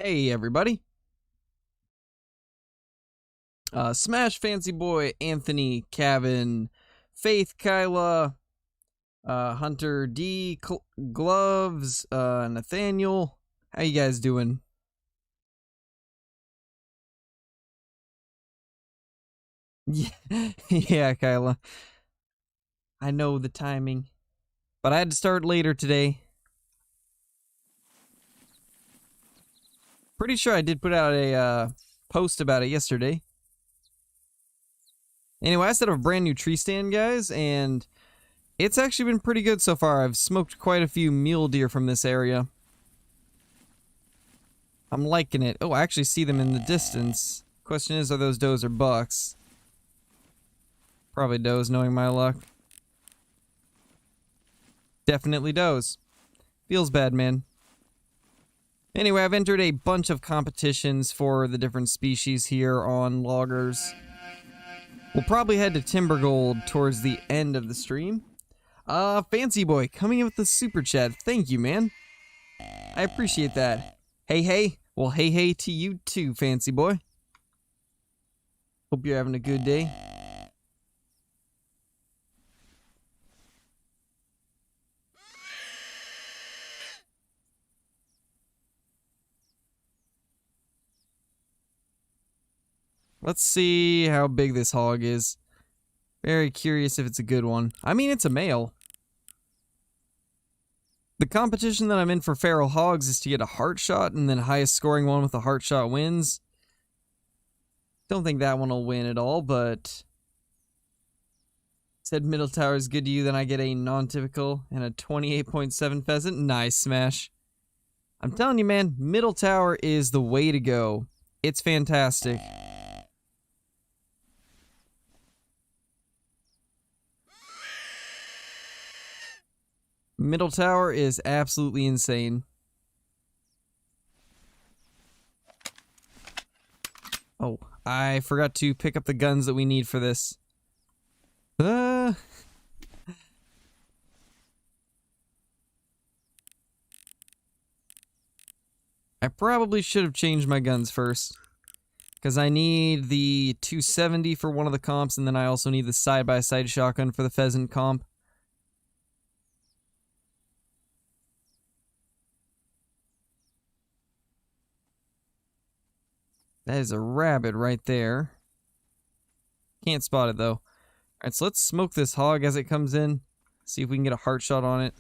Hey everybody. Smash Fancy Boy, Anthony, Kevin, Faith, Kyla, Hunter D, Gloves, Nathaniel. How you guys doing? Yeah, yeah, Kyla. I know the timing, but I had to start later today. Pretty sure I did put out a post about it yesterday. Anyway, I set up a brand new tree stand, guys, and it's actually been pretty good so far. I've smoked quite a few mule deer from this area. I'm liking it. Oh, I actually see them in the distance. Question is, are those does or bucks? Probably does, knowing my luck. Definitely does. Feels bad, man. Anyway, I've entered a bunch of competitions for the different species here on loggers. We'll probably head to Timber Gold towards the end of the stream. Fancy Boy, coming in with the super chat. Thank you, man. I appreciate that. Hey, hey. Well, hey, hey to you too, Fancy Boy. Hope you're having a good day. Let's see how big this hog is. Very curious if it's a good one. I mean, it's a male. The competition that I'm in for feral hogs is to get a heart shot, and then highest scoring one with a heart shot wins. Don't think that one will win at all, but... Said middle tower is good to you, then I get a non-typical and a 28.7 pheasant. Nice, Smash. I'm telling you, man, middle tower is the way to go. It's fantastic. Middle tower is absolutely insane. Oh, I forgot to pick up the guns that we need for this. I probably should have changed my guns first. Because I need the 270 for one of the comps, and then I also need the side-by-side shotgun for the pheasant comp. That is a rabbit right there. Can't spot it, though. Alright, so let's smoke this hog as it comes in. See if we can get a heart shot on it.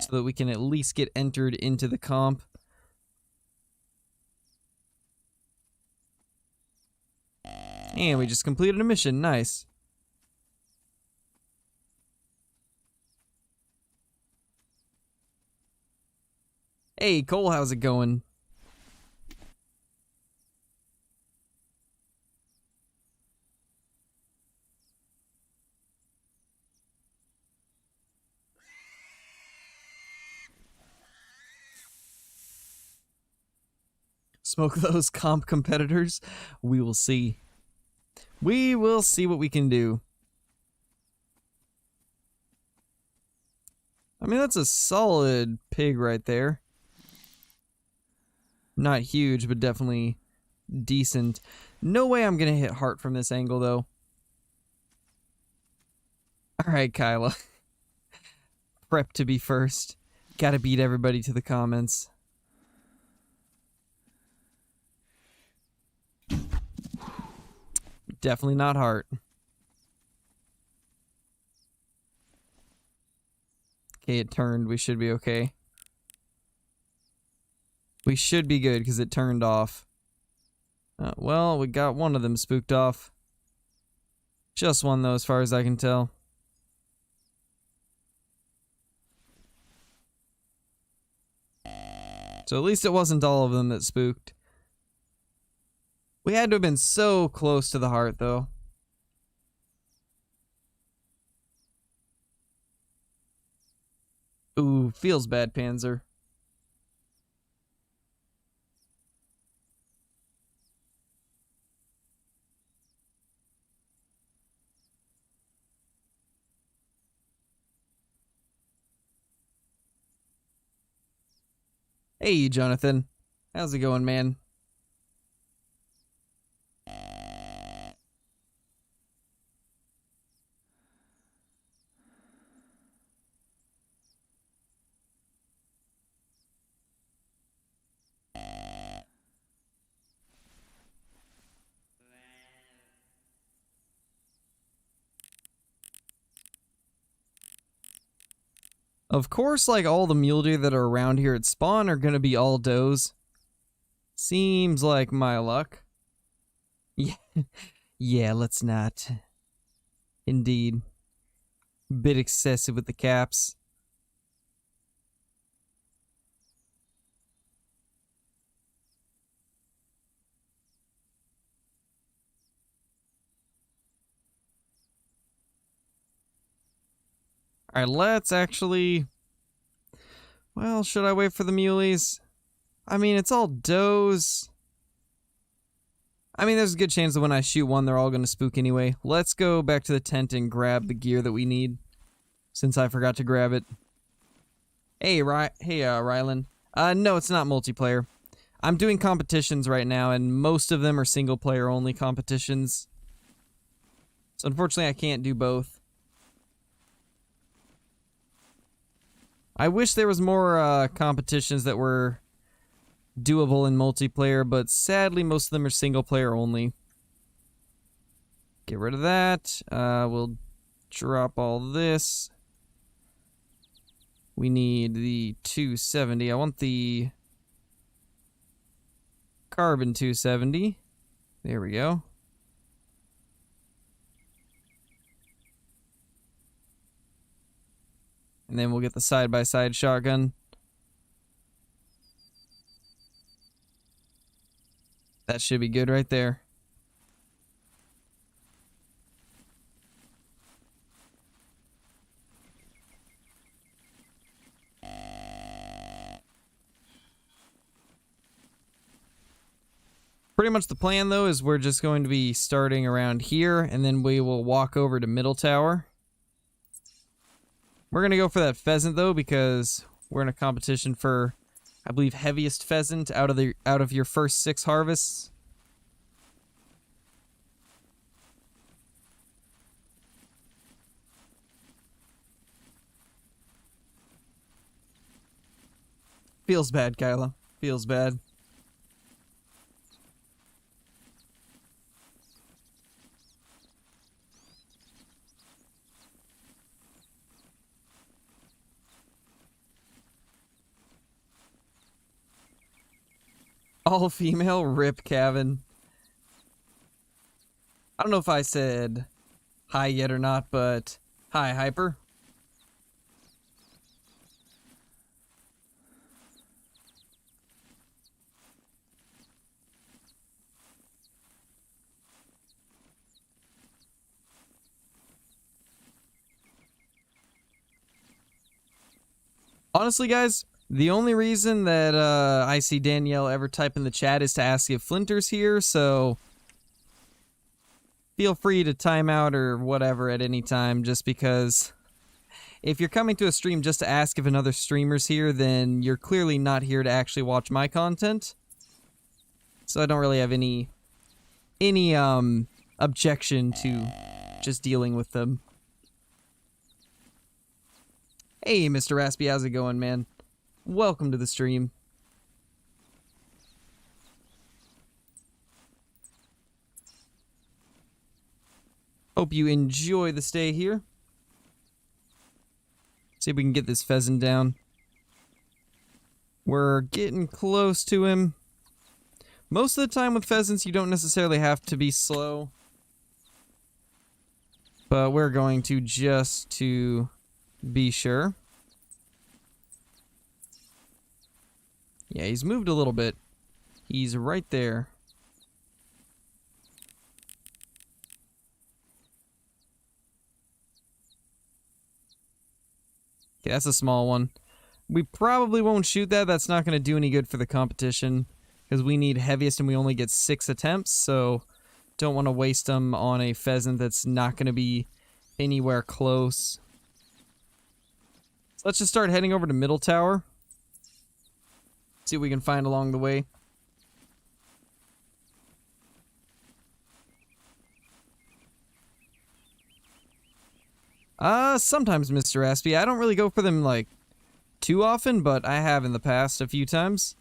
So that we can at least get entered into the comp. And we just completed a mission. Nice. Hey, Cole, how's it going? Smoke those comp competitors? We will see. We will see what we can do. I mean, that's a solid pig right there. Not huge, but definitely decent. No way I'm gonna hit heart from this angle, though. Alright, Kyla. Prep to be first. Gotta beat everybody to the comments. Definitely not heart. Okay, it turned. We should be okay. We should be good because it turned off. Well, we got one of them spooked off. Just one, though, as far as I can tell. So at least it wasn't all of them that spooked. We had to have been so close to the heart, though. Ooh, feels bad, Panzer. Hey, Jonathan. How's it going, man? Of course, like all the mule deer that are around here at spawn are gonna be all does. Seems like my luck. Yeah, yeah, let's not. Indeed. Bit excessive with the caps. Alright, let's actually... Well, should I wait for the muleys? I mean, it's all does. I mean, there's a good chance that when I shoot one, they're all going to spook anyway. Let's go back to the tent and grab the gear that we need, since I forgot to grab it. Hey, Rylan. No, it's not multiplayer. I'm doing competitions right now, and most of them are single-player only competitions. So unfortunately, I can't do both. I wish there was more competitions that were doable in multiplayer, but sadly most of them are single player only. Get rid of that. We'll drop all this. We need the 270. I want the carbon 270. There we go. And then we'll get the side-by-side shotgun. That should be good right there. Pretty much the plan, though, is we're just going to be starting around here, and then we will walk over to Middle Tower. We're going to go for that pheasant, though, because we're in a competition for, I believe, heaviest pheasant out of your first 6 harvests. Feels bad, Kyla. Feels bad. All female? Rip, Kevin. I don't know if I said hi yet or not, but hi, Hyper. Honestly, guys, the only reason that I see Danielle ever type in the chat is to ask if Flinter's here, so feel free to time out or whatever at any time, just because if you're coming to a stream just to ask if another streamer's here, then you're clearly not here to actually watch my content. So I don't really have any objection to just dealing with them. Hey, Mr. Raspy, how's it going, man? Welcome to the stream. Hope you enjoy the stay here. See if we can get this pheasant down. We're getting close to him. Most of the time with pheasants, you don't necessarily have to be slow. But we're going to just to be sure. Yeah, he's moved a little bit. He's right there. Okay, that's a small one. We probably won't shoot that. That's not going to do any good for the competition, because we need heaviest and we only get 6 attempts, so don't want to waste them on a pheasant that's not going to be anywhere close. So let's just start heading over to Middle Tower. See what we can find along the way. Sometimes, Mr. Aspie. I don't really go for them, like, too often, but I have in the past a few times.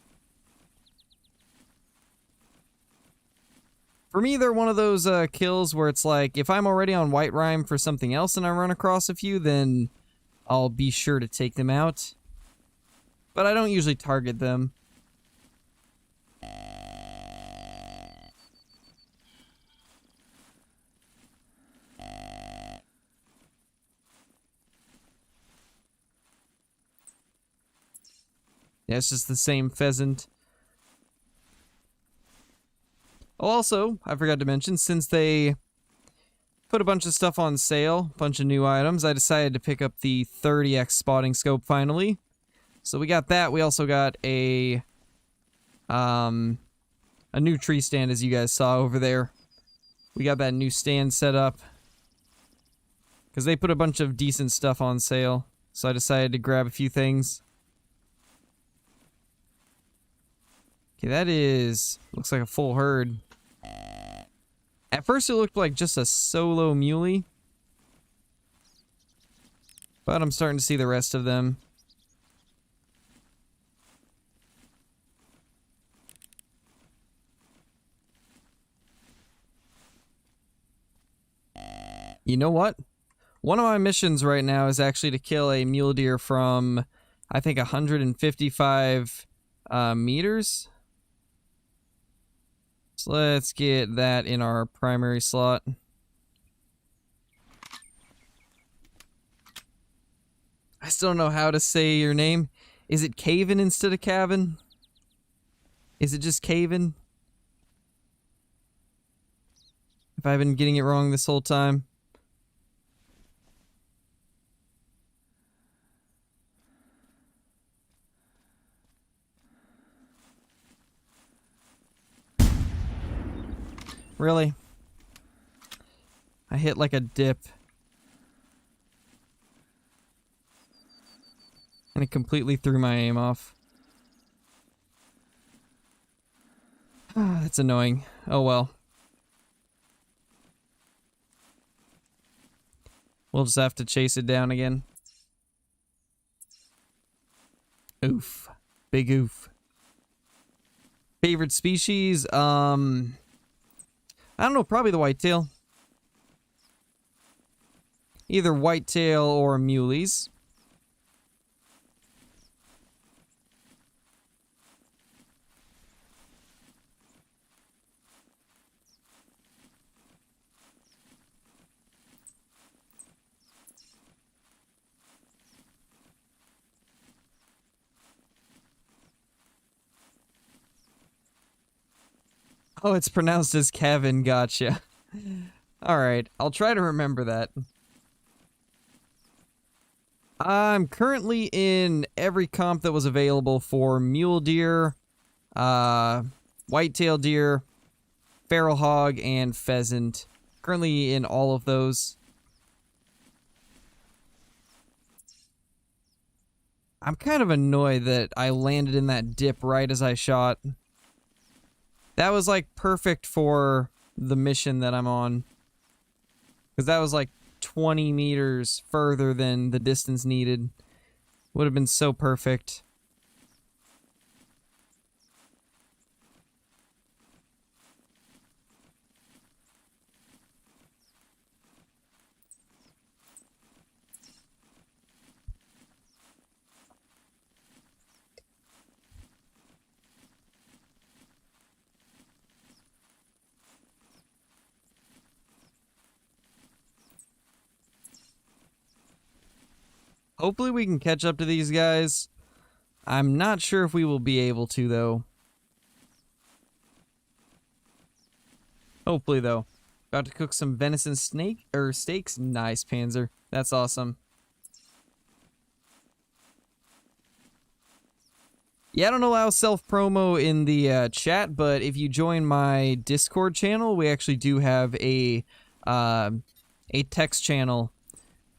For me, they're one of those kills where it's like, if I'm already on White Rhyme for something else and I run across a few, then I'll be sure to take them out. But I don't usually target them. Yeah, it's just the same pheasant. Oh, also, I forgot to mention, since they put a bunch of stuff on sale, a bunch of new items, I decided to pick up the 30x spotting scope finally. So we got that. We also got a new tree stand, as you guys saw over there. We got that new stand set up because they put a bunch of decent stuff on sale. So I decided to grab a few things. Okay, that looks like a full herd. At first it looked like just a solo muley, but I'm starting to see the rest of them. You know what? One of my missions right now is actually to kill a mule deer from, I think, 155 meters. So let's get that in our primary slot. I still don't know how to say your name. Is it Caven instead of Cavan? Is it just Caven? If I've been getting it wrong this whole time. Really? I hit like a dip. And it completely threw my aim off. Ah, that's annoying. Oh well. We'll just have to chase it down again. Oof. Big oof. Favorite species? I don't know, probably the whitetail. Either whitetail or muleys. Oh, it's pronounced as Kevin, gotcha. Alright, I'll try to remember that. I'm currently in every comp that was available for mule deer, whitetail deer, feral hog, and pheasant. Currently in all of those. I'm kind of annoyed that I landed in that dip right as I shot. That was like perfect for the mission that I'm on. Because that was like 20 meters further than the distance needed. Would have been so perfect. Hopefully we can catch up to these guys. I'm not sure if we will be able to, though. Hopefully, though. About to cook some venison steaks. Nice, Panzer. That's awesome. Yeah, I don't allow self-promo in the chat, but if you join my Discord channel, we actually do have a text channel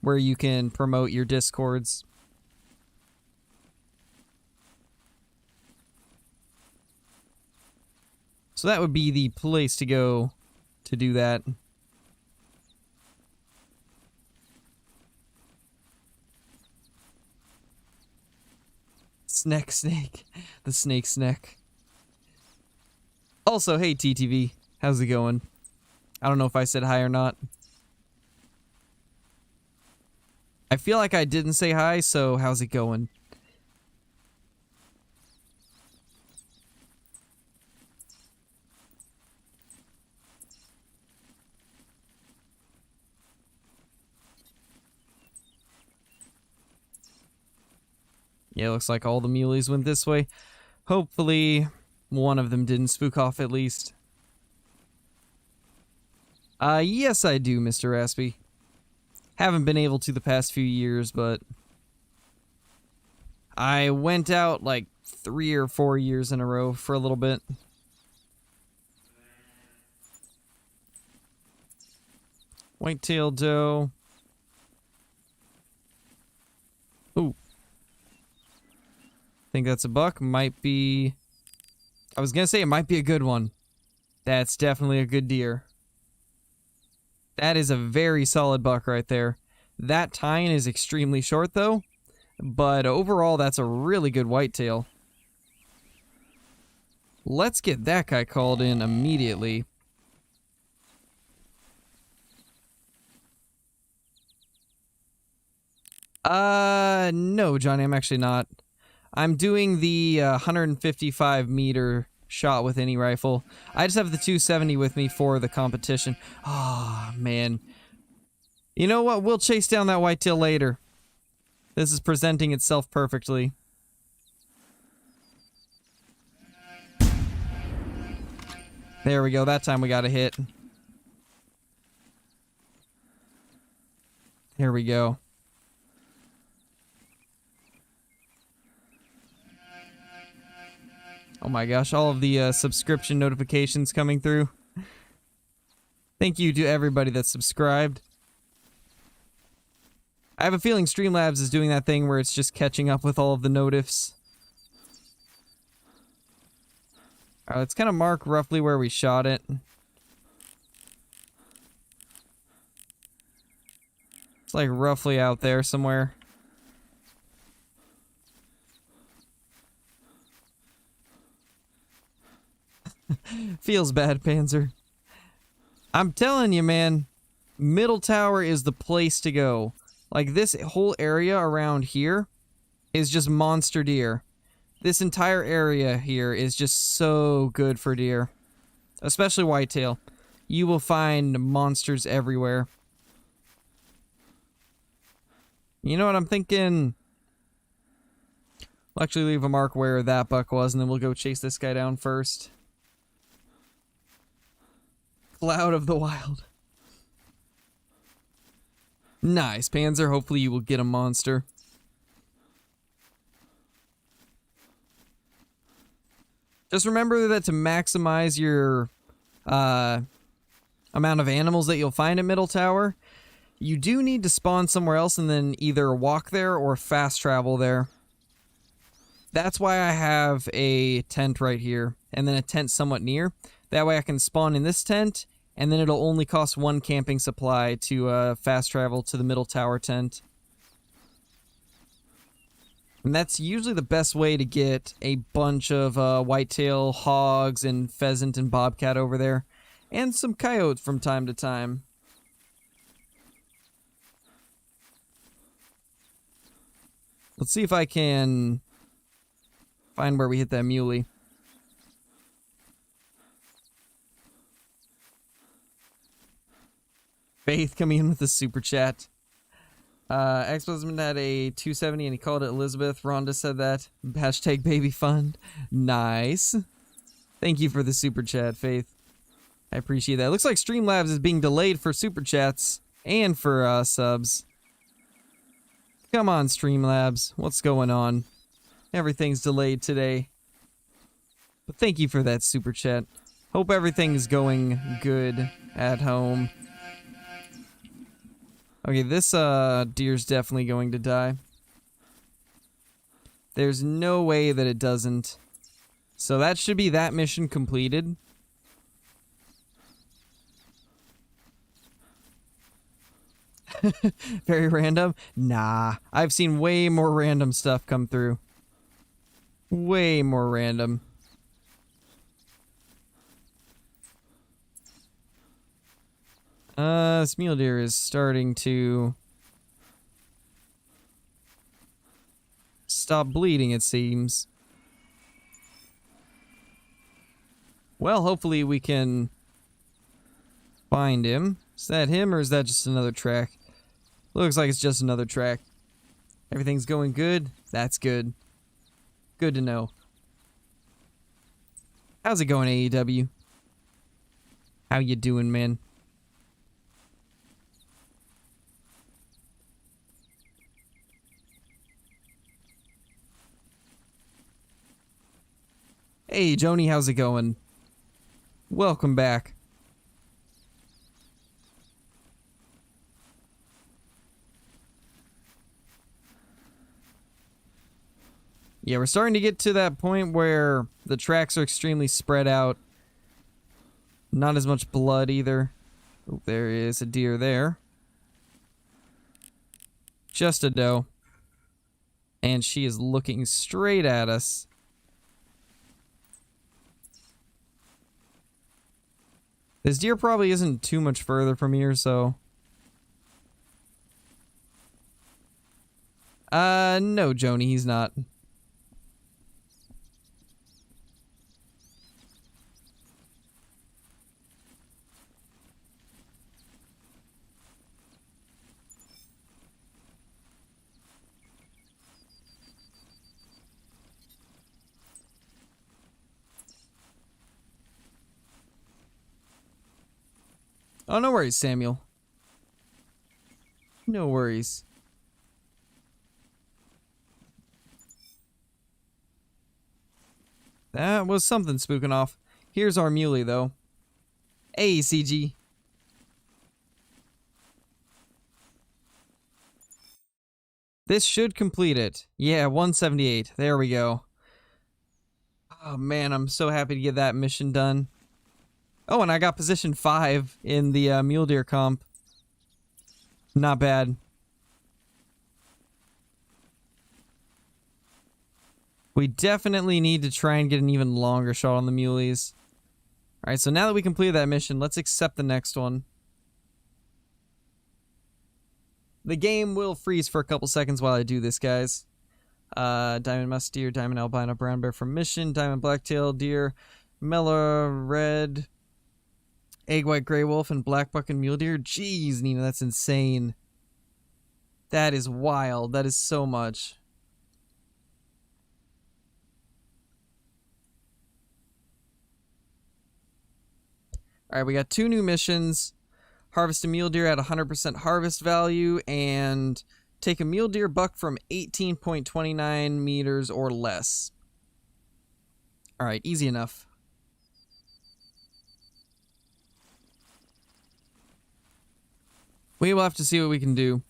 where you can promote your Discords. So that would be the place to go to do that. Snake. The snake. Also, hey TTV, how's it going? I don't know if I said hi or not. I feel like I didn't say hi, so how's it going? Yeah, looks like all the muleys went this way. Hopefully, one of them didn't spook off at least. Yes I do, Mr. Raspy. Haven't been able to the past few years, but I went out like 3 or 4 years in a row for a little bit. Whitetail doe. Ooh. Think that's a buck. Might be... I was gonna say it might be a good one. That's definitely a good deer. That is a very solid buck right there. That tine is extremely short though, but overall that's a really good whitetail. Let's get that guy called in immediately. No, Johnny, I'm actually not. I'm doing the 155 meter shot with any rifle. I just have the 270 with me for the competition. Oh, man. You know what? We'll chase down that whitetail later. This is presenting itself perfectly. There we go. That time we got a hit. Here we go. Oh my gosh, all of the subscription notifications coming through. Thank you to everybody that's subscribed. I have a feeling Streamlabs is doing that thing where it's just catching up with all of the notifs. Alright, let's kind of mark roughly where we shot it. It's like roughly out there somewhere. Feels bad, Panzer. I'm telling you, man, Middle Tower is the place to go. Like, this whole area around here is just monster deer. This entire area here is just so good for deer. Especially whitetail. You will find monsters everywhere. You know what I'm thinking? We'll actually leave a mark where that buck was, and then we'll go chase this guy down first. Cloud of the Wild. Nice, Panzer. Hopefully you will get a monster. Just remember that to maximize your amount of animals that you'll find at Middle Tower, you do need to spawn somewhere else and then either walk there or fast travel there. That's why I have a tent right here, and then a tent somewhat near. That way I can spawn in this tent, and then it'll only cost 1 camping supply to fast travel to the Middle Tower tent. And that's usually the best way to get a bunch of whitetail, hogs, and pheasant and bobcat over there. And some coyotes from time to time. Let's see if I can find where we hit that muley. Faith coming in with the super chat. Ex-husband had a 270 and he called it Elizabeth. Rhonda said that. Hashtag baby fund. Nice. Thank you for the super chat, Faith. I appreciate that. Looks like Streamlabs is being delayed for super chats and for subs. Come on, Streamlabs. What's going on? Everything's delayed today. But thank you for that super chat. Hope everything's going good at home. Okay, this deer's definitely going to die. There's no way that it doesn't. So that should be that mission completed. Very random? Nah, I've seen way more random stuff come through. Way more random. This mule deer is starting to stop bleeding, it seems. Well, hopefully we can find him. Is that him or is that just another track? Looks like it's just another track. Everything's going good? That's good. Good to know. How's it going, AEW? How you doing, man? Hey, Joni, how's it going? Welcome back. Yeah, we're starting to get to that point where the tracks are extremely spread out. Not as much blood either. Oh, there is a deer there. Just a doe. And she is looking straight at us. This deer probably isn't too much further from here, so... no, Joni, he's not. Oh, no worries, Samuel. No worries. That was something spooking off. Here's our muley, though. Hey, CG. This should complete it. Yeah, 178. There we go. Oh, man, I'm so happy to get that mission done. Oh, and I got position 5 in the Mule Deer comp. Not bad. We definitely need to try and get an even longer shot on the muleys. Alright, so now that we completed that mission, let's accept the next one. The game will freeze for a couple seconds while I do this, guys. Diamond musk deer, diamond albino brown bear from mission, diamond blacktail deer, Mela red, egg white gray wolf, and black buck and mule deer. Jeez, Nina, that's insane. That is wild. That is so much. Alright, we got 2 new missions. Harvest a mule deer at 100% harvest value, and take a mule deer buck from 18.29 meters or less. Alright, easy enough. We will have to see what we can do.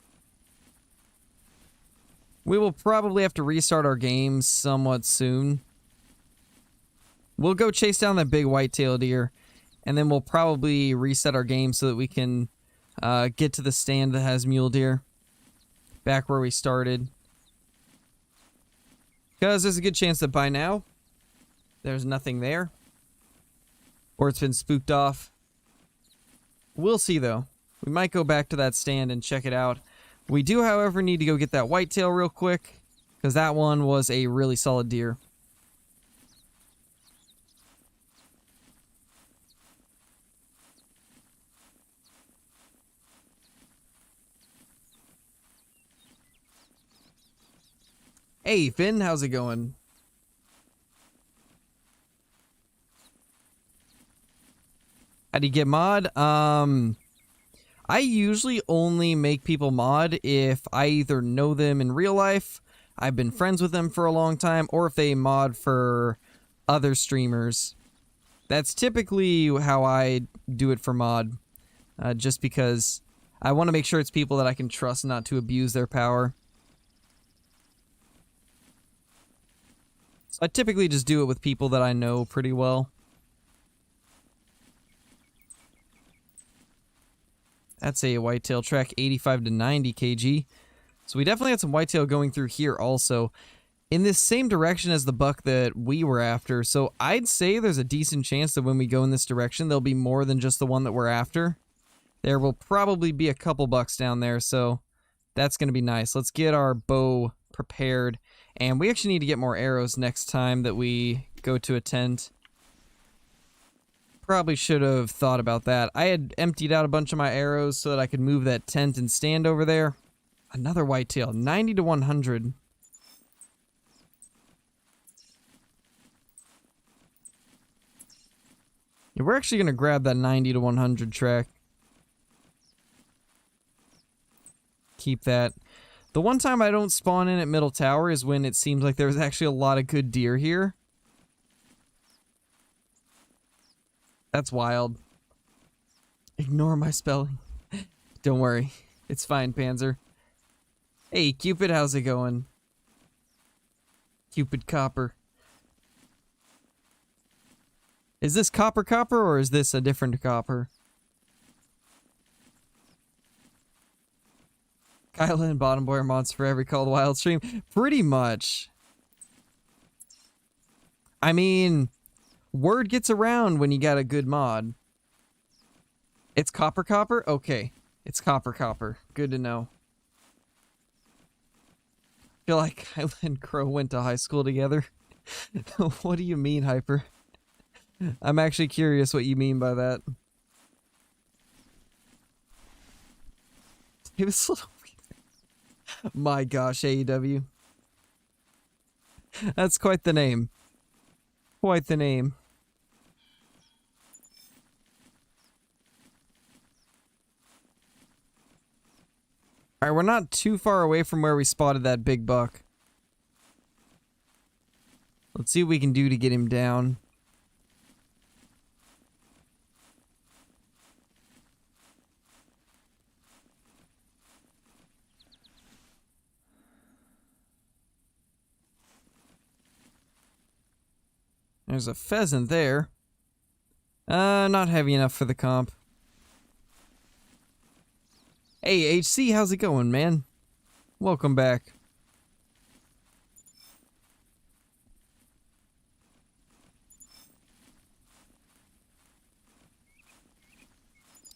We will probably have to restart our game somewhat soon. We'll go chase down that big white-tailed deer, and then we'll probably reset our game so that we can get to the stand that has mule deer. Back where we started. Because there's a good chance that by now, there's nothing there. Or it's been spooked off. We'll see, though. We might go back to that stand and check it out. We do, however, need to go get that whitetail real quick, because that one was a really solid deer. Hey, Finn, how's it going? How do you get mod? I usually only make people mod if I either know them in real life, I've been friends with them for a long time, or if they mod for other streamers. That's typically how I do it for mod, just because I want to make sure it's people that I can trust not to abuse their power. So I typically just do it with people that I know pretty well. That's a whitetail track, 85 to 90 kg. So we definitely had some whitetail going through here also, in this same direction as the buck that we were after. So I'd say there's a decent chance that when we go in this direction, there'll be more than just the one that we're after. There will probably be a couple bucks down there, so that's going to be nice. Let's get our bow prepared, and we actually need to get more arrows next time that we go to a tent. Probably should have thought about that. I had emptied out a bunch of my arrows so that I could move that tent and stand over there. Another whitetail, 90 to 100. Yeah, we're actually going to grab that 90 to 100 track. Keep that. The one time I don't spawn in at Middle Tower is when it seems like there's actually a lot of good deer here. That's wild. Ignore my spelling. Don't worry. It's fine, Panzer. Hey, Cupid, how's it going? Cupid Copper. Is this Copper or is this a different Copper? Kyla and Bottom Boy are mods for every Called Wild stream. Pretty much. I mean, word gets around when you got a good mod. It's Copper? Okay. It's Copper. Good to know. I feel like Kyla and Crow went to high school together. What do you mean, Hyper? I'm actually curious what you mean by that. It was a little weird. My gosh, AEW. That's quite the name. Quite the name. Alright, we're not too far away from where we spotted that big buck. Let's see what we can do to get him down. There's a pheasant there. Not heavy enough for the comp. Hey, HC, how's it going, man? Welcome back.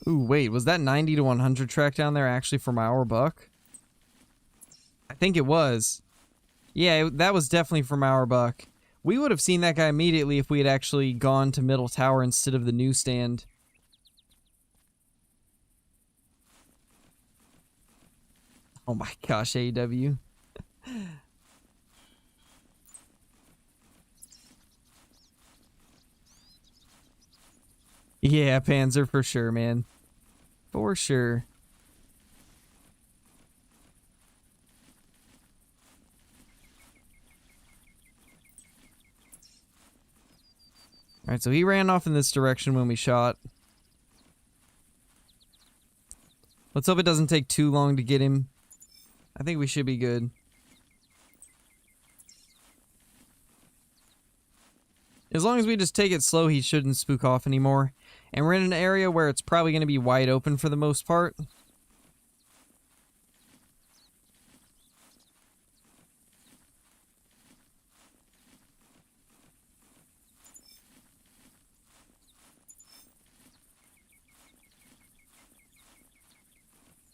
Ooh, wait, was that 90 to 100 track down there actually from our buck? I think it was. Yeah, that was definitely from our buck. We would have seen that guy immediately if we had actually gone to Middle Tower instead of the newsstand. Oh my gosh, AEW. Yeah, Panzer, for sure, man. For sure. Alright, so he ran off in this direction when we shot. Let's hope it doesn't take too long to get him. I think we should be good. As long as we just take it slow, he shouldn't spook off anymore. And we're in an area where it's probably going to be wide open for the most part.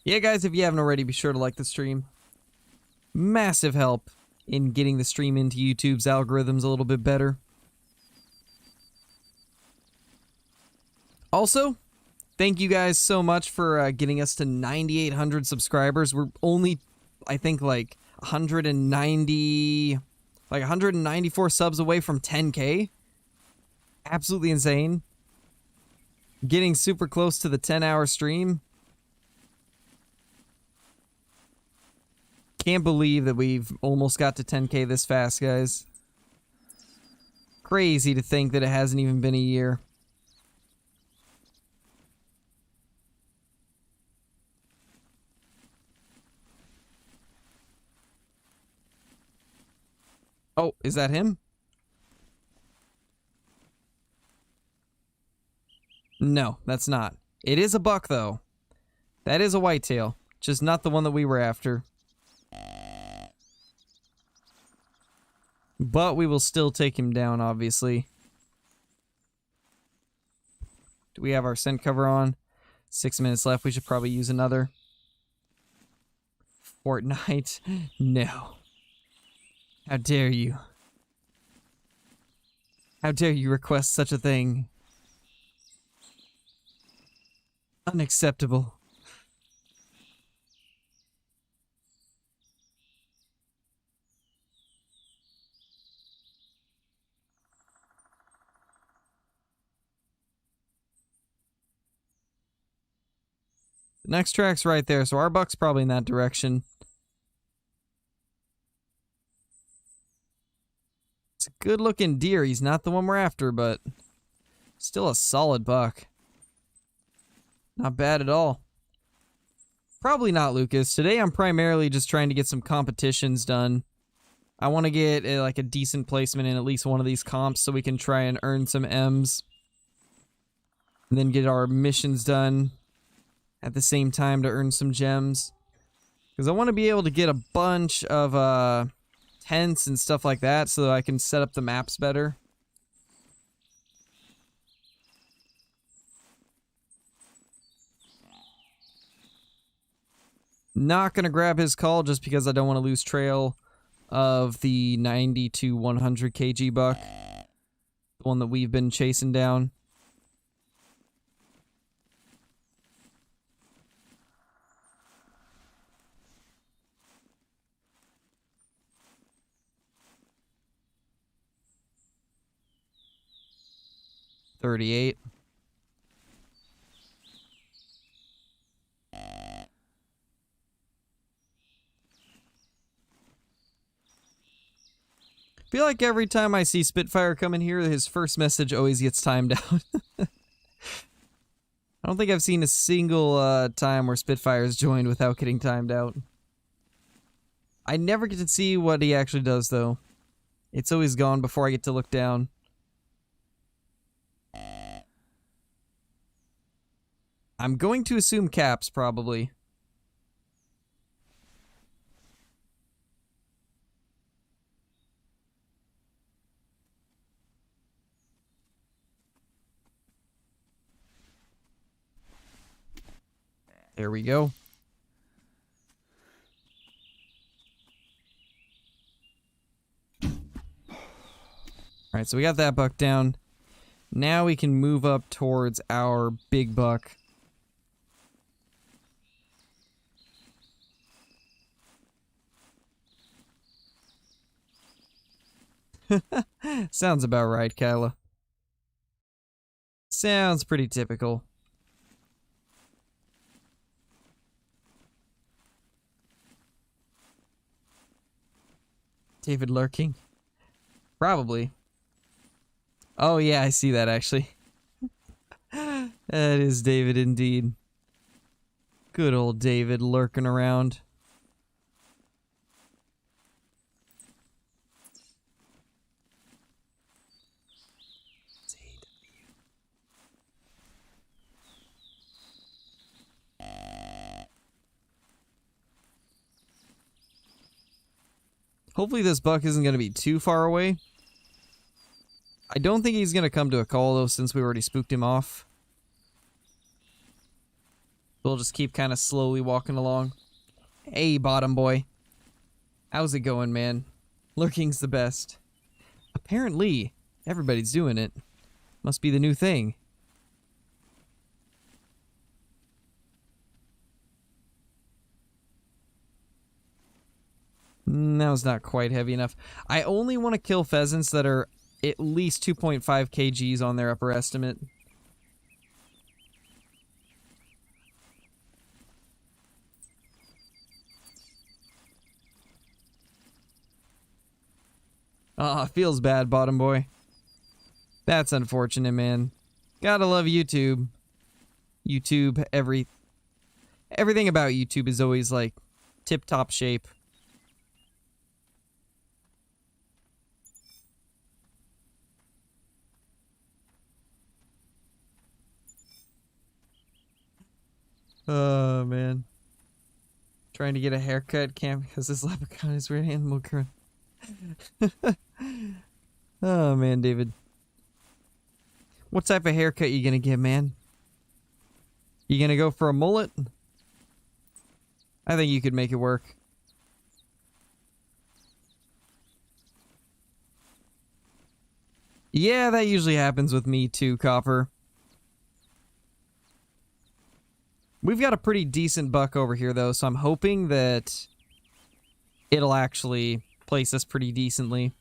Yeah, guys, if you haven't already, be sure to like the stream. Massive help in getting the stream into YouTube's algorithms a little bit better. Also, thank you guys so much for getting us to 9,800 subscribers. We're only, I think, like 194 subs away from 10K. Absolutely insane. Getting super close to the 10-hour stream. Can't believe that we've almost got to 10K this fast, guys. Crazy to think that it hasn't even been a year. Oh, is that him? No, that's not. It is a buck, though. That is a whitetail, just not the one that we were after. But we will still take him down, obviously. Do we have our scent cover on? 6 minutes left. We should probably use another. Fortnite? No. How dare you? How dare you request such a thing? Unacceptable. The next track's right there, so our buck's probably in that direction. It's a good looking deer. He's not the one we're after, but still a solid buck. Not bad at all. Probably not, Lucas. Today I'm primarily just trying to get some competitions done. I want to get like a decent placement in at least one of these comps so we can try and earn some M's. And then get our missions done at the same time to earn some gems. Because I want to be able to get a bunch of tents and stuff like that so that I can set up the maps better. Not going to grab his call just because I don't want to lose trail of the 90 to 100 kg buck. The one that we've been chasing down. $38. I feel like every time I see Spitfire come in here, his first message always gets timed out. I don't think I've seen a single time where Spitfire's joined without getting timed out. I never get to see what he actually does, though. It's always gone before I get to look down. I'm going to assume caps, probably. There we go. Alright, so we got that buck down. Now we can move up towards our big buck. Sounds about right, Kyla. Sounds pretty typical. David lurking? Probably. Oh yeah, I see that actually. That is David indeed. Good old David lurking around. Hopefully this buck isn't going to be too far away. I don't think he's going to come to a call, though, since we already spooked him off. We'll just keep kind of slowly walking along. Hey, bottom boy. How's it going, man? Lurking's the best. Apparently, everybody's doing it. Must be the new thing. That was not quite heavy enough. I only want to kill pheasants that are at least 2.5 kgs on their upper estimate. Ah, feels bad, bottom boy. That's unfortunate, man. Gotta love YouTube. YouTube, everything about YouTube is always like tip-top shape. Oh, man. Trying to get a haircut, can't because this leprechaun is wearing animal curl. Oh, man, David. What type of haircut you gonna get, man? You gonna go for a mullet? I think you could make it work. Yeah, that usually happens with me too, Copper. We've got a pretty decent buck over here, though, so I'm hoping that it'll actually place us pretty decently.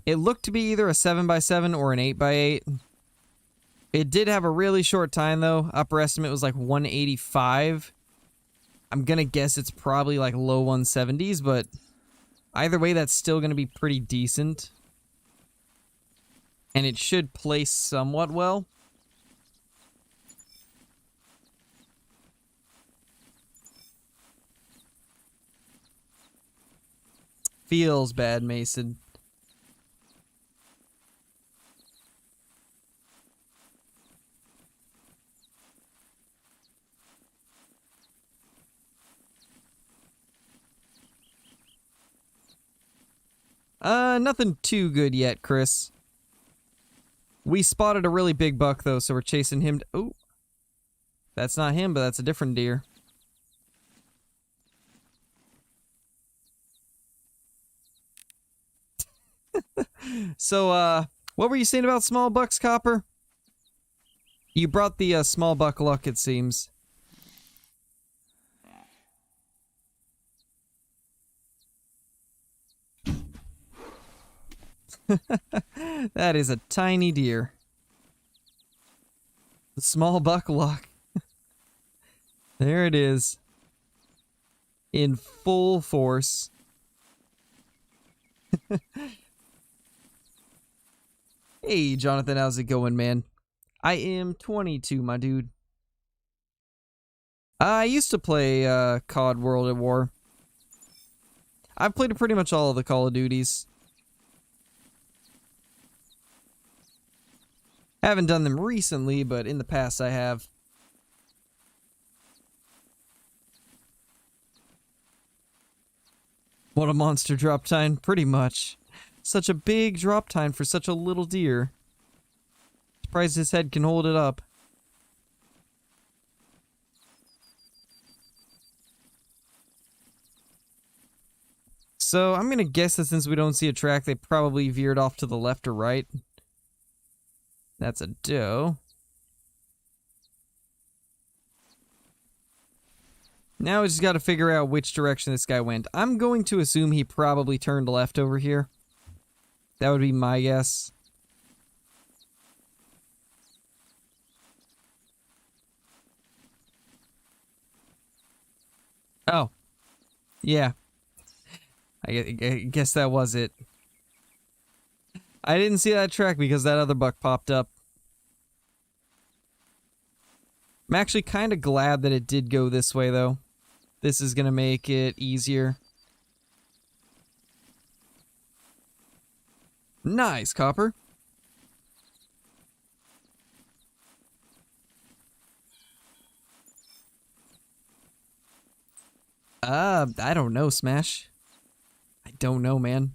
It looked to be either a 7x7 or an 8x8. It did have a really short time, though. Upper estimate was like 185. I'm gonna guess it's probably like low 170s, but either way, that's still gonna be pretty decent. And it should place somewhat well. Feels bad, Mason. Nothing too good yet, Chris. We spotted a really big buck, though, so we're chasing him. Oh, that's not him, but that's a different deer. So, what were you saying about small bucks, Copper? You brought the small buck luck, it seems. That is a tiny deer. The small buck luck. There it is. In full force. Hey, Jonathan, how's it going, man? I am 22, my dude. I used to play COD World at War. I've played pretty much all of the Call of Duties. Haven't done them recently, but in the past I have. What a monster drop time, pretty much. Such a big drop time for such a little deer. Surprised his head can hold it up. So, I'm gonna guess that since we don't see a track, they probably veered off to the left or right. That's a doe. Now we just gotta figure out which direction this guy went. I'm going to assume he probably turned left over here. That would be my guess. Oh. Yeah. I guess that was it. I didn't see that track because that other buck popped up. I'm actually kind of glad that it did go this way, though. This is going to make it easier. Nice, Copper. I don't know, Smash. I don't know, man.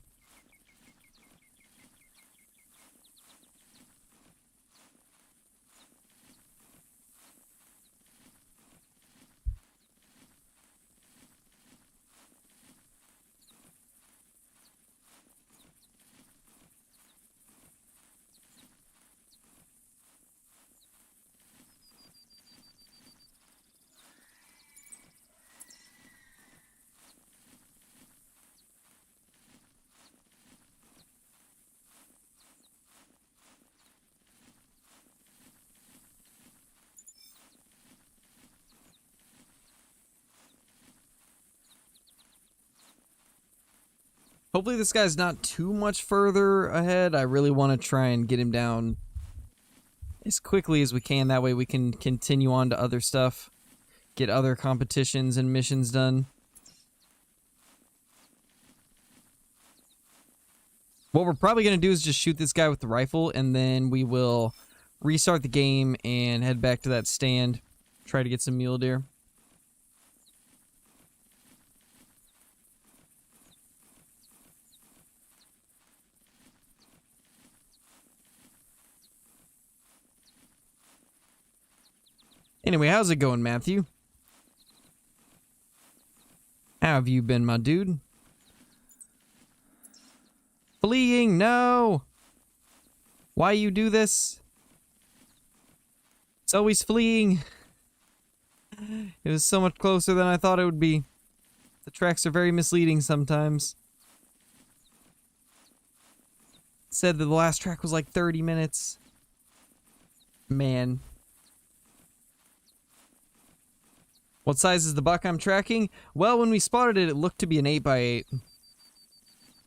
Hopefully this guy's not too much further ahead. I really want to try and get him down as quickly as we can. That way we can continue on to other stuff. Get other competitions and missions done. What we're probably going to do is just shoot this guy with the rifle, and then we will restart the game and head back to that stand. Try to get some mule deer. Anyway, how's it going, Matthew? How have you been, my dude? Fleeing, no! Why you do this? It's always fleeing. It was so much closer than I thought it would be. The tracks are very misleading sometimes. It said that the last track was like 30 minutes. Man. What size is the buck I'm tracking? Well, when we spotted it, it looked to be an 8x8.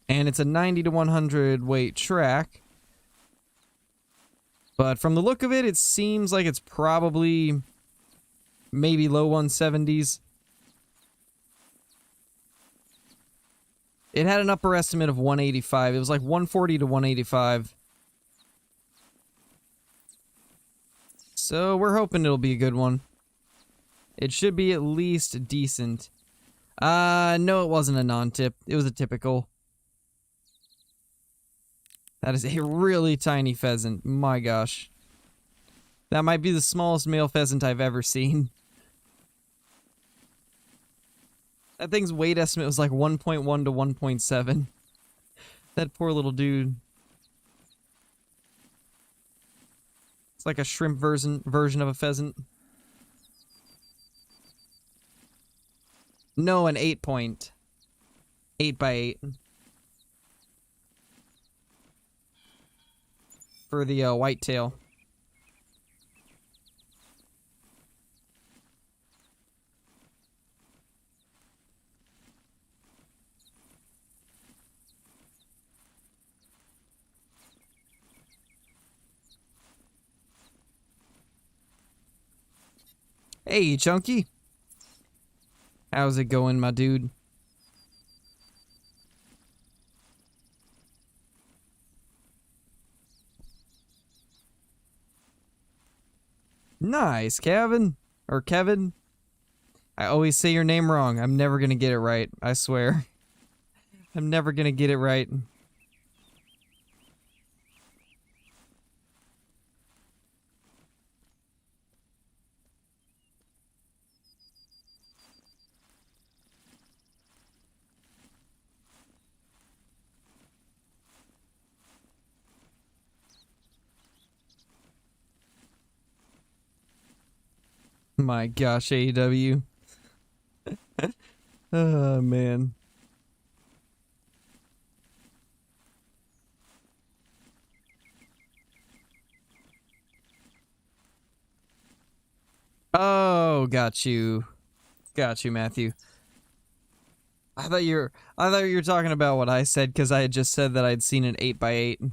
And it's a 90 to 100 weight track. But from the look of it, it seems like it's probably maybe low 170s. It had an upper estimate of 185. It was like 140 to 185. So we're hoping it'll be a good one. It should be at least decent. No, it wasn't a non-tip. It was a typical. That is a really tiny pheasant. My gosh. That might be the smallest male pheasant I've ever seen. That thing's weight estimate was like 1.1 to 1.7. That poor little dude. It's like a shrimp version of a pheasant. No, an 8 point. 8x8. For the whitetail. Hey, Chunky. How's it going, my dude? Nice, Kevin. Or Kevin. I always say your name wrong. I'm never gonna get it right. I swear. I'm never gonna get it right. My gosh, AEW. Oh, man. Oh, got you. Got you, Matthew. I thought you were talking about what I said because I had just said that I'd seen an 8x8.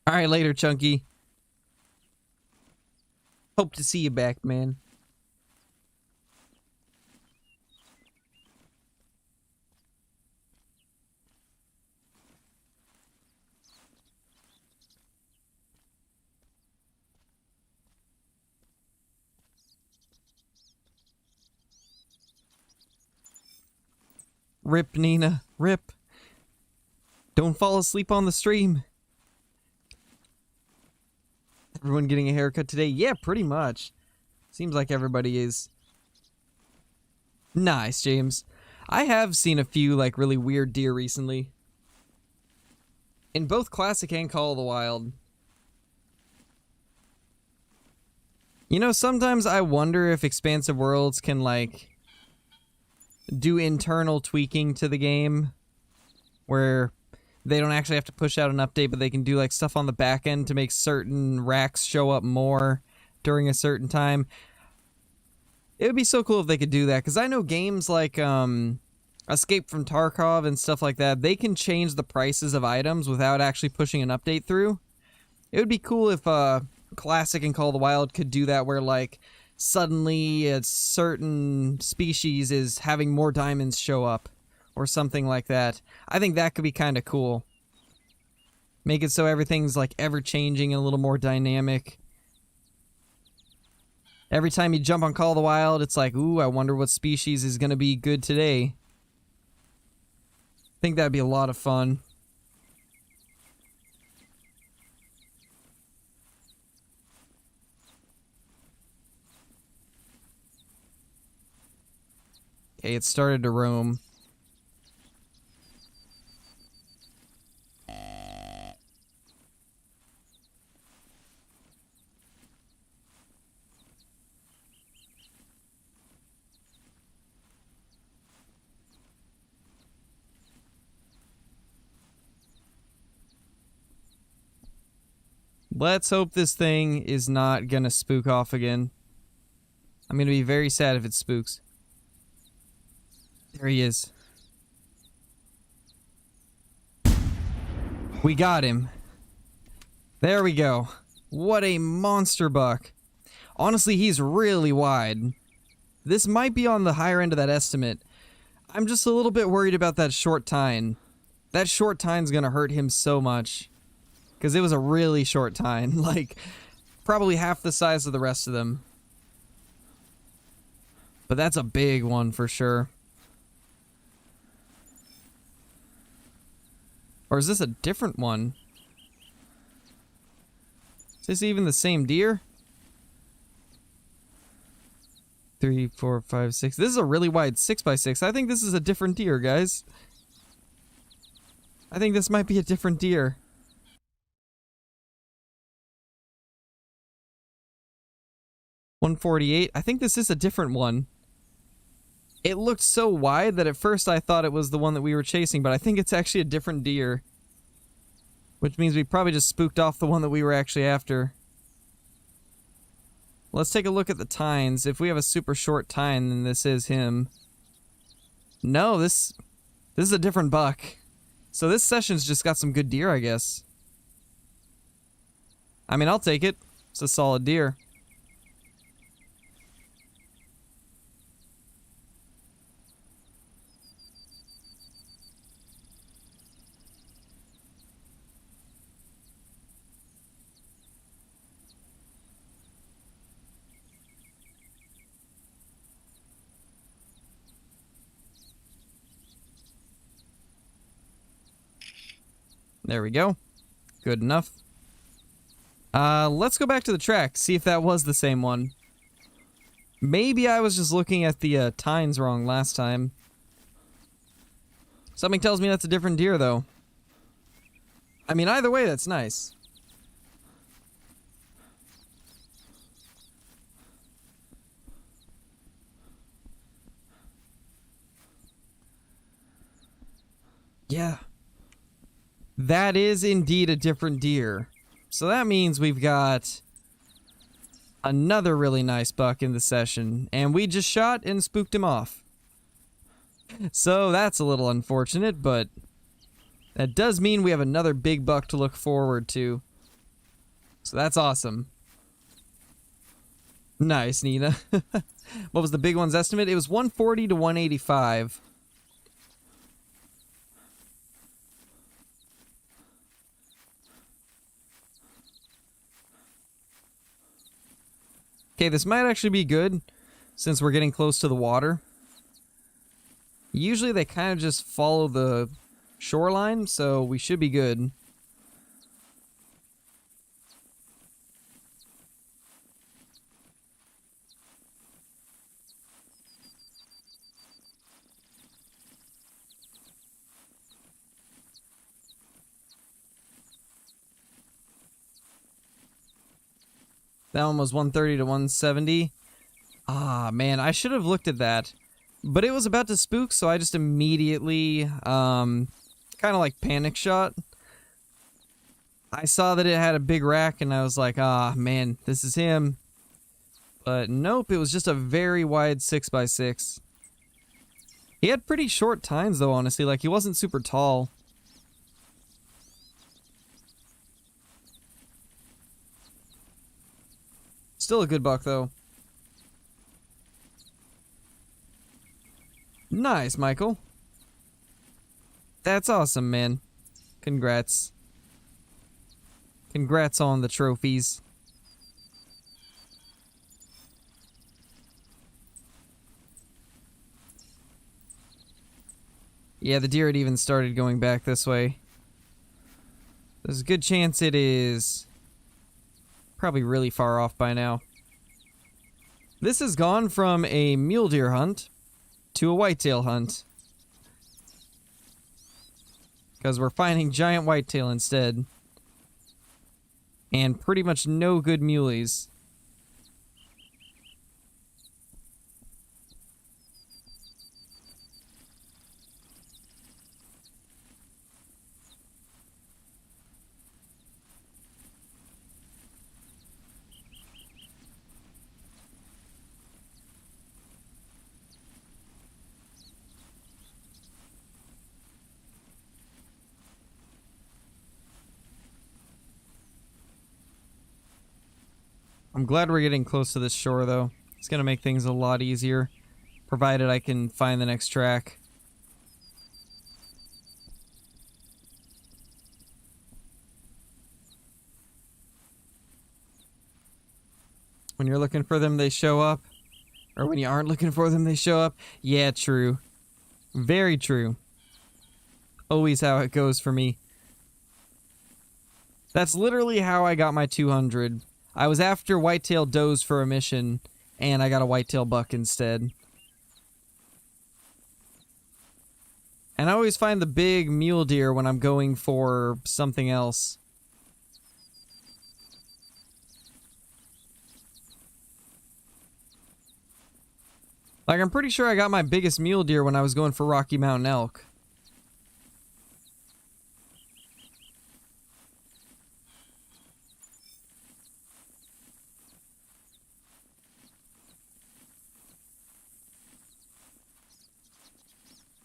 Alright, later, Chunky. Hope to see you back, man. Rip, Nina. Rip. Don't fall asleep on the stream. Everyone getting a haircut today? Yeah, pretty much. Seems like everybody is. Nice, James. I have seen a few, like, really weird deer recently. In both Classic and Call of the Wild. You know, sometimes I wonder if Expansive Worlds can, like, do internal tweaking to the game. Where they don't actually have to push out an update, but they can do like stuff on the back end to make certain racks show up more during a certain time. It would be so cool if they could do that, because I know games like Escape from Tarkov and stuff like that, they can change the prices of items without actually pushing an update through. It would be cool if classic in Call of the Wild could do that where, like, suddenly a certain species is having more diamonds show up or something like that. I think that could be kind of cool. Make it so everything's, like, ever-changing and a little more dynamic. Every time you jump on Call of the Wild, it's like, ooh, I wonder what species is going to be good today. I think that'd be a lot of fun. Okay, it started to roam. Let's hope this thing is not gonna spook off again. I'm gonna be very sad if it spooks. There he is. We got him. There we go. What a monster buck. Honestly, he's really wide. This might be on the higher end of that estimate. I'm just a little bit worried about that short tine. That short tine's gonna hurt him so much. Because it was a really short tine. Like, probably half the size of the rest of them. But that's a big one for sure. Or is this a different one? Is this even the same deer? 3, 4, 5, 6. This is a really wide 6x6. I think this is a different deer, guys. I think this might be a different deer. $148. I think this is a different one. It looked so wide that at first I thought it was the one that we were chasing, but I think it's actually a different deer. Which means we probably just spooked off the one that we were actually after. Let's take a look at the tines. If we have a super short tine, then this is him. No, this is a different buck. So this session's just got some good deer, I guess. I mean, I'll take it. It's a solid deer. There we go. Good enough. Let's go back to the track, see if that was the same one. Maybe I was just looking at the tines wrong last time. Something tells me that's a different deer, though. I mean, either way, that's nice. Yeah. That is indeed a different deer. So that means we've got another really nice buck in the session, and we just shot and spooked him off. So that's a little unfortunate, but that does mean we have another big buck to look forward to. So that's awesome. Nice, Nina. What was the big one's estimate? It was 140 to 185. Okay, this might actually be good, since we're getting close to the water. Usually they kind of just follow the shoreline, so we should be good. That one was 130 to 170. Ah, man, I should have looked at that. But it was about to spook, so I just immediately, kind of like panic shot. I saw that it had a big rack, and I was like, ah, man, this is him. But nope, it was just a very wide 6x6. He had pretty short tines, though, honestly. Like, he wasn't super tall. Still a good buck, though. Nice, Michael. That's awesome, man. Congrats. Congrats on the trophies. Yeah, the deer had even started going back this way. There's a good chance it is probably really far off by now. This has gone from a mule deer hunt to a whitetail hunt. Because we're finding giant whitetail instead. And pretty much no good muleys. I'm glad we're getting close to this shore, though. It's gonna make things a lot easier, provided I can find the next track. When you're looking for them, they show up. Or when you aren't looking for them, they show up. Yeah, true. Very true. Always how it goes for me. That's literally how I got my 200. I was after whitetail does for a mission, and I got a whitetail buck instead. And I always find the big mule deer when I'm going for something else. Like, I'm pretty sure I got my biggest mule deer when I was going for Rocky Mountain elk.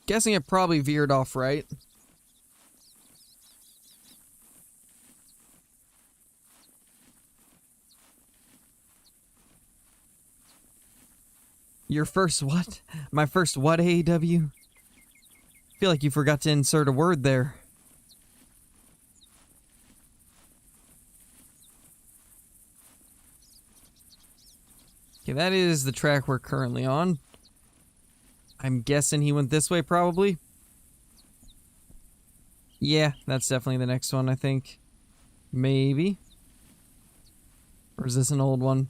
Guessing it probably veered off right. Your first what? My first what, AEW? Feel like you forgot to insert a word there. Okay, that is the track we're currently on. I'm guessing he went this way, probably. Yeah, that's definitely the next one, I think. Maybe. Or is this an old one?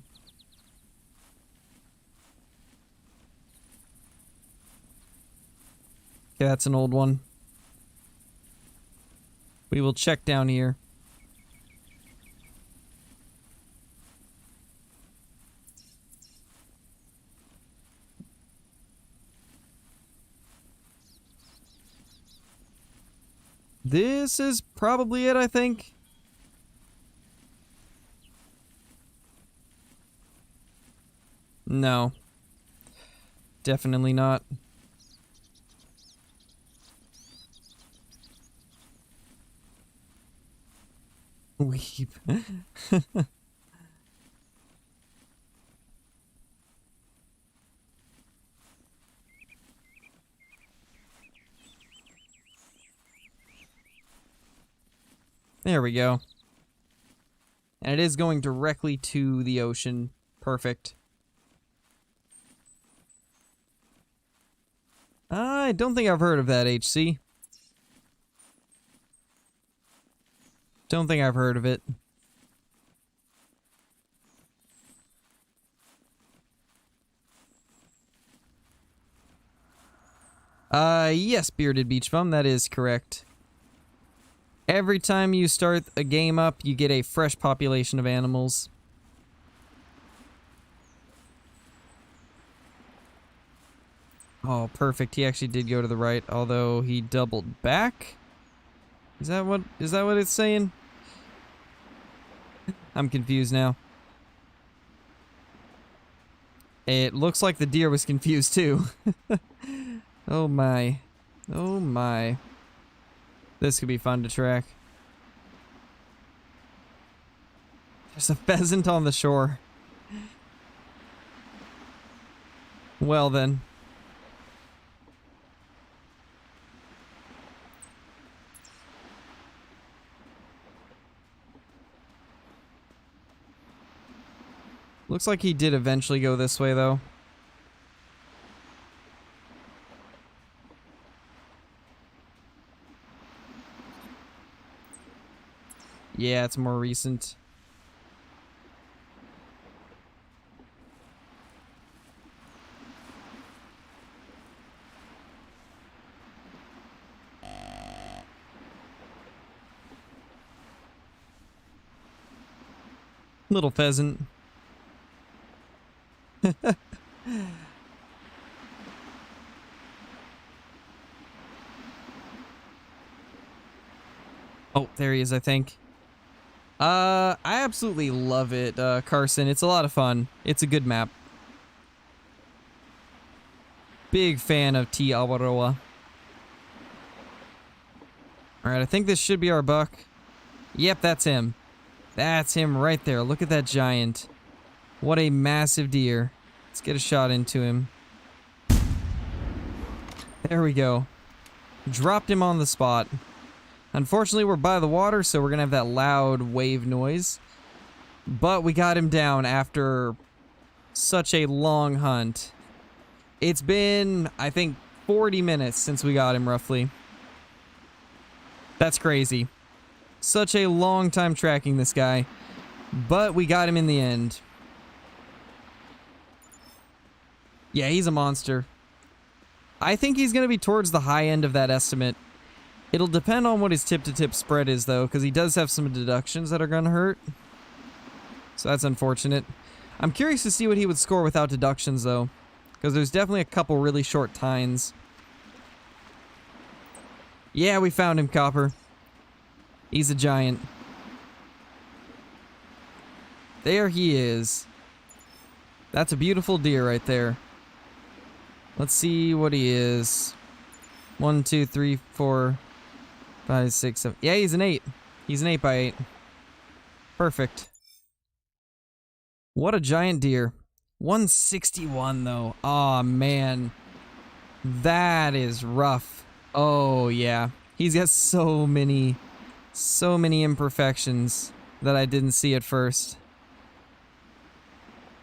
Okay, that's an old one. We will check down here. This is probably it, I think. No. Definitely not. Weep. There we go. And it is going directly to the ocean. Perfect. I don't think I've heard of that, HC. Don't think I've heard of it. Yes, Bearded Beach Bum, that is correct. Every time you start a game up, you get a fresh population of animals. Oh, perfect. He actually did go to the right, although he doubled back. Is that what it's saying? I'm confused now. It looks like the deer was confused too. Oh my. Oh my. This could be fun to track. There's a pheasant on the shore. Well then. Looks like he did eventually go this way, though. Yeah, it's more recent. Little pheasant. Oh, there he is, I think. I absolutely love it, Carson. It's a lot of fun. It's a good map. Big fan of T. Awaroa. Alright, I think this should be our buck. Yep, that's him. That's him right there. Look at that giant. What a massive deer. Let's get a shot into him. There we go. Dropped him on the spot. Unfortunately, we're by the water, so we're gonna have that loud wave noise. But we got him down after such a long hunt. It's been, I think, 40 minutes since we got him, roughly. That's crazy. Such a long time tracking this guy. But we got him in the end. Yeah, he's a monster. I think he's going to be towards the high end of that estimate. It'll depend on what his tip-to-tip spread is, though, because he does have some deductions that are going to hurt. So that's unfortunate. I'm curious to see what he would score without deductions, though, because there's definitely a couple really short tines. Yeah, we found him, Copper. He's a giant. There he is. That's a beautiful deer right there. Let's see what he is. 1, 2, 3, 4, 5, 6, 7. Yeah, he's an 8. He's an 8x8. Perfect. What a giant deer. 161 though. Aw, man. That is rough. Oh, yeah. He's got so many imperfections that I didn't see at first.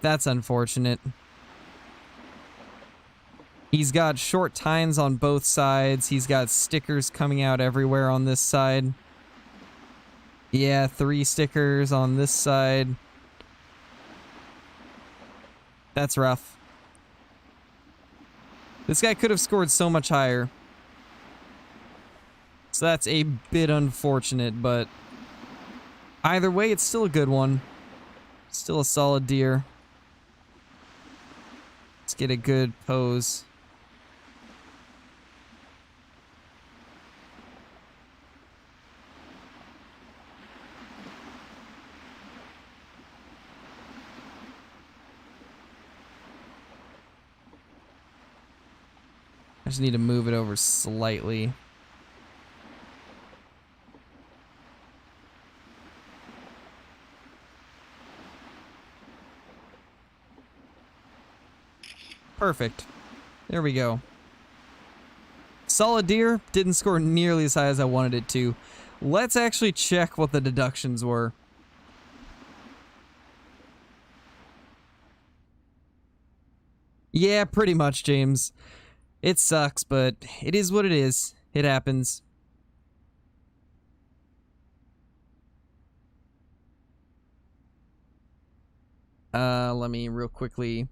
That's unfortunate. He's got short tines on both sides. He's got stickers coming out everywhere on this side. Yeah, 3 stickers on this side. That's rough. This guy could have scored so much higher. So that's a bit unfortunate, but either way, it's still a good one. Still a solid deer. Let's get a good pose. I just need to move it over slightly. Perfect. There we go. Solid deer. Didn't score nearly as high as I wanted it to. Let's actually check what the deductions were. Yeah, pretty much, James. It sucks, but it is what it is. It happens. Let me real quickly.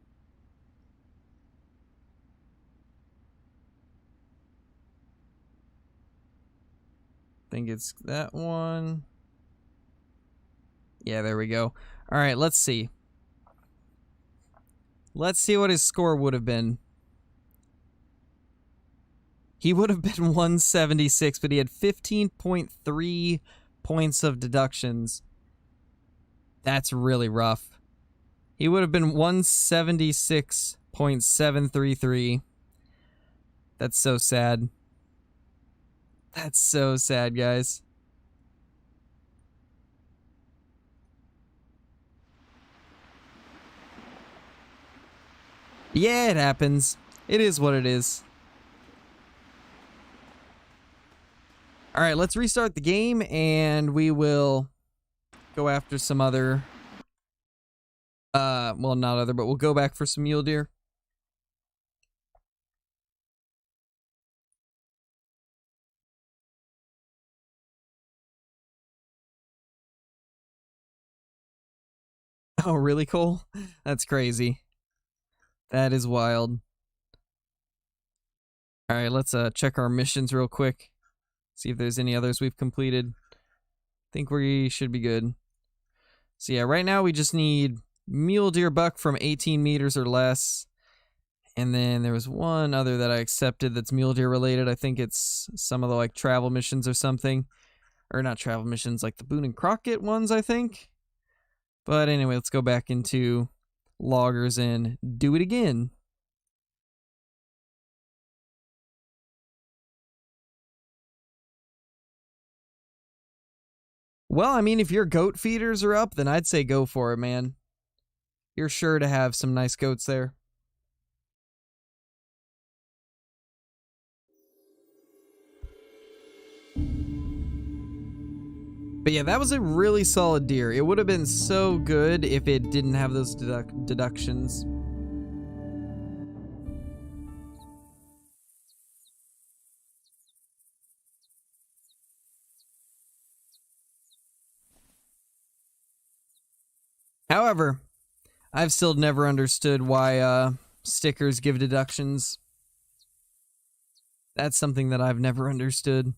Think it's that one. Yeah, there we go. All right, let's see. Let's see what his score would have been. He would have been 176, but he had 15.3 points of deductions. That's really rough. He would have been 176.733. That's so sad. That's so sad, guys. Yeah, it happens. It is what it is. Alright, let's restart the game, and we will go after some other... well, not other, but we'll go back for some mule deer. Oh, really, Cole? That's crazy. That is wild. Alright, let's check our missions real quick. See if there's any others we've completed. Think we should be good. So yeah, right now we just need mule deer buck from 18 meters or less. And then there was one other that I accepted that's mule deer related. I think it's some of the like travel missions or something. Or not travel missions, like the Boone and Crockett ones, I think. But anyway, let's go back into loggers and do it again. Well, I mean, if your goat feeders are up, then I'd say go for it, man. You're sure to have some nice goats there. But yeah, that was a really solid deer. It would have been so good if it didn't have those deductions. However, I've still never understood why stickers give deductions. That's something that I've never understood.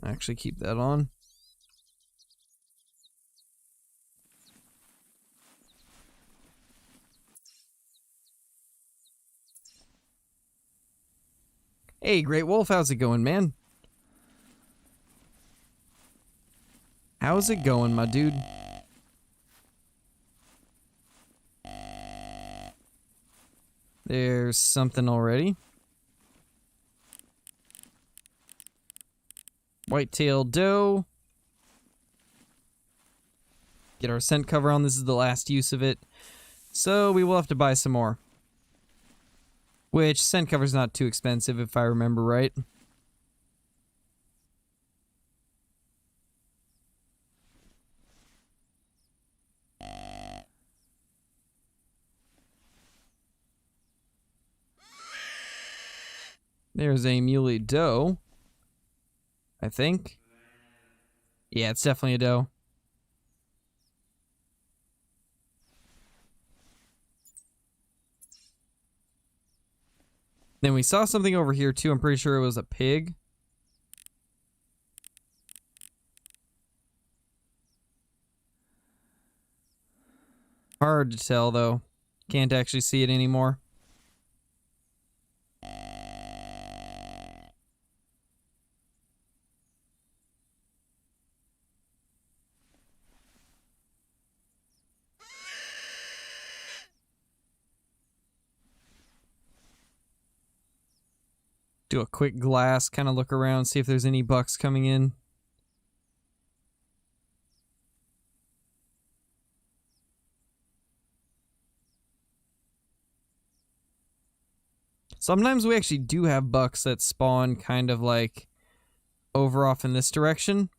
Actually, keep that on. Hey, Great Wolf, how's it going, man? How's it going, my dude? There's something already. White-tailed doe. Get our scent cover on. This is the last use of it. So we will have to buy some more. Which, scent cover's not too expensive if I remember right. There's a muley doe. I think. Yeah, it's definitely a doe. Then we saw something over here too. I'm pretty sure it was a pig. Hard to tell though. Can't actually see it anymore. Do a quick glass, kind of look around, see if there's any bucks coming in. Sometimes we actually do have bucks that spawn kind of like over off in this direction.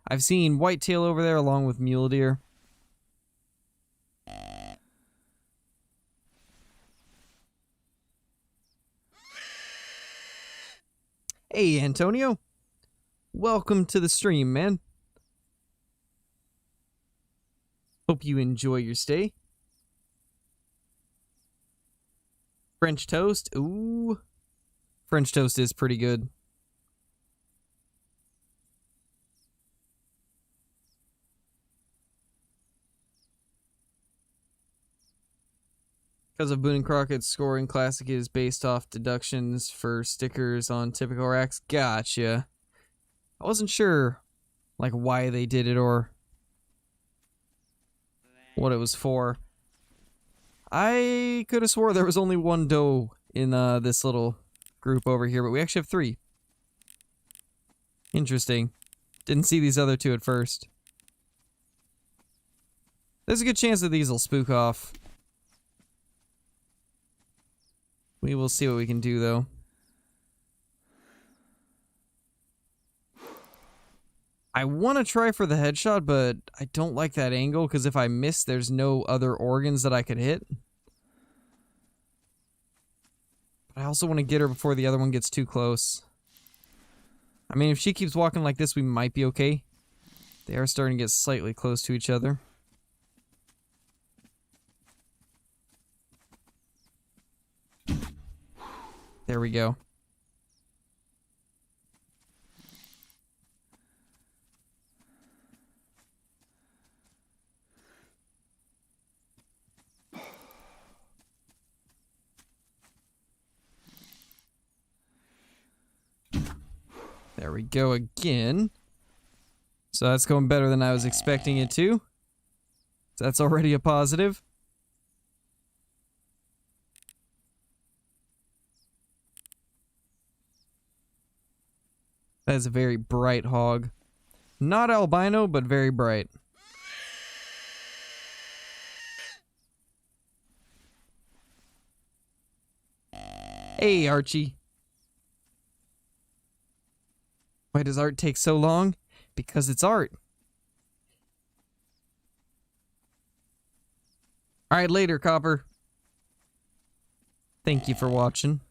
I've seen whitetail over there along with mule deer. Hey, Antonio. Welcome to the stream, man. Hope you enjoy your stay. French toast? Ooh. French toast is pretty good. Because of Boone and Crockett's scoring, Classic is based off deductions for stickers on typical racks. Gotcha. I wasn't sure, like, why they did it or what it was for. I could have swore there was only one doe in this little group over here, but we actually have 3. Interesting. Didn't see these other 2 at first. There's a good chance that these will spook off. We will see what we can do, though. I want to try for the headshot, but I don't like that angle, because if I miss, there's no other organs that I could hit. But I also want to get her before the other one gets too close. I mean, if she keeps walking like this, we might be okay. They are starting to get slightly close to each other. There we go. There we go again. So that's going better than I was expecting it to. So that's already a positive. That is a very bright hog. Not albino, but very bright. Hey, Archie. Why does art take so long? Because it's art. Alright, later, Copper. Thank you for watching.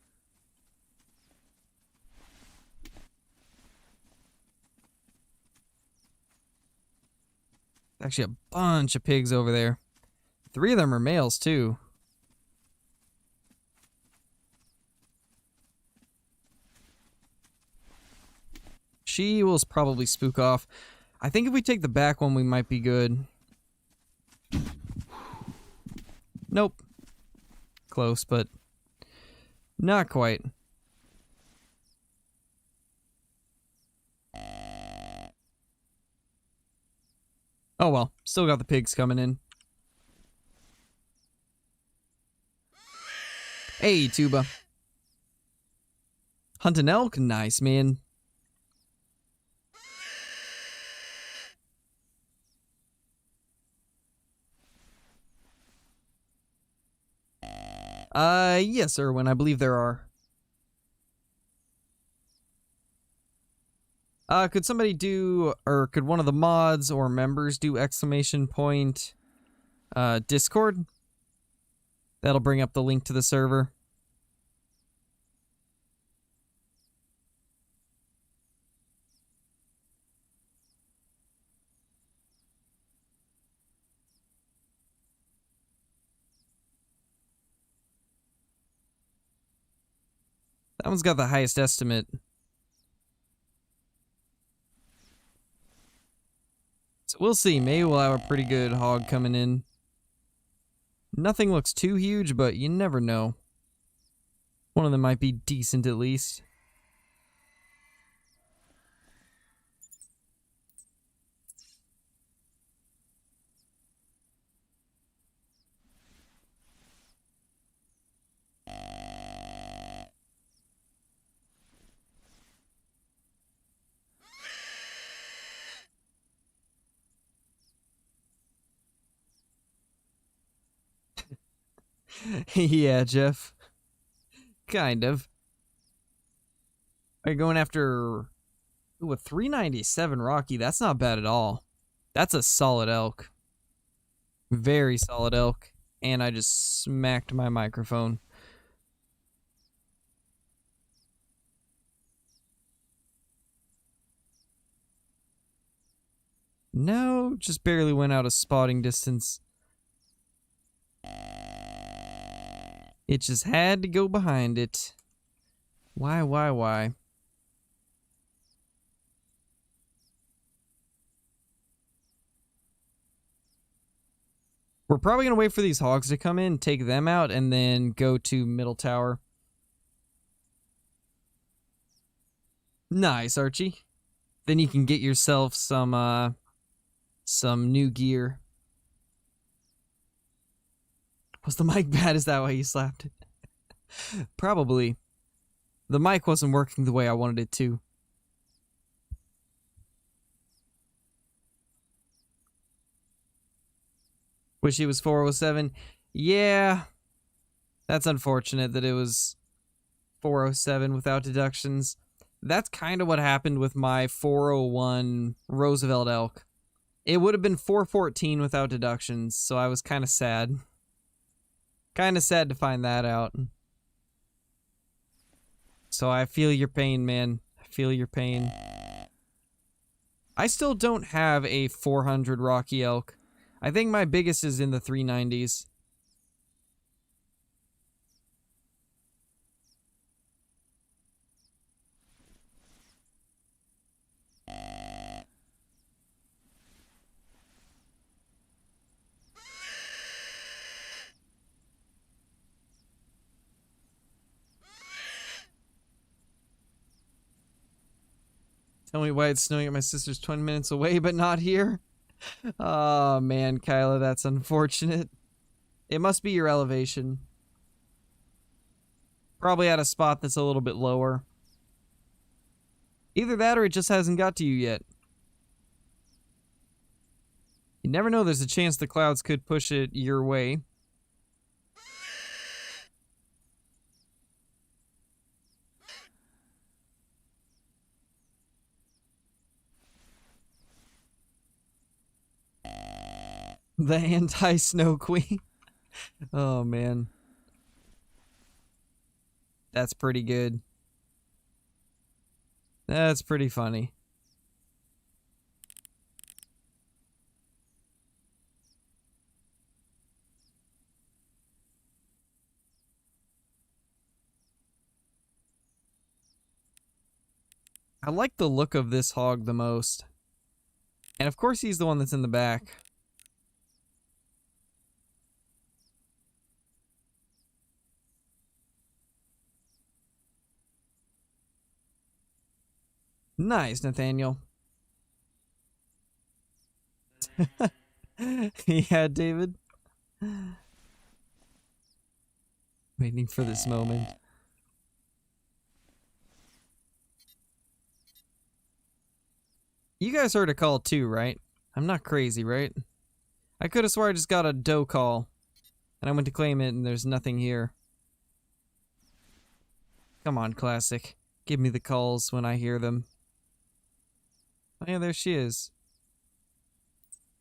Actually, a bunch of pigs over there. 3 of them are males, too. She will probably spook off. I think if we take the back one, we might be good. Nope. Close, but not quite. Oh well, still got the pigs coming in. Hey, Tuba. Hunting elk? Nice, man. Yes, Erwin, I believe there are. Could somebody do, or could one of the mods or members do !! Discord? That'll bring up the link to the server. That one's got the highest estimate. So we'll see. Maybe we'll have a pretty good hog coming in. Nothing looks too huge, but you never know. One of them might be decent at least. Yeah, Jeff. Kind of. Are you going after... Ooh, a 397 Rocky? That's not bad at all. That's a solid elk. Very solid elk. And I just smacked my microphone. No, just barely went out of spotting distance. It just had to go behind it. Why? We're probably going to wait for these hogs to come in, take them out, and then go to middle tower. Nice, Archie. Then you can get yourself some new gear. Was the mic bad? Is that why you slapped it? Probably. The mic wasn't working the way I wanted it to. Wish it was 407. Yeah. That's unfortunate that it was 407 without deductions. That's kind of what happened with my 401 Roosevelt elk. It would have been 414 without deductions, so I was kind of sad. Kind of sad to find that out. So I feel your pain, man. I feel your pain. I still don't have a 400 Rocky elk. I think my biggest is in the 390s. Tell me why it's snowing at my sister's 20 minutes away, but not here. Oh, man, Kyla, that's unfortunate. It must be your elevation. Probably at a spot that's a little bit lower. Either that or it just hasn't got to you yet. You never know, there's a chance the clouds could push it your way. The anti-snow queen. Oh, man. That's pretty good. That's pretty funny. I like the look of this hog the most. And of course he's the one that's in the back. Nice, Nathaniel. Yeah, David. Waiting for this moment. You guys heard a call too, right? I'm not crazy, right? I could have swore I just got a doe call. And I went to claim it and there's nothing here. Come on, Classic. Give me the calls when I hear them. Oh yeah, there she is.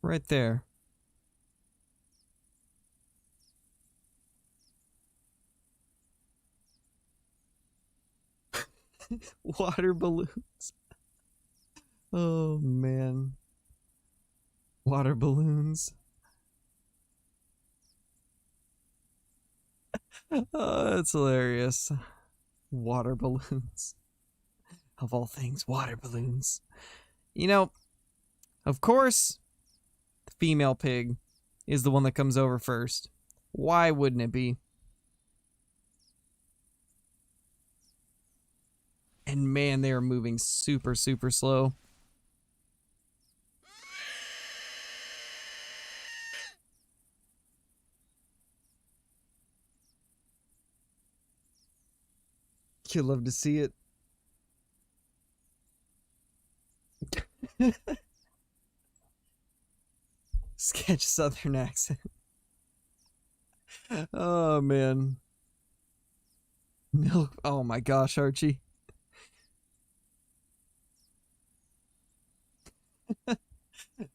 Right there. Water balloons. Oh, man. Water balloons. Oh, that's hilarious. Water balloons. Of all things, water balloons. You know, of course, the female pig is the one that comes over first. Why wouldn't it be? And man, they are moving super, super slow. You'd love to see it. Sketch Southern accent. Oh, man. Milk. Oh my gosh, Archie.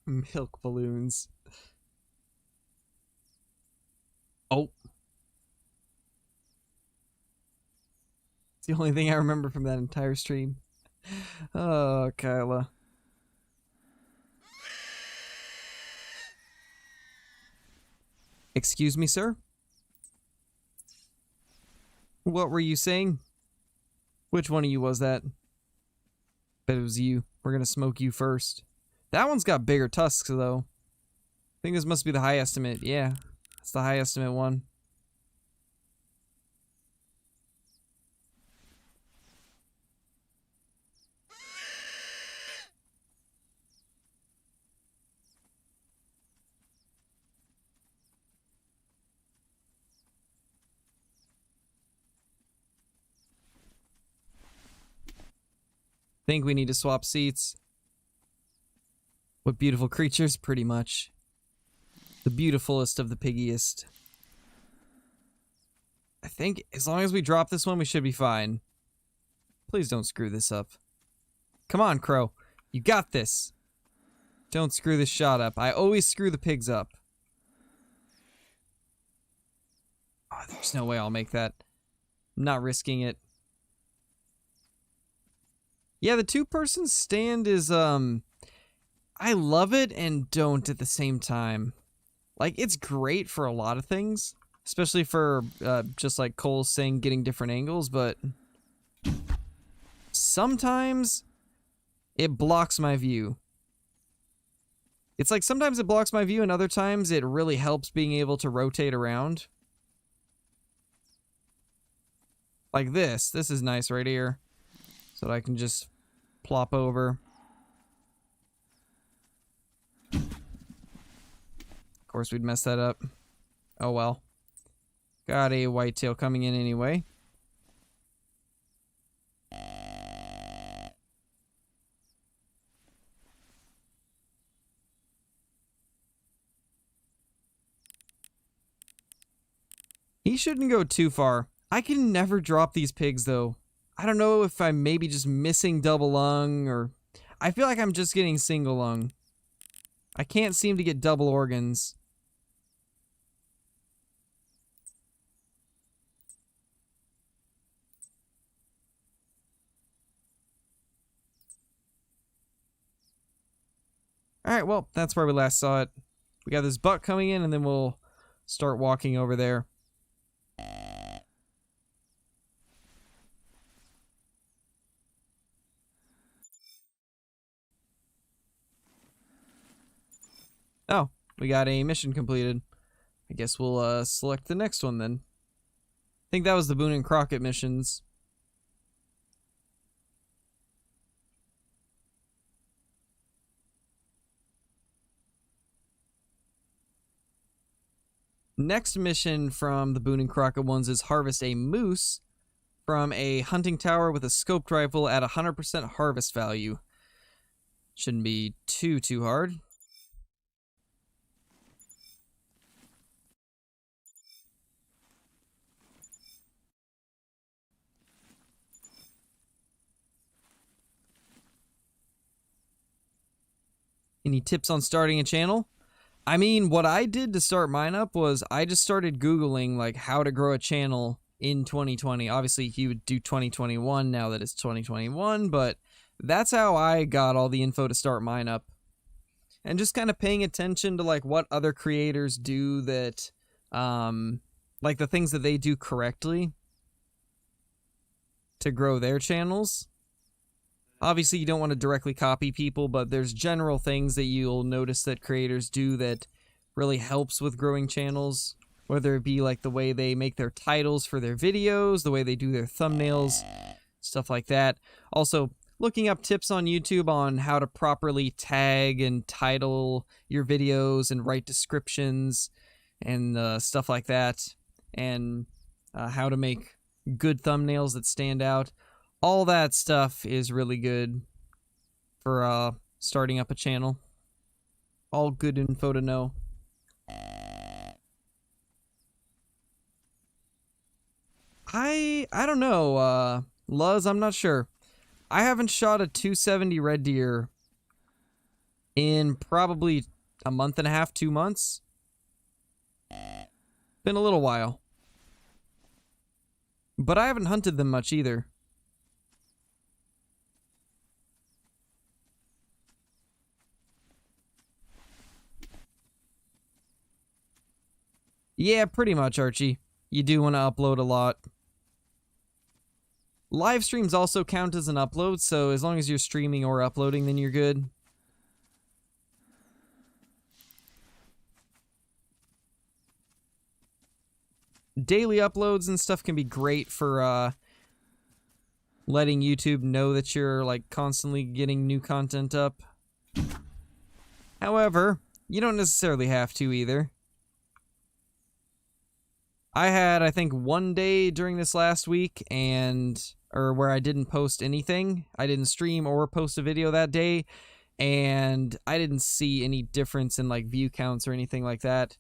Milk balloons. Oh. It's the only thing I remember from that entire stream. Oh, Kyla. Excuse me, sir? What were you saying? Which one of you was that? Bet it was you. We're gonna smoke you first. That one's got bigger tusks, though. I think this must be the high estimate. Yeah, it's the high estimate one. Think we need to swap seats. What beautiful creatures, pretty much. The beautifulest of the piggiest. I think as long as we drop this one, we should be fine. Please don't screw this up. Come on, Crow. You got this. Don't screw this shot up. I always screw the pigs up. Oh, there's no way I'll make that. I'm not risking it. Yeah, the two-person stand is, I love it and don't at the same time. Like, it's great for a lot of things. Especially for, just like Cole's saying, getting different angles, but sometimes it blocks my view. It's like sometimes it blocks my view and other times it really helps being able to rotate around. Like this. This is nice right here. So that I can just plop over. Of course we'd mess that up. Oh well. Got a whitetail coming in anyway. He shouldn't go too far. I can never drop these pigs though. I don't know if I'm maybe just missing double lung or... I feel like I'm just getting single lung. I can't seem to get double organs. Alright, well, that's where we last saw it. We got this buck coming in, and then we'll start walking over there. Oh, we got a mission completed. I guess we'll select the next one then. I think that was the Boone and Crockett missions. Next mission from the Boone and Crockett ones is harvest a moose from a hunting tower with a scoped rifle at 100% harvest value. Shouldn't be too hard. Any tips on starting a channel? I mean, what I did to start mine up was I just started Googling like how to grow a channel in 2020. Obviously, he would do 2021 now that it's 2021, but that's how I got all the info to start mine up. And just kind of paying attention to like what other creators do that, like the things that they do correctly to grow their channels. Obviously, you don't want to directly copy people, but there's general things that you'll notice that creators do that really helps with growing channels. Whether it be like the way they make their titles for their videos, the way they do their thumbnails, stuff like that. Also, looking up tips on YouTube on how to properly tag and title your videos and write descriptions and stuff like that. And how to make good thumbnails that stand out. All that stuff is really good for starting up a channel. All good info to know. I don't know, Luz, I'm not sure. I haven't shot a 270 red deer in probably a month and a half, 2 months. Been a little while. But I haven't hunted them much either. Yeah, pretty much, Archie. You do want to upload a lot. Live streams also count as an upload, so as long as you're streaming or uploading, then you're good. Daily uploads and stuff can be great for letting YouTube know that you're like constantly getting new content up. However, you don't necessarily have to either. I had, I think, one day during this last week or where I didn't post anything. I didn't stream or post a video that day, and I didn't see any difference in like view counts or anything like that.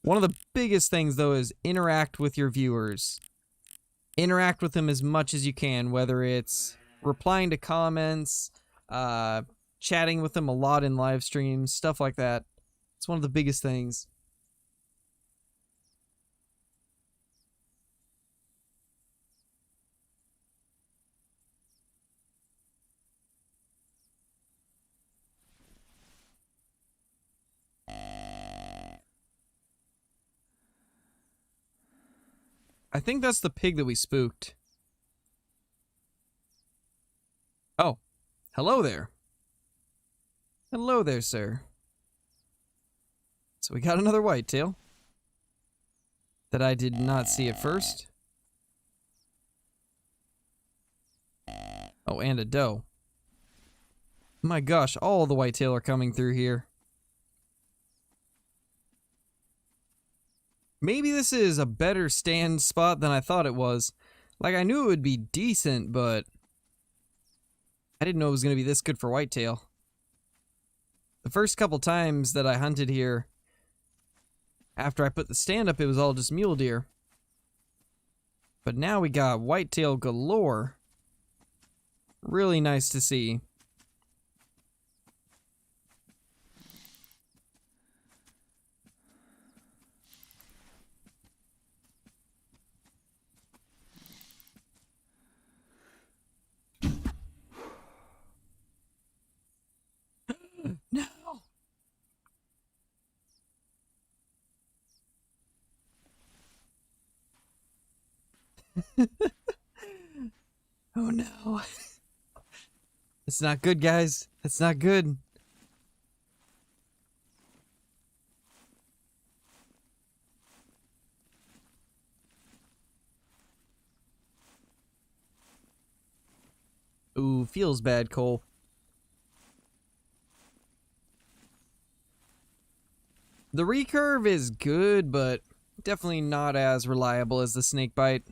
One of the biggest things, though, is interact with your viewers. Interact with them as much as you can, whether it's replying to comments, chatting with them a lot in live streams, stuff like that. It's one of the biggest things. I think that's the pig that we spooked. Oh, hello there. Hello there, sir. So we got another whitetail that I did not see at first. Oh, and a doe. My gosh, all the whitetail are coming through here. Maybe this is a better stand spot than I thought it was. Like, I knew it would be decent, but I didn't know it was going to be this good for whitetail. The first couple times that I hunted here, after I put the stand up, it was all just mule deer. But now we got whitetail galore. Really nice to see. No! Oh no. It's not good, guys. It's not good. Ooh, feels bad, Cole. The recurve is good, but definitely not as reliable as the snake bite.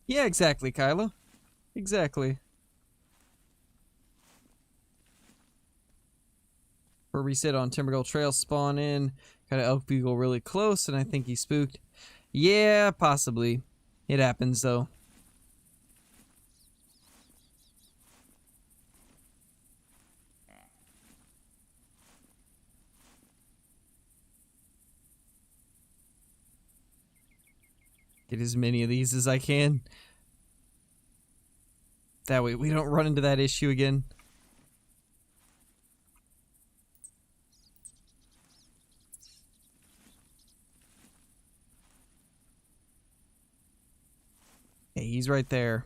Yeah, exactly, Kyla. Exactly. Where we sit on Timbergull Trail, spawn in, got an elk bugle really close, and I think he spooked. Yeah, possibly. It happens, though. Get as many of these as I can. That way we don't run into that issue again. Hey, he's right there.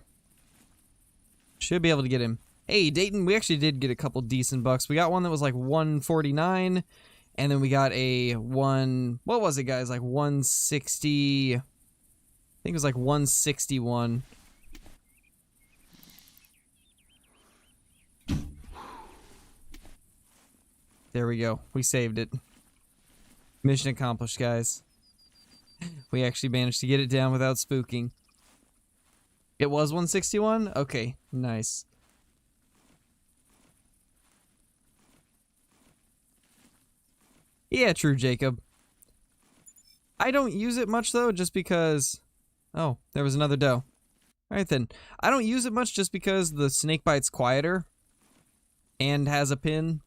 Should be able to get him. Hey, Dayton, we actually did get a couple decent bucks. We got one that was like 149, and then we got a one... What was it, guys? Like 160... I think it was like 161. There we go. We saved it. Mission accomplished, guys. We actually managed to get it down without spooking. It was 161? Okay, nice. Yeah, true, Jacob. I don't use it much, though, just because... Oh, there was another doe. Alright then. I don't use it much just because the snake bite's quieter and has a pin.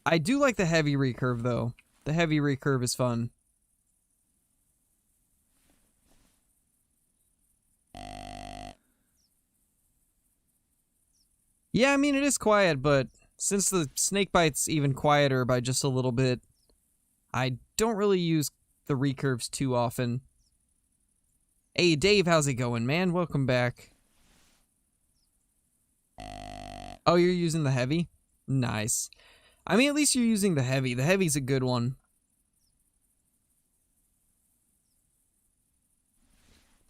I do like the heavy recurve, though. The heavy recurve is fun. Yeah, I mean, it is quiet, but since the snake bite's even quieter by just a little bit, I don't really use the recurves too often. Hey, Dave, how's it going, man? Welcome back. Oh, you're using the heavy? Nice. I mean, at least you're using the heavy. The heavy's a good one.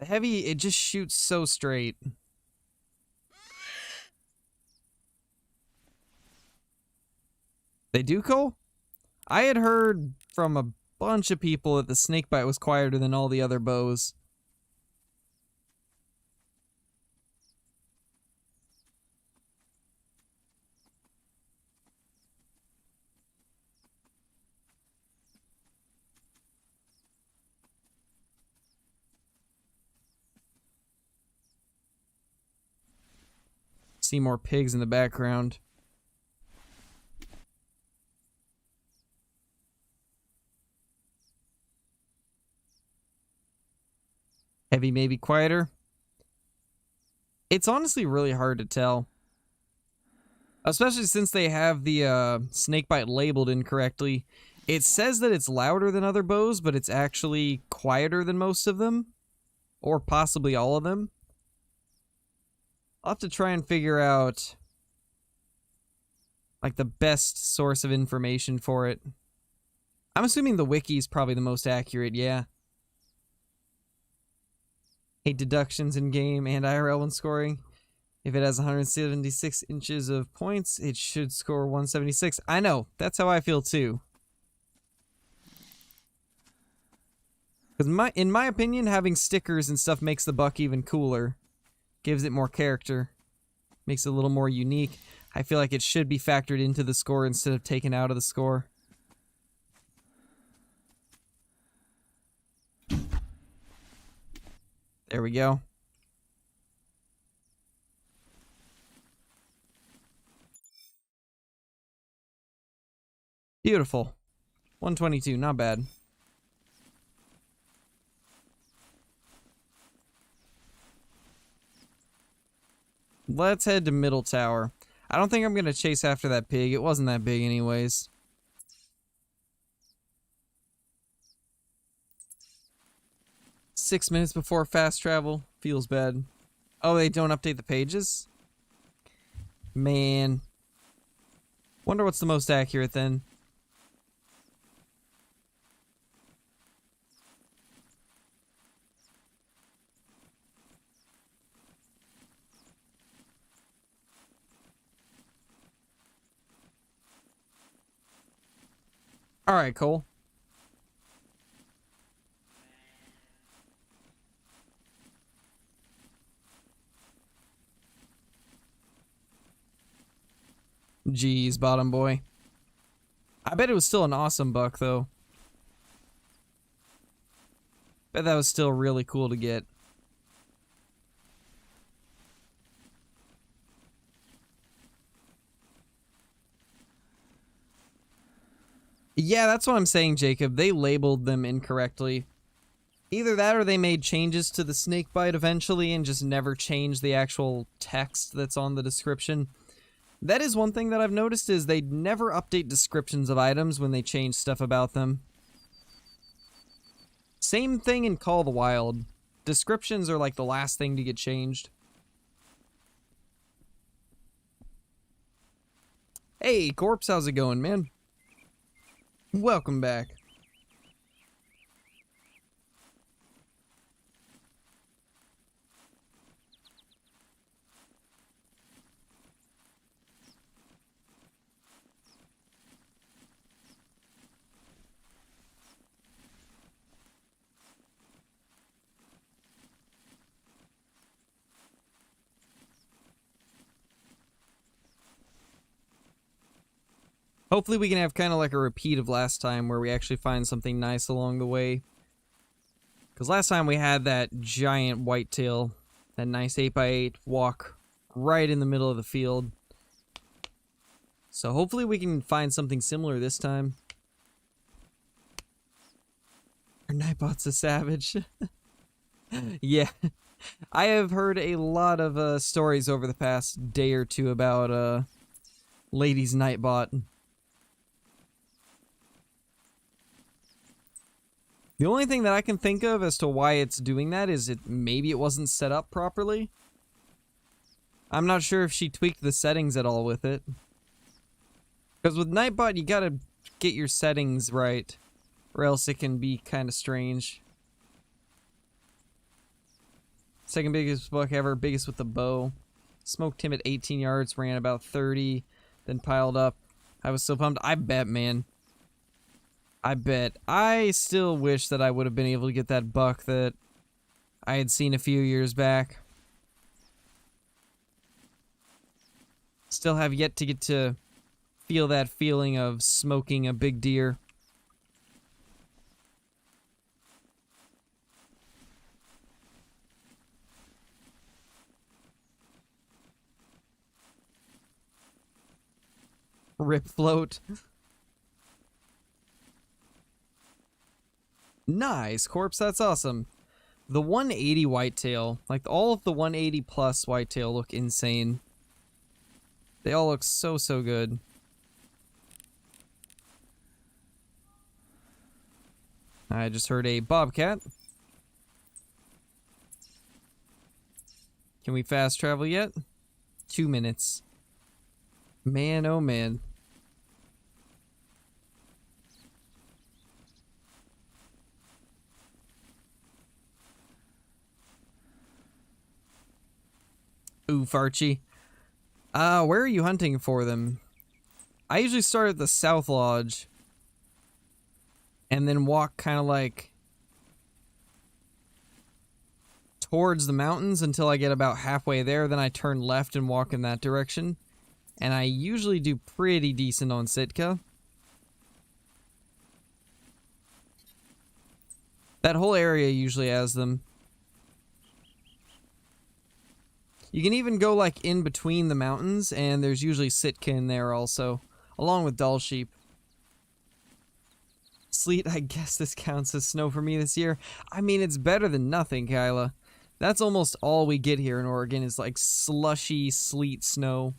The heavy, it just shoots so straight. They do, Cole? I had heard from a bunch of people that the snakebite was quieter than all the other bows. See more pigs in the background. Heavy, maybe quieter. It's honestly really hard to tell. Especially since they have the snakebite labeled incorrectly. It says that it's louder than other bows, but it's actually quieter than most of them. Or possibly all of them. I'll have to try and figure out like the best source of information for it. I'm assuming the wiki is probably the most accurate, yeah. Hate deductions in game and IRL when scoring. If it has 176 inches of points, it should score 176. I know, that's how I feel too. Because in my opinion, having stickers and stuff makes the buck even cooler. Gives it more character. Makes it a little more unique. I feel like it should be factored into the score instead of taken out of the score. There we go. Beautiful. 122, not bad. Let's head to Middle Tower. I don't think I'm going to chase after that pig. It wasn't that big anyways. "6 minutes before fast travel." Feels bad. Oh, they don't update the pages? Man. Wonder what's the most accurate then. Alright, Cole. Jeez, bottom boy. I bet it was still an awesome buck, though. Bet that was still really cool to get. Yeah, that's what I'm saying, Jacob. They labeled them incorrectly. Either that or they made changes to the snakebite eventually and just never changed the actual text that's on the description. That is one thing that I've noticed is they never update descriptions of items when they change stuff about them. Same thing in Call of the Wild. Descriptions are like the last thing to get changed. Hey, Corpse, how's it going, man? Welcome back. Hopefully we can have kind of like a repeat of last time where we actually find something nice along the way. Because last time we had that giant whitetail, that nice 8x8 walk right in the middle of the field. So hopefully we can find something similar this time. Our Nightbot's a savage. Yeah. I have heard a lot of stories over the past day or two about Lady's Nightbot. The only thing that I can think of as to why it's doing that is maybe it wasn't set up properly. I'm not sure if she tweaked the settings at all with it. Because with Nightbot, you gotta get your settings right, or else it can be kind of strange. Second biggest buck ever, biggest with the bow. Smoked him at 18 yards, ran about 30, then piled up. I was so pumped. I bet, man. I bet. I still wish that I would have been able to get that buck that I had seen a few years back. Still have yet to get to feel that feeling of smoking a big deer. Rip float. Nice, Corpse, that's awesome. The 180 whitetail, like all of the 180 plus whitetail look insane. They all look so, so good. I just heard a bobcat. Can we fast travel yet? 2 minutes. Man, oh man. Oof, Archie. Where are you hunting for them? I usually start at the South Lodge and then walk kind of like towards the mountains until I get about halfway there. Then I turn left and walk in that direction. And I usually do pretty decent on Sitka. That whole area usually has them. You can even go like in between the mountains, and there's usually Sitka in there also, along with Doll Sheep. Sleet, I guess this counts as snow for me this year. I mean, it's better than nothing, Kyla. That's almost all we get here in Oregon is like slushy sleet snow.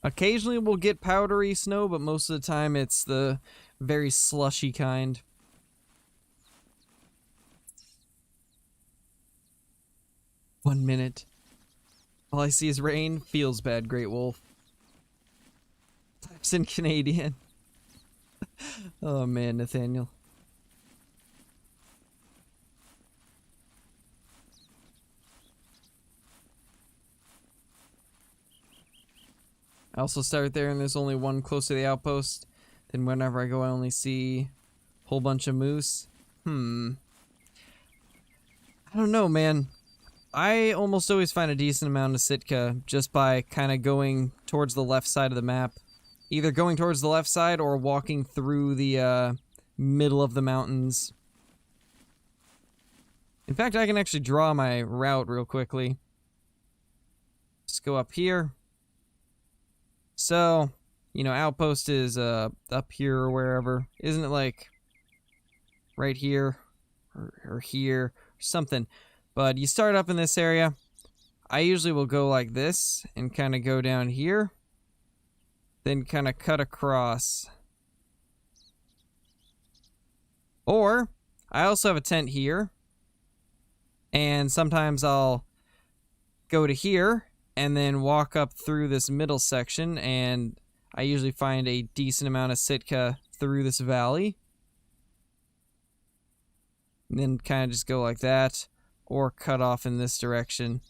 Occasionally we'll get powdery snow, but most of the time it's the very slushy kind. One minute. All I see is rain. Feels bad, Great Wolf. Types in Canadian. Oh man, Nathaniel. I also start there and there's only one close to the outpost. Then whenever I go I only see a whole bunch of moose. I don't know, man. I almost always find a decent amount of Sitka just by kind of going towards the left side of the map. Either going towards the left side or walking through the middle of the mountains. In fact, I can actually draw my route real quickly. Just go up here. So, you know, outpost is up here or wherever. Isn't it like right here or here or something? But you start up in this area. I usually will go like this and kind of go down here. Then kind of cut across. Or, I also have a tent here. And sometimes I'll go to here and then walk up through this middle section. And I usually find a decent amount of Sitka through this valley. And then kind of just go like that. Or cut off in this direction.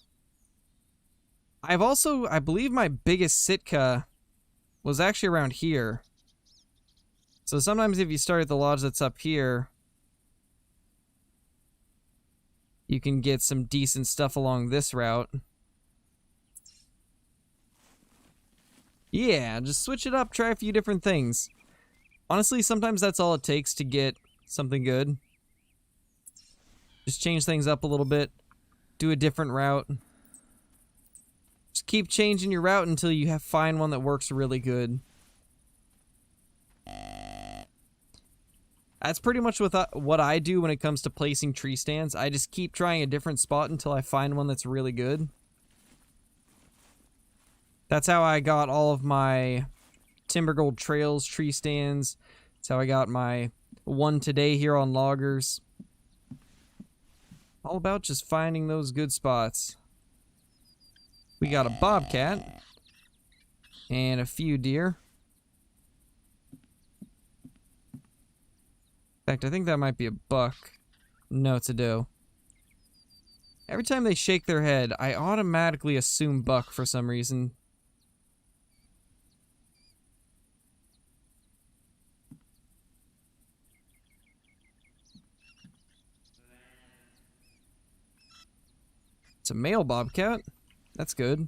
I've also, I believe my biggest Sitka was actually around here. So sometimes if you start at the lodge that's up here, you can get some decent stuff along this route. Yeah, just switch it up, try a few different things. Honestly, sometimes that's all it takes to get something good. Just change things up a little bit. Do a different route. Just keep changing your route until you find one that works really good. That's pretty much what I do when it comes to placing tree stands. I just keep trying a different spot until I find one that's really good. That's how I got all of my Timber Gold Trails tree stands. That's how I got my one today here on Loggers. All about just finding those good spots. We got a bobcat. And a few deer. In fact, I think that might be a buck. No, it's a doe. Every time they shake their head, I automatically assume buck for some reason. It's a male bobcat. That's good.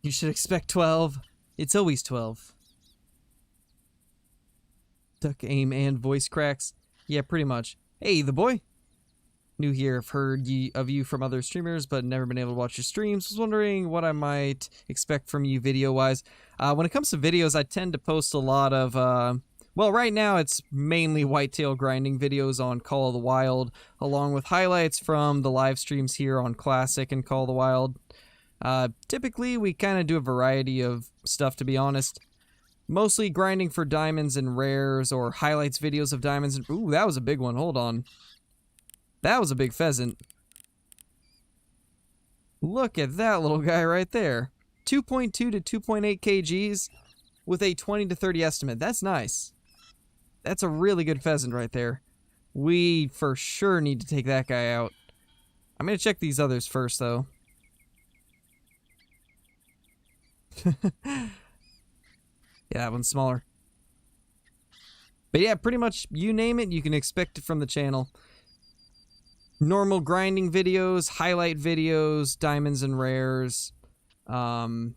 You should expect 12. It's always 12. Duck aim and voice cracks. Yeah, pretty much. Hey, the boy. New here, I've heard of you from other streamers, but never been able to watch your streams. Was wondering what I might expect from you video-wise. When it comes to videos, I tend to post a lot of, well, right now it's mainly whitetail grinding videos on Call of the Wild, along with highlights from the live streams here on Classic and Call of the Wild. Typically, we kind of do a variety of stuff, to be honest. Mostly grinding for diamonds and rares, or highlights videos of diamonds. And ooh, that was a big one. Hold on. That was a big pheasant. Look at that little guy right there. 2.2 to 2.8 kgs with a 20 to 30 estimate. That's nice. That's a really good pheasant right there. We for sure need to take that guy out. I'm going to check these others first, though. Yeah, that one's smaller. But yeah, pretty much you name it, you can expect it from the channel. Normal grinding videos, highlight videos, diamonds and rares. Hunt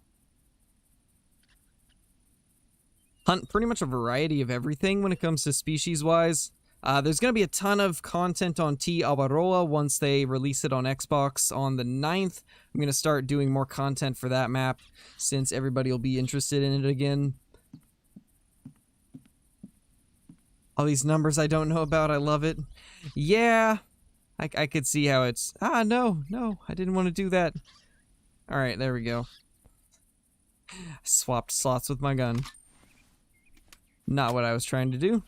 pretty much a variety of everything when it comes to species-wise. There's going to be a ton of content on T. Albaroa once they release it on Xbox on the 9th. I'm going to start doing more content for that map since everybody will be interested in it again. All these numbers I don't know about, I love it. Yeah, I could see how it's... no, I didn't want to do that. Alright, there we go. I swapped slots with my gun. Not what I was trying to do.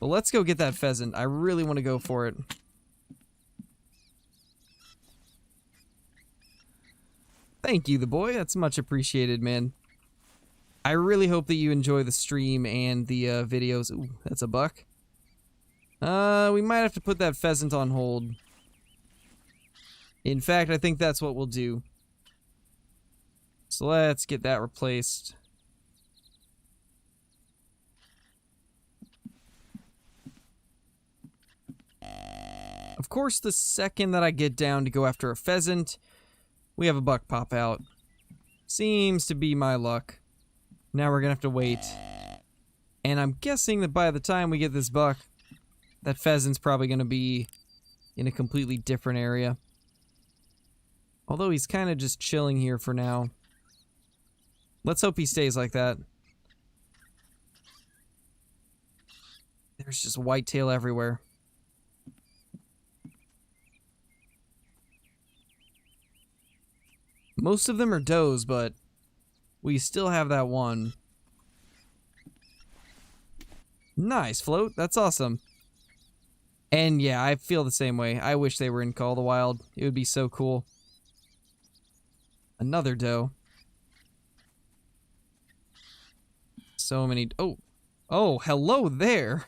Well, let's go get that pheasant. I really want to go for it. Thank you, the boy. That's much appreciated, man. I really hope that you enjoy the stream and the videos. Ooh, that's a buck. We might have to put that pheasant on hold. In fact, I think that's what we'll do. So let's get that replaced. Of course, the second that I get down to go after a pheasant, we have a buck pop out. Seems to be my luck. Now we're gonna have to wait. And I'm guessing that by the time we get this buck, that pheasant's probably gonna be in a completely different area. Although he's kind of just chilling here for now. Let's hope he stays like that. There's just whitetail everywhere. Most of them are does, but we still have that one. Nice, float. That's awesome. And yeah, I feel the same way. I wish they were in Call of the Wild. It would be so cool. Another doe. So many... Oh, hello there.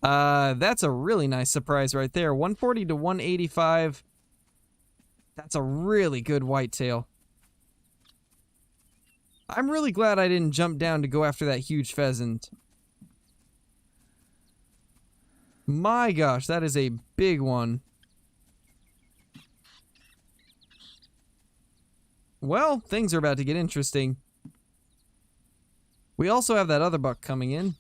That's a really nice surprise right there. 140 to 185. That's a really good whitetail. I'm really glad I didn't jump down to go after that huge pheasant. My gosh, that is a big one. Well, things are about to get interesting. We also have that other buck coming in.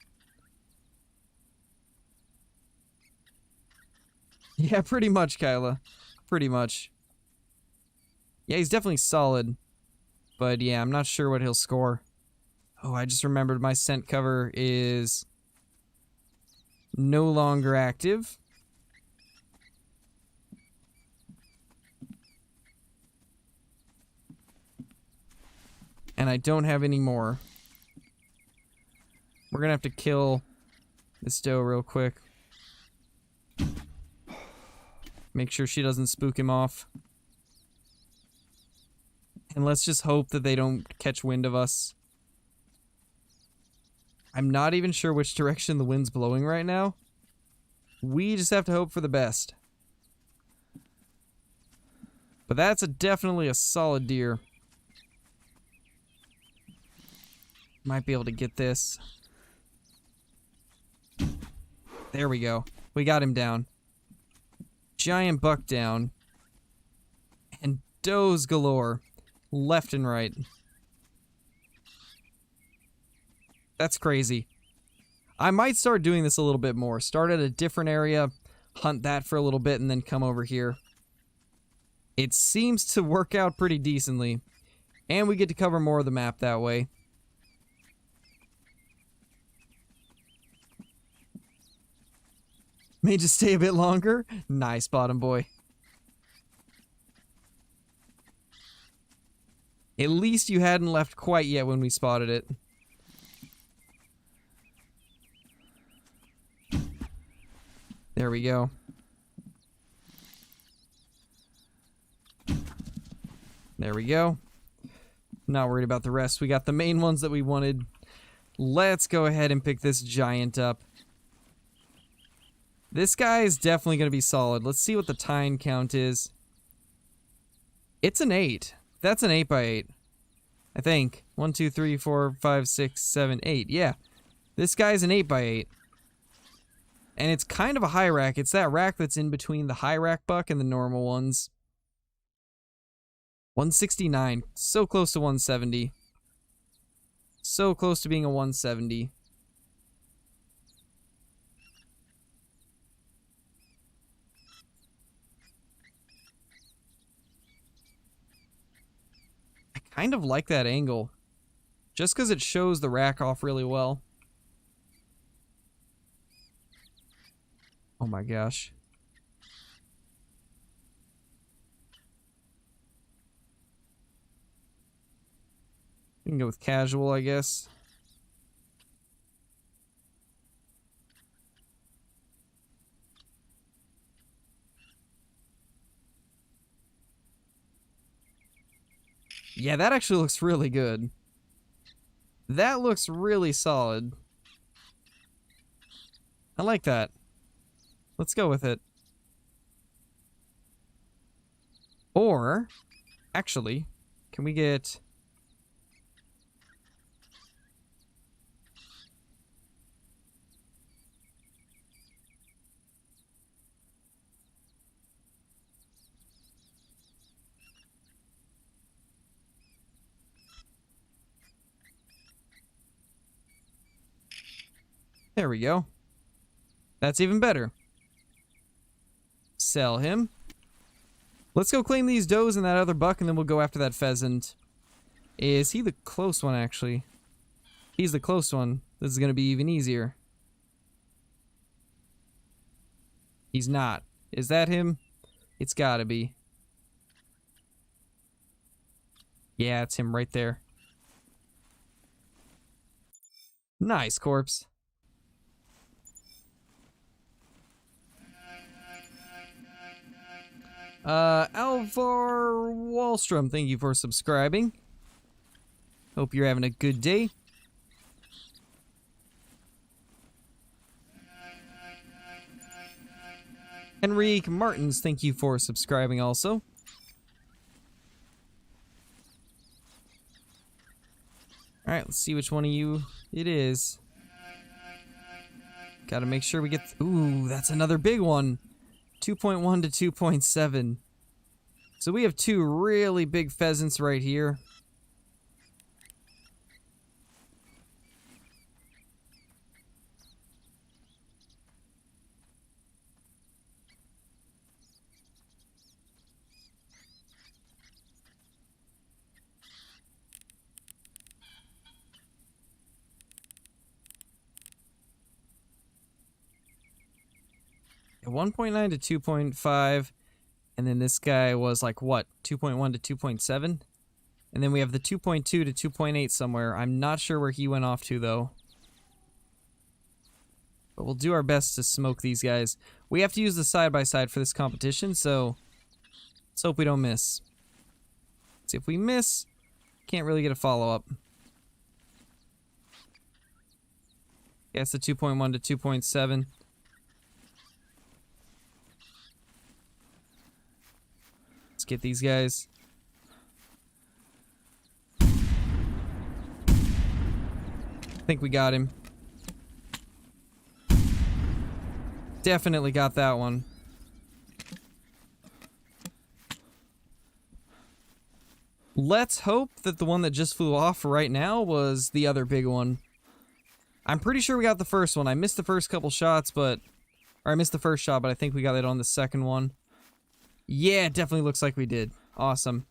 Yeah, pretty much, Kyla. Pretty much. Yeah, he's definitely solid. But yeah, I'm not sure what he'll score. Oh, I just remembered my scent cover is no longer active. And I don't have any more. We're gonna have to kill this doe real quick. Make sure she doesn't spook him off. And let's just hope that they don't catch wind of us. I'm not even sure which direction the wind's blowing right now. We just have to hope for the best. But that's definitely a solid deer. Might be able to get this. There we go. We got him down. Giant buck down. And does galore. Left and right. That's crazy. I might start doing this a little bit more. Start at a different area, hunt that for a little bit, and then come over here. It seems to work out pretty decently. And we get to cover more of the map that way. May just stay a bit longer. Nice, bottom boy. At least you hadn't left quite yet when we spotted it. There we go. There we go. Not worried about the rest. We got the main ones that we wanted. Let's go ahead and pick this giant up. This guy is definitely going to be solid. Let's see what the tine count is. It's an 8. That's an 8x8. I think. 1, 2, 3, 4, 5, 6, 7, 8. Yeah. This guy's an 8x8. And it's kind of a high rack. It's that rack that's in between the high rack buck and the normal ones. 169. So close to 170. So close to being a 170. I kind of like that angle. Just because it shows the rack off really well. Oh my gosh. We can go with casual, I guess. Yeah, that actually looks really good. That looks really solid. I like that. Let's go with it. Or, actually, can we get... There we go. That's even better. Sell him. Let's go claim these does and that other buck, and then we'll go after that pheasant. Is he the close one, actually? He's the close one. This is going to be even easier. He's not. Is that him? It's gotta be. Yeah, it's him right there. Nice, corpse. Alvar Wallstrom, thank you for subscribing. Hope you're having a good day. Enrique Martins, thank you for subscribing also. Alright, let's see which one of you it is. Gotta make sure we get... Ooh, that's another big one. 2.1 to 2.7. So we have two really big pheasants right here. At 1.9 to 2.5, and then this guy was like, what, 2.1 to 2.7? And then we have the 2.2 to 2.8 somewhere. I'm not sure where he went off to, though. But we'll do our best to smoke these guys. We have to use the side-by-side for this competition, so let's hope we don't miss. See if we miss. Can't really get a follow-up. Yeah, it's the 2.1 to 2.7. Let's get these guys. I think we got him. Definitely got that one. Let's hope that the one that just flew off right now was the other big one. I'm pretty sure we got the first one. I missed the first couple shots, but... Or I missed the first shot, but I think we got it on the second one. Yeah, it definitely looks like we did. Awesome.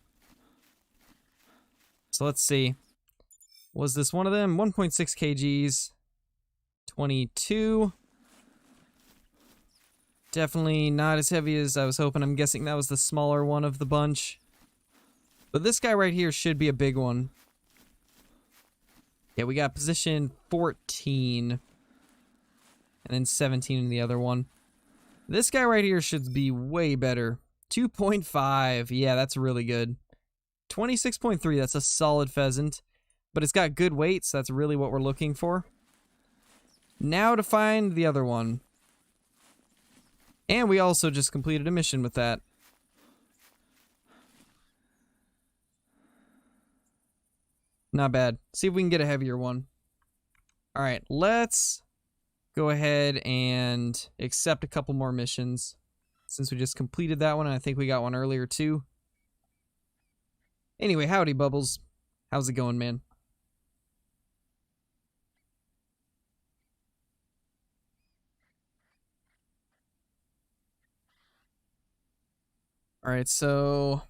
So let's see. Was this one of them? 1.6 kgs. 22. Definitely not as heavy as I was hoping. I'm guessing that was the smaller one of the bunch. But this guy right here should be a big one. Yeah, we got position 14. And then 17 in the other one. This guy right here should be way better. 2.5. Yeah, that's really good. 26.3. That's a solid pheasant. But it's got good weight, so that's really what we're looking for. Now to find the other one. And we also just completed a mission with that. Not bad. See if we can get a heavier one. Alright, let's go ahead and accept a couple more missions. Since we just completed that one, and I think we got one earlier too. Anyway, howdy Bubbles. How's it going, man? Alright, so...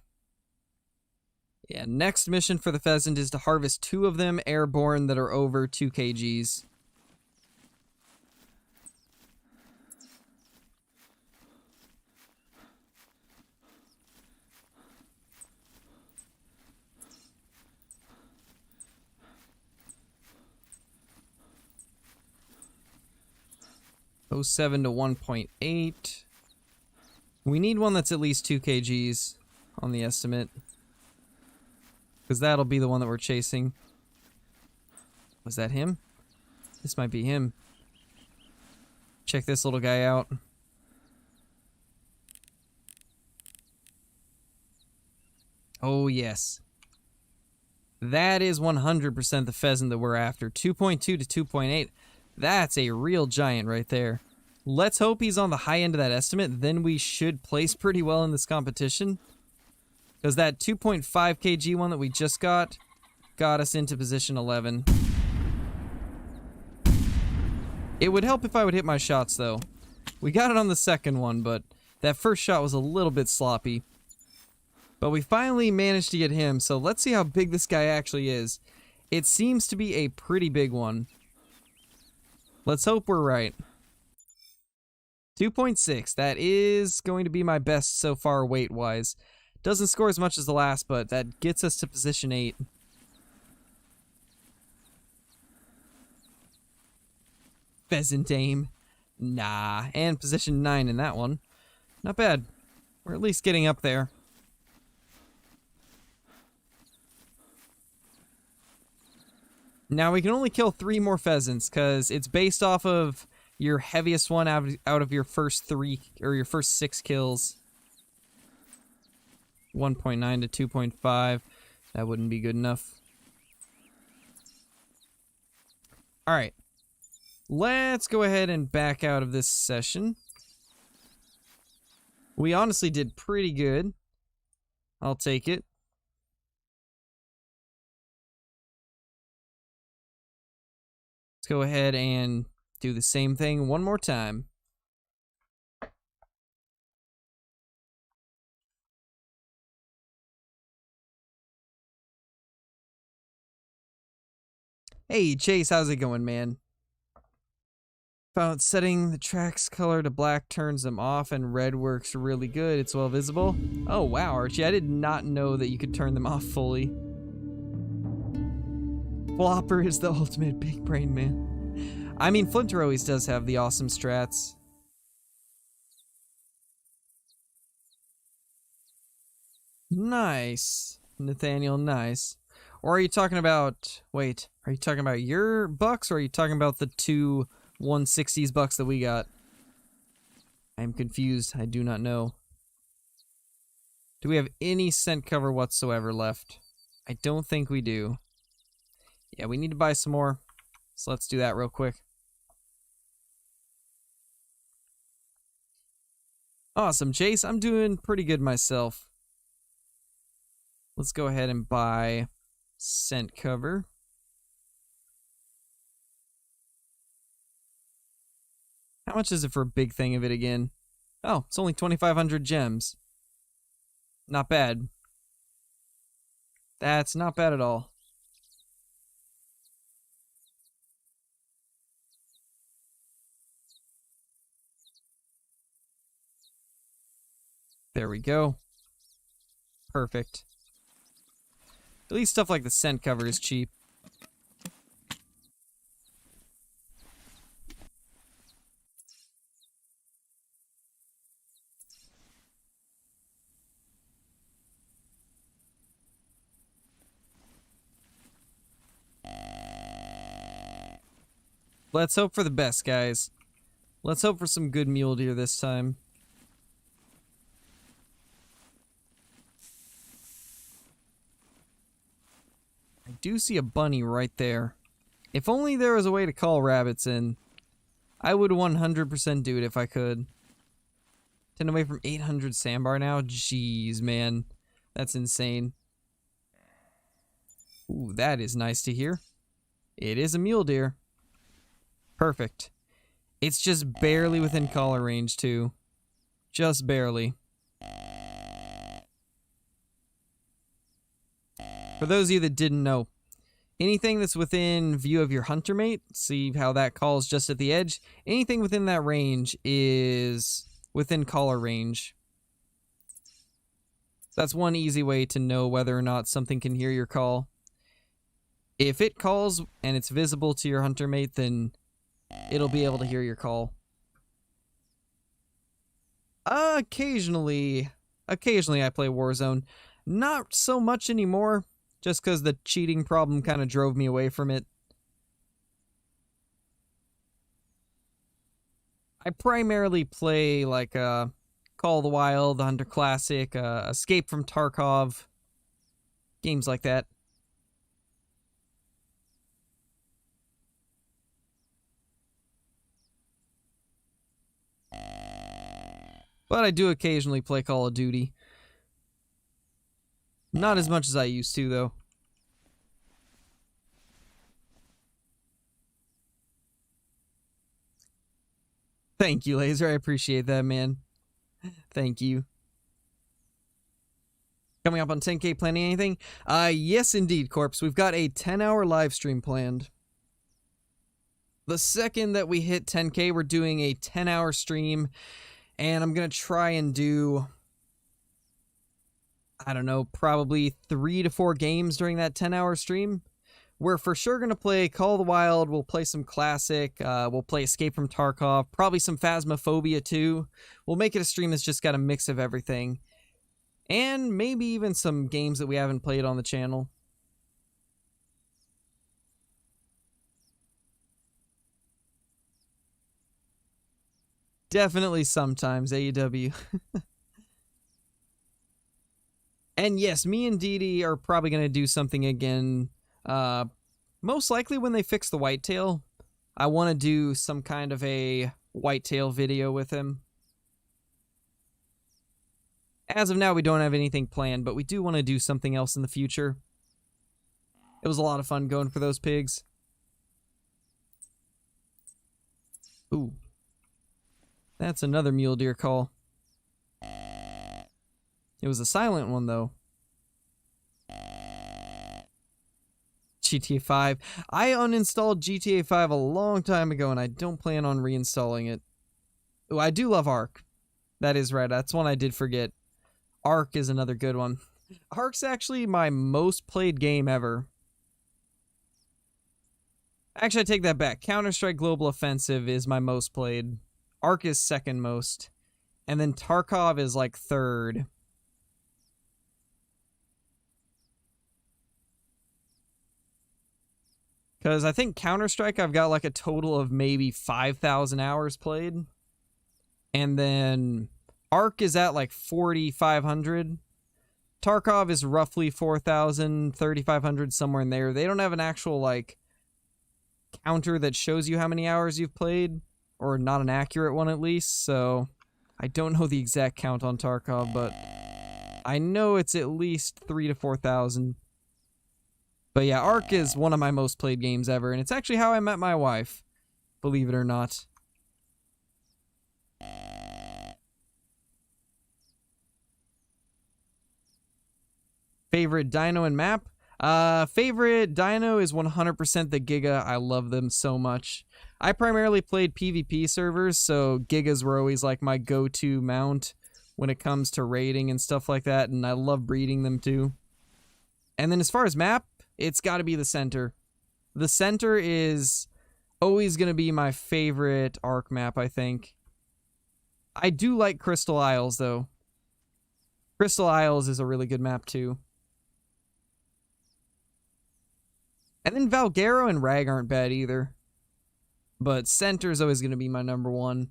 yeah, next mission for the pheasant is to harvest 2 of them airborne that are over 2 kgs. Oh, 07 to 1.8. We need one that's at least 2 kgs on the estimate. Because that'll be the one that we're chasing. Was that him? This might be him. Check this little guy out. Oh, yes. That is 100% the pheasant that we're after. 2.2 to 2.8. That's a real giant right there. Let's hope he's on the high end of that estimate. Then we should place pretty well in this competition. Because that 2.5 kg one that we just got us into position 11. It would help if I would hit my shots, though. We got it on the second one, but that first shot was a little bit sloppy. But we finally managed to get him, so let's see how big this guy actually is. It seems to be a pretty big one. Let's hope we're right. 2.6. That is going to be my best so far weight-wise. Doesn't score as much as the last, but that gets us to position 8. Pheasant aim. Nah. And position 9 in that one. Not bad. We're at least getting up there. Now we can only kill 3 more pheasants, because it's based off of your heaviest one out of your first 3, or your first 6 kills. 1.9 to 2.5. That wouldn't be good enough. Alright. Let's go ahead and back out of this session. We honestly did pretty good. I'll take it. Let's go ahead and do the same thing one more time. Hey Chase, how's it going, man? Found setting the track's color to black turns them off, and red works really good. It's well visible. Oh wow, Archie, I did not know that you could turn them off fully. Flopper is the ultimate big brain man. I mean, Flinter always does have the awesome strats. Nice. Nathaniel, nice. Or are you talking about... Wait, are you talking about your bucks, or are you talking about the two 160s bucks that we got? I'm confused. I do not know. Do we have any scent cover whatsoever left? I don't think we do. Yeah, we need to buy some more. So let's do that real quick. Awesome, Chase. I'm doing pretty good myself. Let's go ahead and buy scent cover. How much is it for a big thing of it again? Oh, it's only 2,500 gems. Not bad. That's not bad at all. There we go. Perfect. At least stuff like the scent cover is cheap. Let's hope for the best, guys. Let's hope for some good mule deer this time. I do see a bunny right there. If only there was a way to call rabbits in. I would 100% do it if I could. 10 away from 800 sandbar now? Jeez, man. That's insane. Ooh, that is nice to hear. It is a mule deer. Perfect. It's just barely within collar range, too. Just barely. For those of you that didn't know, anything that's within view of your hunter mate, see how that calls just at the edge? Anything within that range is within collar range. That's one easy way to know whether or not something can hear your call. If it calls and it's visible to your hunter mate, then it'll be able to hear your call. Occasionally I play Warzone. Not so much anymore, just because the cheating problem kind of drove me away from it. I primarily play like Call of the Wild, the Hunter Classic, Escape from Tarkov, games like that. But I do occasionally play Call of Duty. Not as much as I used to, though. Thank you, Laser. I appreciate that, man. Thank you. Coming up on 10K, planning anything? Yes, indeed, Corpse. We've got a 10-hour live stream planned. The second that we hit 10K, we're doing a 10-hour stream. And I'm going to try and do, I don't know, probably 3 to 4 games during that 10-hour stream. We're for sure going to play Call of the Wild. We'll play some Classic. We'll play Escape from Tarkov. Probably some Phasmophobia too. We'll make it a stream that's just got a mix of everything. And maybe even some games that we haven't played on the channel. Definitely sometimes, AEW. And yes, me and Dee are probably going to do something again. Most likely when they fix the whitetail. I want to do some kind of a whitetail video with him. As of now, we don't have anything planned, but we do want to do something else in the future. It was a lot of fun going for those pigs. Ooh. That's another mule deer call. It was a silent one, though. GTA 5. I uninstalled GTA 5 a long time ago, and I don't plan on reinstalling it. Oh, I do love Ark. That is right. That's one I did forget. Ark is another good one. Ark's actually my most played game ever. Actually, I take that back. Counter-Strike Global Offensive is my most played. Ark is second most. And then Tarkov is like third. Because I think Counter-Strike, I've got like a total of maybe 5,000 hours played. And then Ark is at like 4,500. Tarkov is roughly 4,000, 3,500, somewhere in there. They don't have an actual like counter that shows you how many hours you've played, or not an accurate one at least, so I don't know the exact count on Tarkov, but I know it's at least 3,000 to 4,000. But yeah, Ark is one of my most played games ever, and it's actually how I met my wife, believe it or not. Favorite dino and map? Favorite dino is 100% the Giga. I love them so much. I primarily played PvP servers, so Gigas were always like my go-to mount when it comes to raiding and stuff like that, and I love breeding them too. And then as far as map, it's got to be the center. The center is always going to be my favorite Ark map, I think. I do like Crystal Isles, though. Crystal Isles is a really good map, too. And then Valguero and Rag aren't bad either. But center is always going to be my number one.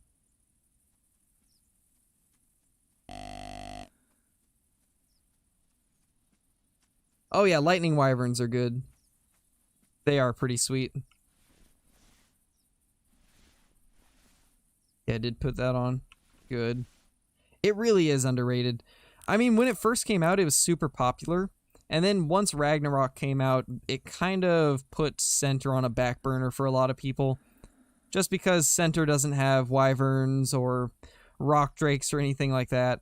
Oh yeah, Lightning Wyverns are good. They are pretty sweet. Yeah, I did put that on. Good. It really is underrated. I mean, when it first came out, it was super popular. And then once Ragnarok came out, it kind of put center on a back burner for a lot of people. Just because center doesn't have wyverns or rock drakes or anything like that.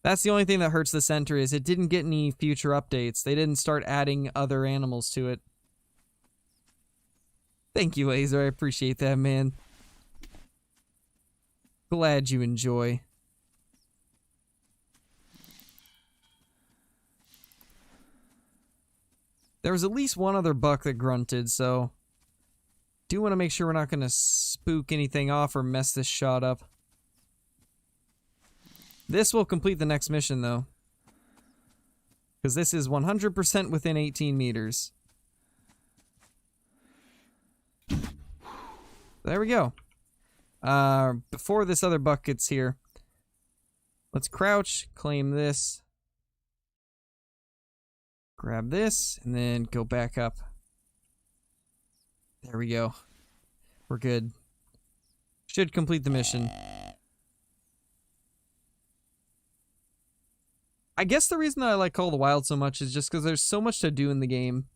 That's the only thing that hurts the center, is it didn't get any future updates. They didn't start adding other animals to it. Thank you, Laser. I appreciate that, man. Glad you enjoy. There was at least one other buck that grunted, so do want to make sure we're not going to spook anything off or mess this shot up. This will complete the next mission, though, because this is 100% within 18 meters. There we go. Before this other buck gets here, let's crouch, claim this, grab this, and then go back up. There we go. We're good. Should complete the mission. I guess the reason that I like Call of the Wild so much is just because there's so much to do in the game.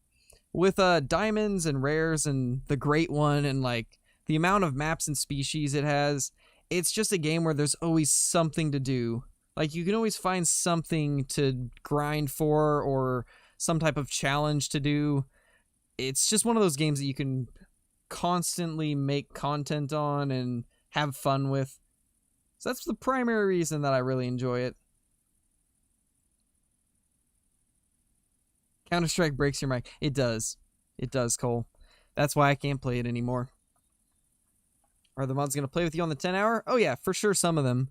With diamonds and rares and the Great One and like the amount of maps and species it has, it's just a game where there's always something to do. Like, you can always find something to grind for or some type of challenge to do. It's just one of those games that you can constantly make content on and have fun with. So that's the primary reason that I really enjoy it. Counter-Strike breaks your mic. It does. It does, Cole. That's why I can't play it anymore. Are the mods going to play with you on the 10-hour? Oh yeah, for sure, some of them.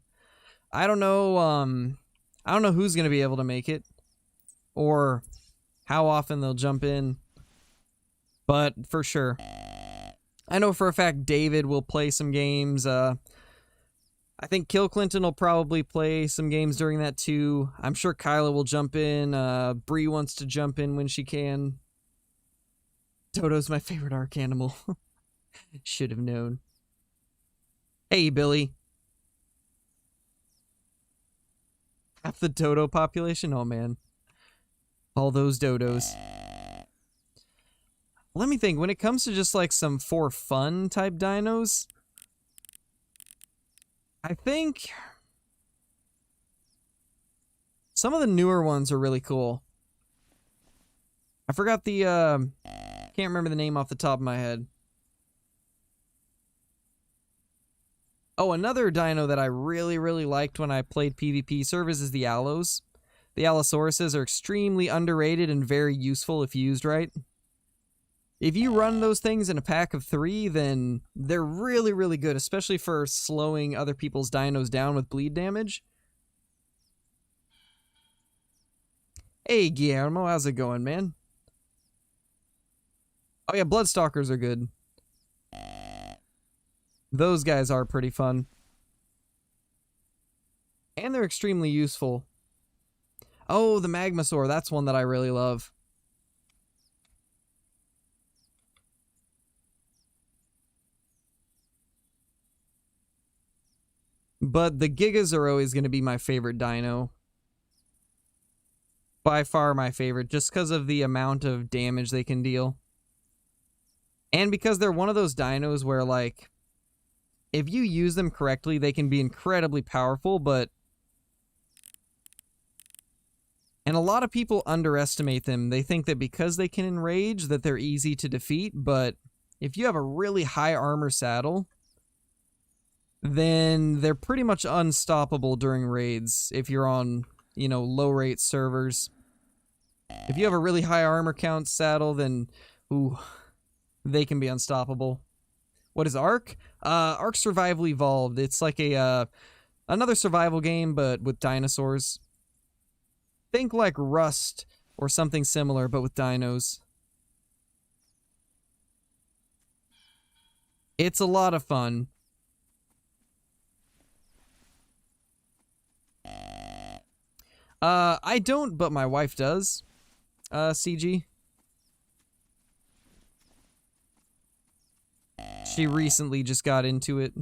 I don't know who's going to be able to make it or how often they'll jump in. But for sure. I know for a fact David will play some games. I think Kill Clinton will probably play some games during that too. I'm sure Kyla will jump in. Bree wants to jump in when she can. Dodo's my favorite Ark animal. Should have known. Hey, Billy. Half the dodo population? Oh, man. All those dodos. Let me think. When it comes to just like some for fun type dinos, I think some of the newer ones are really cool. I forgot the, can't remember the name off the top of my head. Oh, another dino that I really, really liked when I played PvP servers is the Allos. The Allosauruses are extremely underrated and very useful if used right. If you run those things in a pack of 3, then they're really, really good, especially for slowing other people's dinos down with bleed damage. Hey, Guillermo, how's it going, man? Oh yeah, Bloodstalkers are good. Those guys are pretty fun. And they're extremely useful. Oh, the Magmasaur, that's one that I really love. But the Gigas are always going to be my favorite dino. By far my favorite, just because of the amount of damage they can deal. And because they're one of those dinos where, like, if you use them correctly, they can be incredibly powerful, but... And a lot of people underestimate them. They think that because they can enrage, that they're easy to defeat, but if you have a really high armor saddle, then they're pretty much unstoppable during raids if you're on, you know, low-rate servers. If you have a really high armor count saddle, then, ooh, they can be unstoppable. What is Ark? Ark Survival Evolved. It's like a, another survival game, but with dinosaurs. Think like Rust or something similar, but with dinos. It's a lot of fun. I don't, but my wife does. CG. She recently just got into it.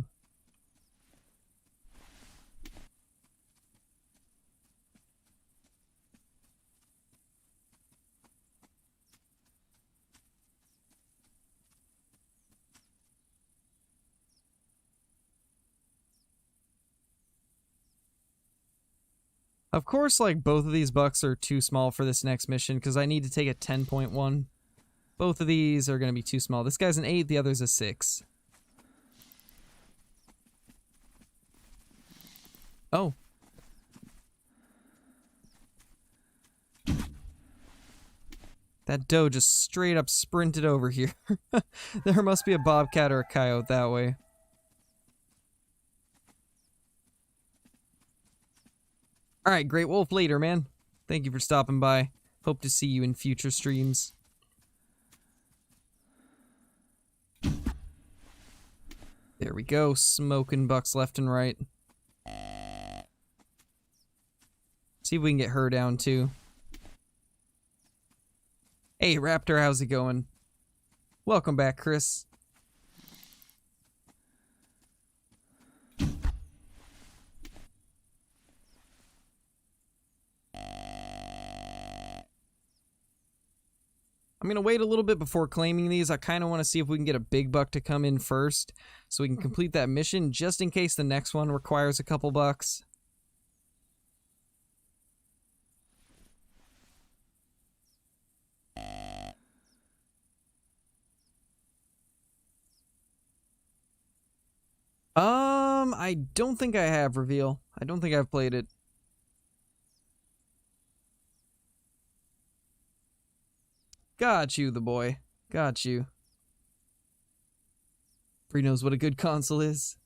Of course, like, both of these bucks are too small for this next mission, because I need to take a 10.1. Both of these are going to be too small. This guy's an 8, the other's a 6. Oh. That doe just straight up sprinted over here. There must be a bobcat or a coyote that way. Alright, Great Wolf later, man. Thank you for stopping by. Hope to see you in future streams. There we go, smoking bucks left and right. See if we can get her down too. Hey Raptor, how's it going? Welcome back, Chris. I'm going to wait a little bit before claiming these. I kind of want to see if we can get a big buck to come in first so we can complete that mission just in case the next one requires a couple bucks. I don't think I have, Reveal. I don't think I've played it. Got you, the boy. Got you. Bree knows what a good console is.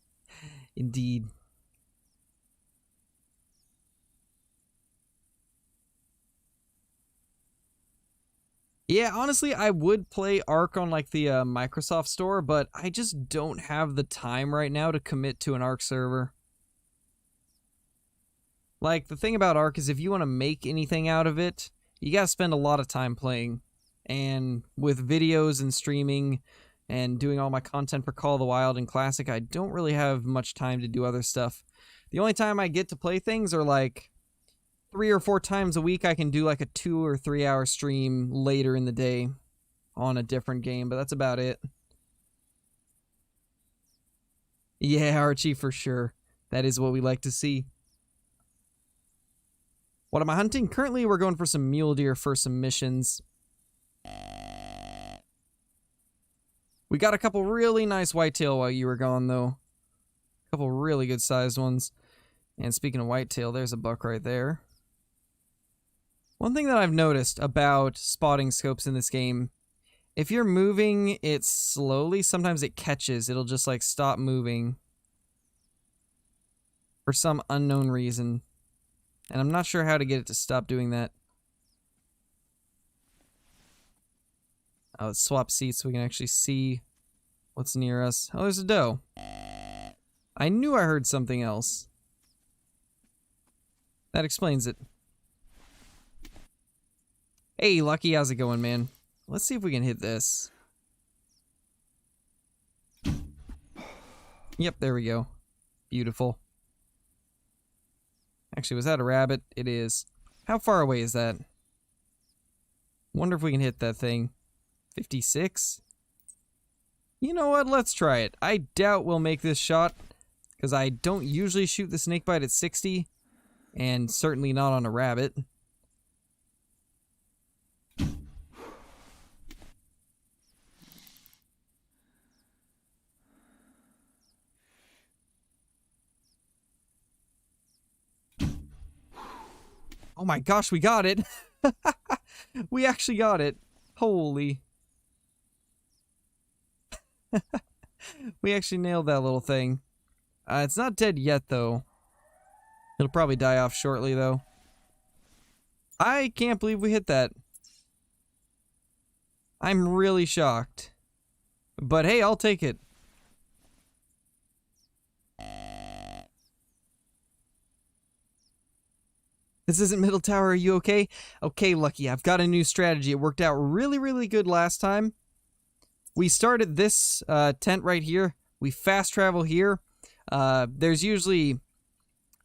Indeed. Yeah, honestly, I would play Ark on like the Microsoft Store, but I just don't have the time right now to commit to an Ark server. Like, the thing about Ark is if you want to make anything out of it, you gotta spend a lot of time playing. And with videos and streaming and doing all my content for Call of the Wild and Classic, I don't really have much time to do other stuff. The only time I get to play things are like 3 or 4 times a week. I can do like a 2 or 3 hour stream later in the day on a different game, but that's about it. Yeah, Archie, for sure. That is what we like to see. What am I hunting? Currently, we're going for some mule deer for some missions. We got a couple really nice whitetail while you were gone, though. A couple really good sized ones. And speaking of whitetail, there's a buck right there. One thing that I've noticed about spotting scopes in this game, if you're moving it slowly, sometimes it catches. It'll just like stop moving for some unknown reason. And I'm not sure how to get it to stop doing that. Let's swap seats so we can actually see what's near us. Oh, there's a doe. I knew I heard something else. That explains it. Hey, Lucky, how's it going, man? Let's see if we can hit this. Yep, there we go. Beautiful. Actually, was that a rabbit? It is. How far away is that? Wonder if we can hit that thing. 56? You know what? Let's try it. I doubt we'll make this shot, because I don't usually shoot the snakebite at 60, and certainly not on a rabbit. Oh my gosh, we got it! We actually got it. Holy. We actually nailed that little thing. It's not dead yet, though. It'll probably die off shortly, though. I can't believe we hit that. I'm really shocked. But hey, I'll take it. This isn't Middle Tower, are you okay? Okay, Lucky, I've got a new strategy. It worked out really, really good last time. We started this tent right here. We fast travel here. I usually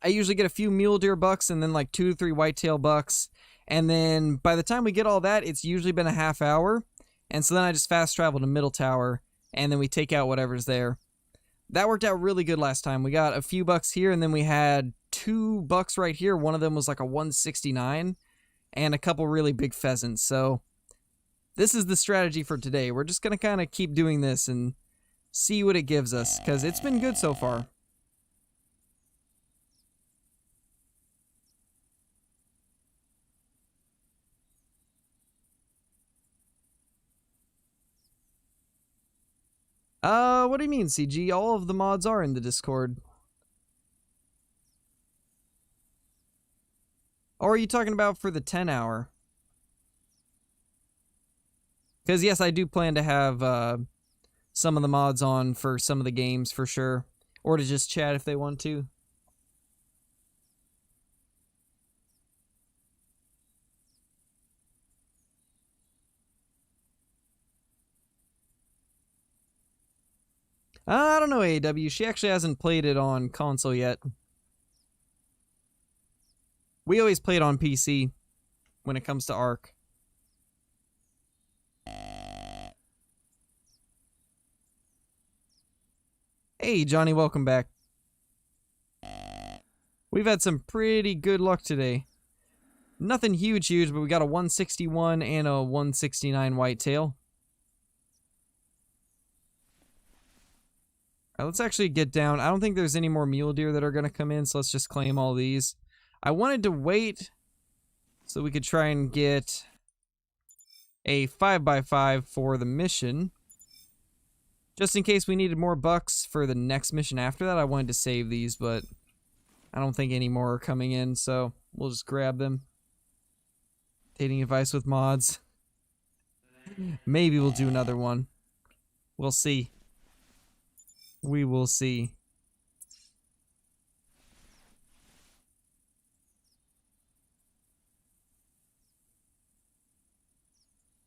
get a few mule deer bucks and then like 2 to 3 whitetail bucks. And then by the time we get all that, it's usually been a half hour. And so then I just fast travel to Middle Tower and then we take out whatever's there. That worked out really good last time. We got a few bucks here and then we had 2 bucks right here. One of them was like a 169 and a couple really big pheasants. So this is the strategy for today. We're just going to kind of keep doing this and see what it gives us because it's been good so far. What do you mean, CG? All of the mods are in the Discord. Or are you talking about for the 10 hour? Because yes, I do plan to have some of the mods on for some of the games for sure. Or to just chat if they want to. I don't know, AW. She actually hasn't played it on console yet. We always play it on PC when it comes to Ark. Hey, Johnny, welcome back. We've had some pretty good luck today. Nothing huge, but we got a 161 and a 169 whitetail. Alright, let's actually get down. I don't think there's any more mule deer that are going to come in, so let's just claim all these. I wanted to wait so we could try and get a 5x5 for the mission. Just in case we needed more bucks for the next mission after that, I wanted to save these, but I don't think any more are coming in, so we'll just grab them. Dating advice with mods. Maybe we'll do another one. We'll see. We will see.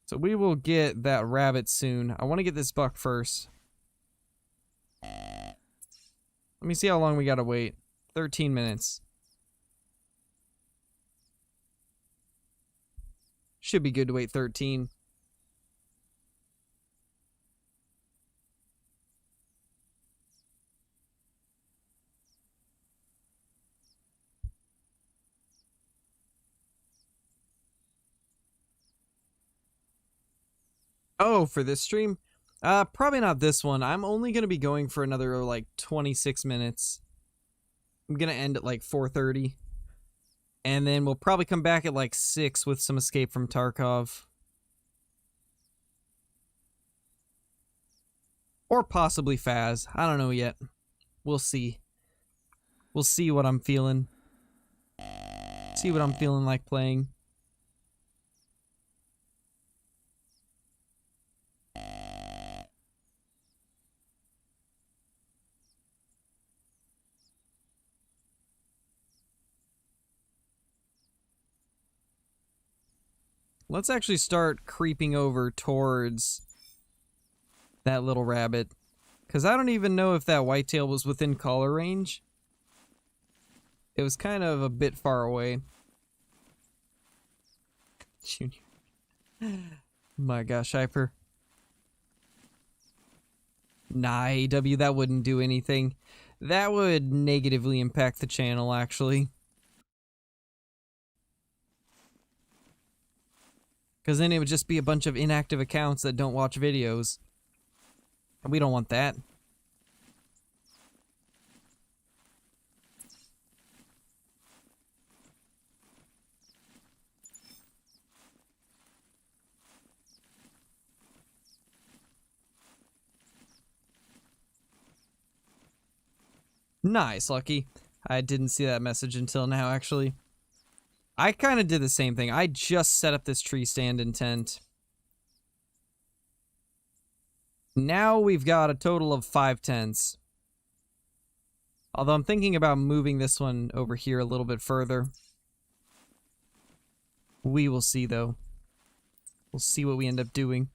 So we will get that rabbit soon. I want to get this buck first. Let me see how long we gotta wait. 13 minutes. Should be good to wait 13. Oh, for this stream? Probably not this one. I'm only going to be going for another, like, 26 minutes. I'm going to end at, like, 4:30. And then we'll probably come back at, like, 6 with some Escape from Tarkov. Or possibly Faz. I don't know yet. We'll see. We'll see what I'm feeling. See what I'm feeling like playing. Let's actually start creeping over towards that little rabbit. Because I don't even know if that whitetail was within collar range. It was kind of a bit far away. Junior. My gosh, Hyper. Nah, AW, that wouldn't do anything. That would negatively impact the channel, actually. Because then it would just be a bunch of inactive accounts that don't watch videos. And we don't want that. Nice, Lucky. I didn't see that message until now, actually. I kind of did the same thing. I just set up this tree stand in tent. Now we've got a total of 5 tents. Although I'm thinking about moving this one over here a little bit further. We will see, though. We'll see what we end up doing.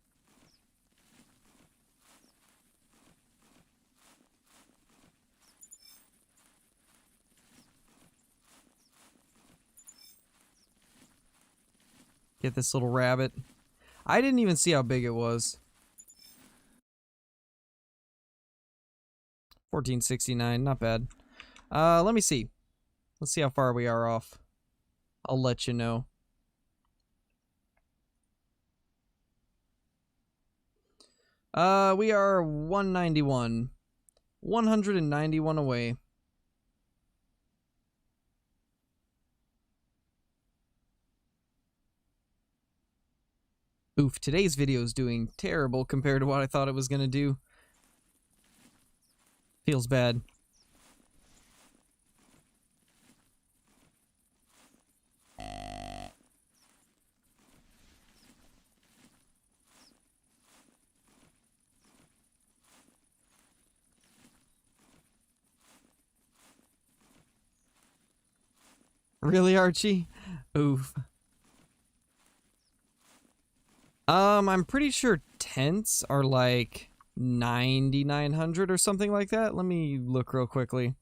Get this little rabbit. I didn't even see how big it was. 1469, not bad. Let me see. Let's see how far we are off. I'll let you know. We are 191. 191 away. Oof, today's video is doing terrible compared to what I thought it was gonna do. Feels bad. Really, Archie? Oof. I'm pretty sure tents are like 9,900 or something like that. Let me look real quickly.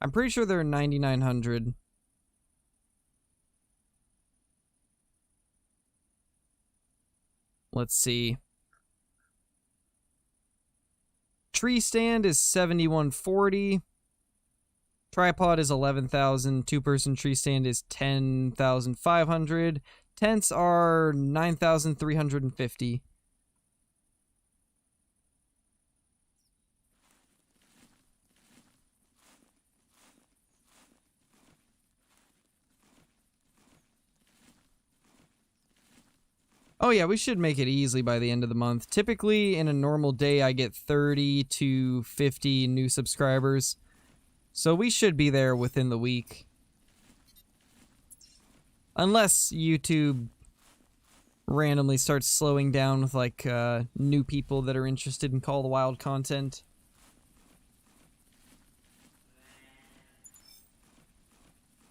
I'm pretty sure they're 9,900. Let's see. Tree stand is 7,140. Tripod is 11,000. Two-person tree stand is 10,500. Tents are 9,350. Oh yeah, we should make it easily by the end of the month. Typically, in a normal day, I get 30 to 50 new subscribers. So we should be there within the week. Unless YouTube randomly starts slowing down with, like, new people that are interested in Call of the Wild content.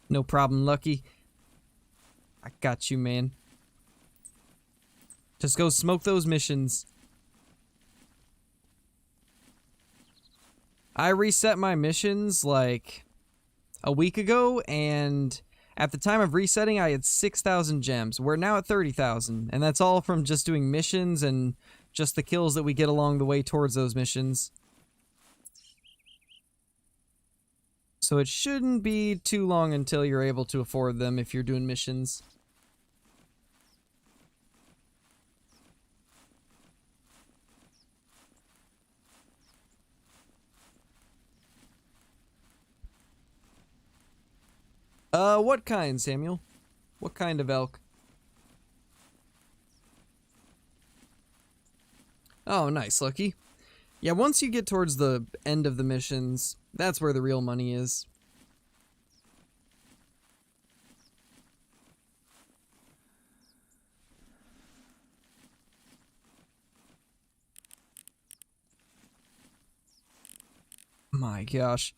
No problem, Lucky. I got you, man. Just go smoke those missions. I reset my missions, like, a week ago, and at the time of resetting, I had 6,000 gems. We're now at 30,000, and that's all from just doing missions and just the kills that we get along the way towards those missions. So it shouldn't be too long until you're able to afford them if you're doing missions. What kind, Samuel? What kind of elk? Oh, nice, Lucky. Yeah, once you get towards the end of the missions, that's where the real money is. My gosh.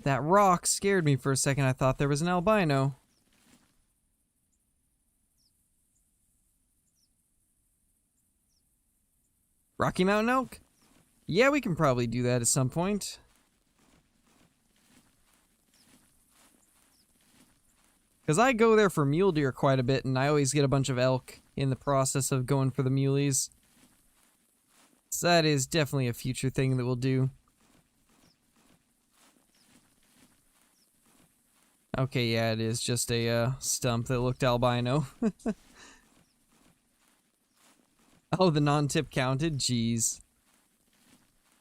That rock scared me for a second. I thought there was an albino. Rocky Mountain elk? Yeah, we can probably do that at some point. Because I go there for mule deer quite a bit, and I always get a bunch of elk in the process of going for the muleys. So that is definitely a future thing that we'll do. Okay, yeah, it is just a stump that looked albino. Oh, the non-tip counted? Jeez.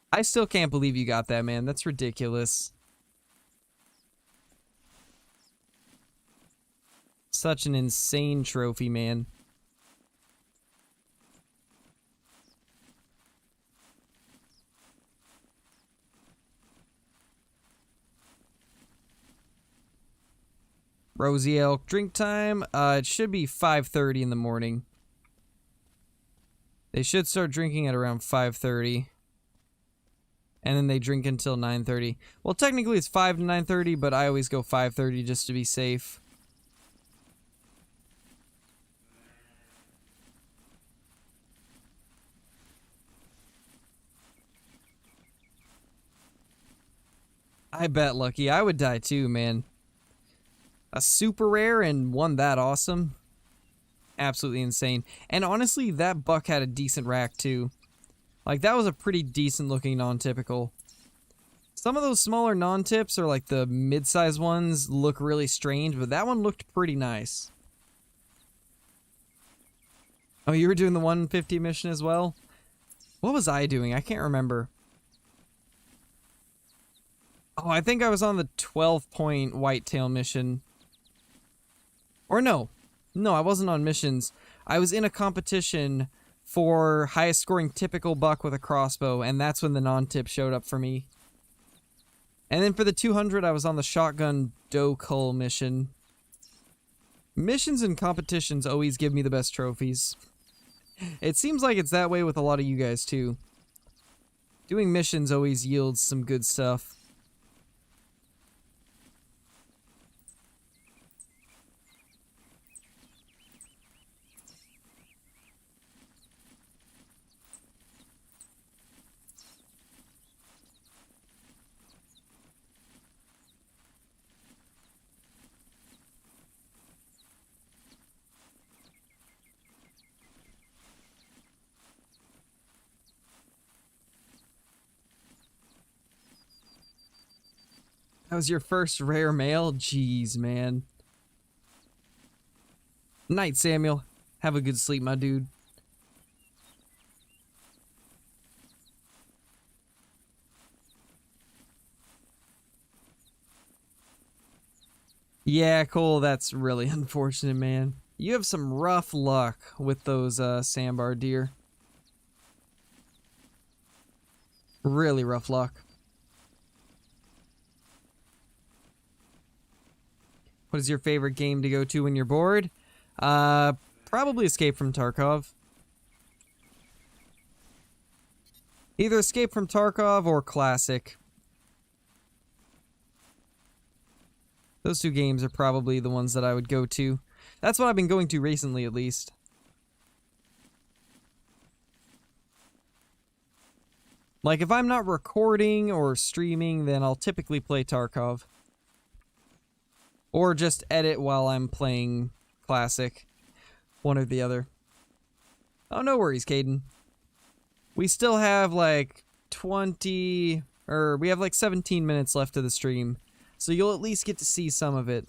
I still can't believe you got that, man. That's ridiculous. Such an insane trophy, man. Rosie elk drink time. It should be 5:30 in the morning. They should start drinking at around 5:30. And then they drink until 9:30. Well, technically it's 5 to 9:30, but I always go 5:30 just to be safe. I bet, Lucky. I would die too, man. A super rare and one that awesome. Absolutely insane. And honestly, that buck had a decent rack too. Like, that was a pretty decent looking non-typical. Some of those smaller non-tips, or like the mid-size ones, look really strange, but that one looked pretty nice. Oh, you were doing the 150 mission as well? What was I doing? I can't remember. Oh, I think I was on the 12-point whitetail mission. Or no. No, I wasn't on missions. I was in a competition for highest scoring typical buck with a crossbow, and that's when the non-tip showed up for me. And then for the 200, I was on the shotgun doe cull mission. Missions and competitions always give me the best trophies. It seems like it's that way with a lot of you guys too. Doing missions always yields some good stuff. That was your first rare male? Jeez, man. Night, Samuel. Have a good sleep, my dude. Yeah, Cole, that's really unfortunate, man. You have some rough luck with those sandbar deer. Really rough luck. What is your favorite game to go to when you're bored? Probably Escape from Tarkov. Either Escape from Tarkov or Classic. Those two games are probably the ones that I would go to. That's what I've been going to recently, at least. Like, if I'm not recording or streaming, then I'll typically play Tarkov. Or just edit while I'm playing Classic. One or the other. Oh, no worries, Caden. We still have like 20... or we have like 17 minutes left of the stream. So you'll at least get to see some of it.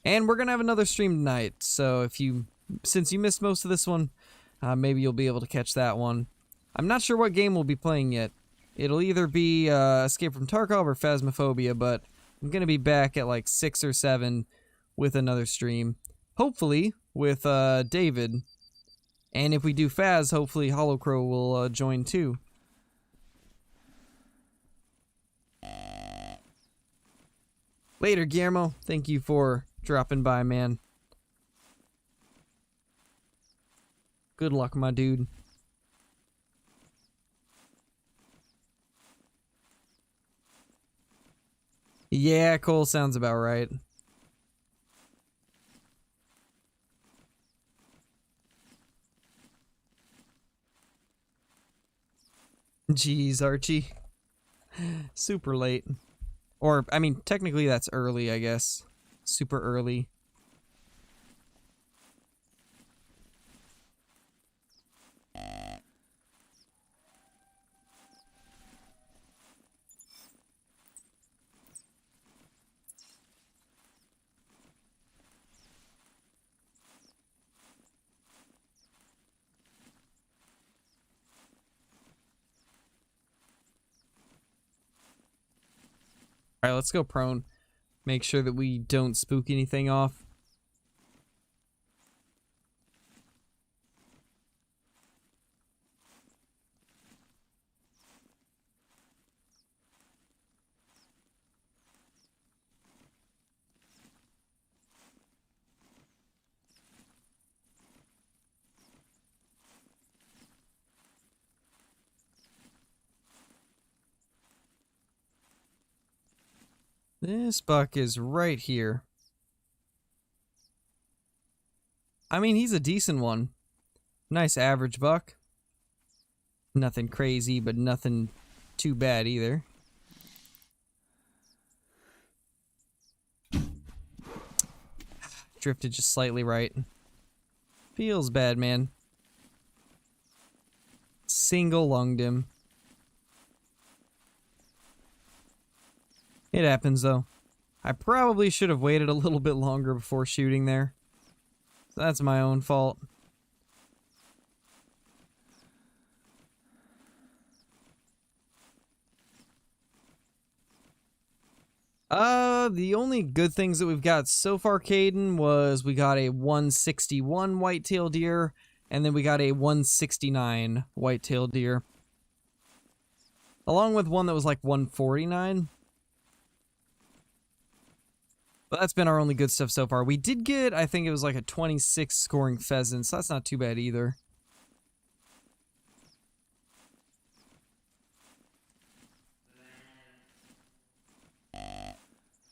And we're gonna have another stream tonight. So if you... since you missed most of this one, maybe you'll be able to catch that one. I'm not sure what game we'll be playing yet. It'll either be Escape from Tarkov or Phasmophobia, but I'm going to be back at like 6 or 7 with another stream. Hopefully with David. And if we do Phaz, hopefully Holocrow will join too. Later, Guillermo. Thank you for dropping by, man. Good luck, my dude. Yeah, Cole sounds about right. Jeez, Archie. Super late. Or, I mean, technically that's early, I guess. Super early. Alright, let's go prone. Make sure that we don't spook anything off. This buck is right here. I mean, he's a decent one. Nice average buck. Nothing crazy, but nothing too bad either. Drifted just slightly right. Feels bad, man. Single lunged him. It happens, though. I probably should have waited a little bit longer before shooting there. So that's my own fault. The only good things that we've got so far, Caden, was we got a 161 whitetail deer, and then we got a 169 whitetail deer. Along with one that was like 149. But that's been our only good stuff so far. We did get, I think it was like a 26 scoring pheasant, so that's not too bad either.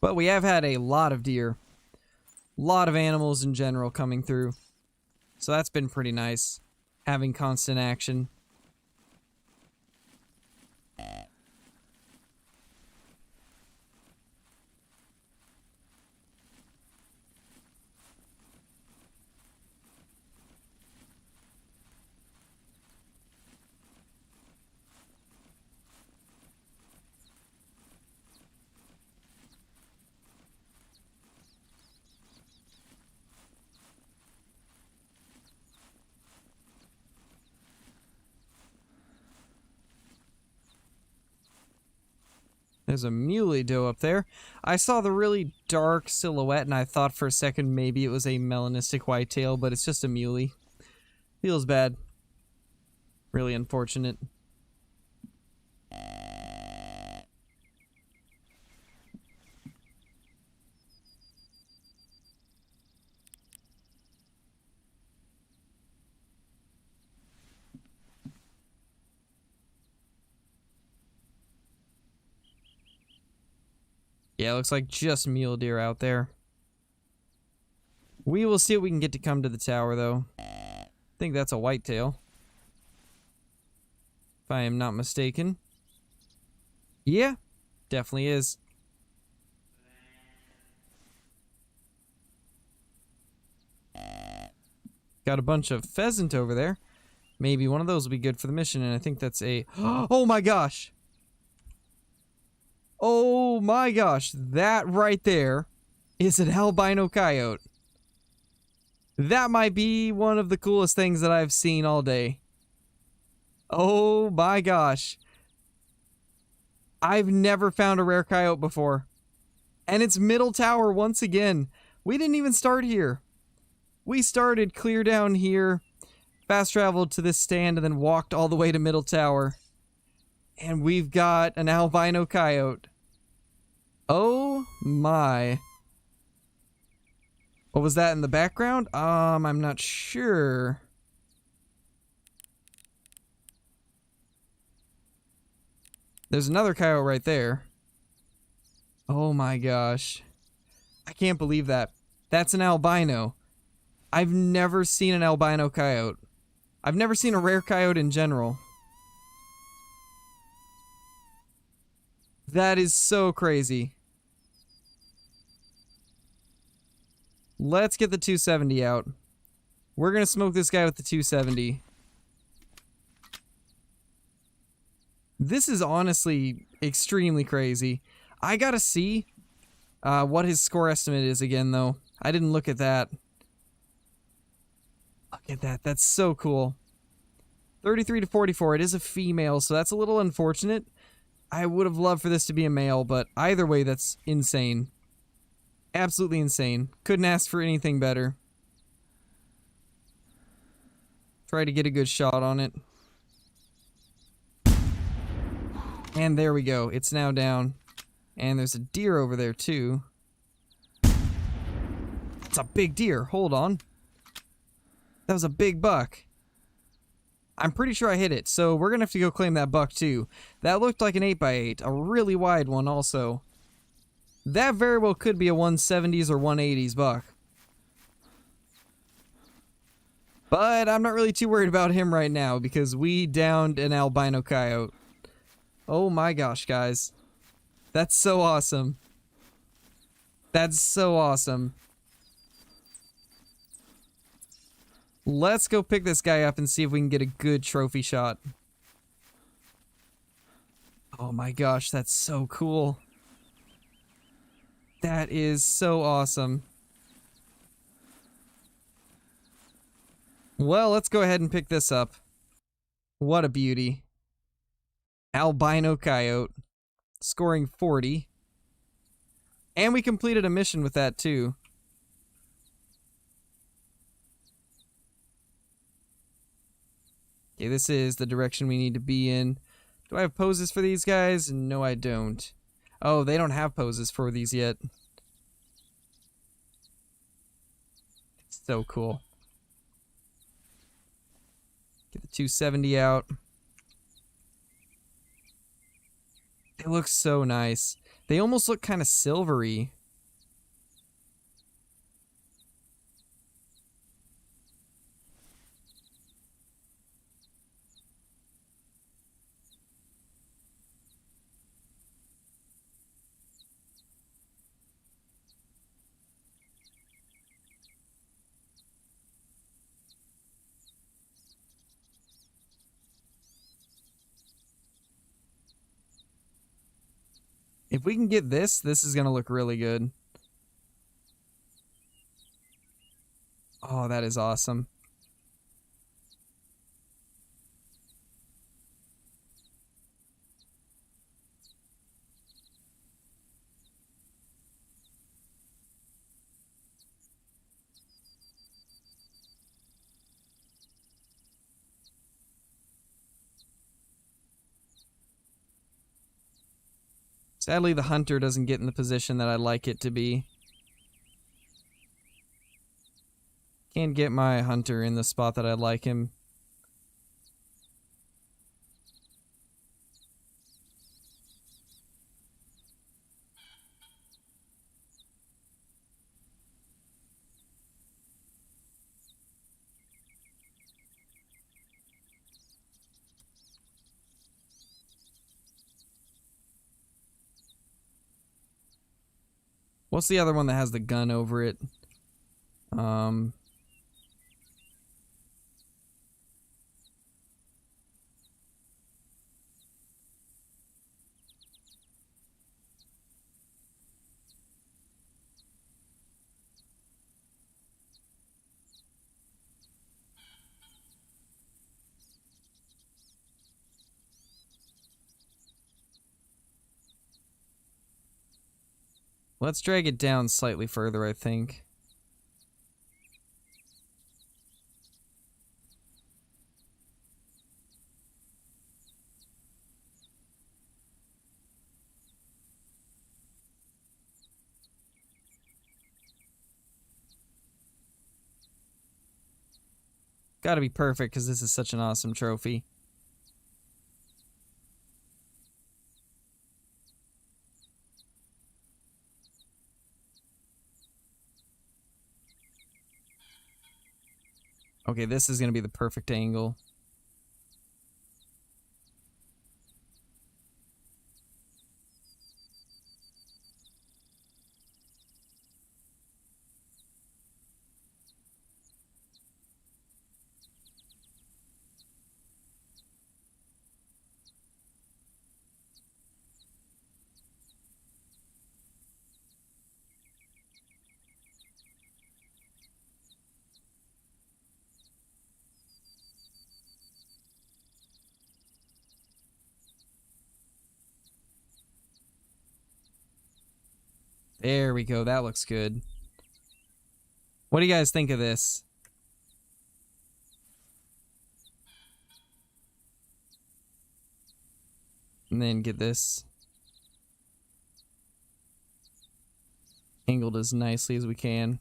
But we have had a lot of deer. A lot of animals in general coming through. So that's been pretty nice. Having constant action. There's a muley doe up there. I saw the really dark silhouette and I thought for a second maybe it was a melanistic whitetail, but it's just a muley. Feels bad. Really unfortunate. Yeah, it looks like just mule deer out there. We will see what we can get to come to the tower, though. I think that's a whitetail. If I am not mistaken. Yeah, definitely is. Got a bunch of pheasant over there. Maybe one of those will be good for the mission, and I think that's a... Oh my gosh! Oh my gosh, that right there is an albino coyote. That might be one of the coolest things that I've seen all day. Oh my gosh. I've never found a rare coyote before. And it's middle tower once again. We didn't even start here. We started clear down here, fast traveled to this stand, and then walked all the way to middle tower. And we've got an albino coyote. Oh my. What was that in the background? I'm not sure. There's another coyote right there. Oh my gosh. I can't believe that. That's an albino. I've never seen an albino coyote. I've never seen a rare coyote in general. That is so crazy. Let's get the 270 out. We're gonna smoke this guy with the 270. This is honestly extremely crazy. I gotta see what his score estimate is again, though. I didn't look at that. Look at that. That's so cool. 33 to 44. It is a female, so that's a little unfortunate. I would have loved for this to be a male, but either way, that's insane. Absolutely insane. Couldn't ask for anything better. Try to get a good shot on it. And there we go. It's now down. And there's a deer over there, too. That's a big deer. Hold on. That was a big buck. I'm pretty sure I hit it, so we're gonna have to go claim that buck, too. That looked like an 8x8. A really wide one, also. That very well could be a 170s or 180s buck. But I'm not really too worried about him right now, because we downed an albino coyote. Oh my gosh, guys. That's so awesome. That's so awesome. Let's go pick this guy up and see if we can get a good trophy shot. Oh my gosh, that's so cool. That is so awesome. Well, let's go ahead and pick this up. What a beauty. Albino coyote. Scoring 40. And we completed a mission with that too. Okay, this is the direction we need to be in. Do I have poses for these guys? No, I don't. Oh, they don't have poses for these yet. So cool. Get the 270 out. They look so nice. They almost look kind of silvery. If we can get this, this is gonna look really good. Oh, that is awesome. Sadly, the hunter doesn't get in the position that I'd like it to be. Can't get my hunter in the spot that I'd like him. What's the other one that has the gun over it? Let's drag it down slightly further, I think. Gotta be perfect, because this is such an awesome trophy. Okay, this is gonna be the perfect angle. There we go. That looks good. What do you guys think of this? And then get this angled as nicely as we can.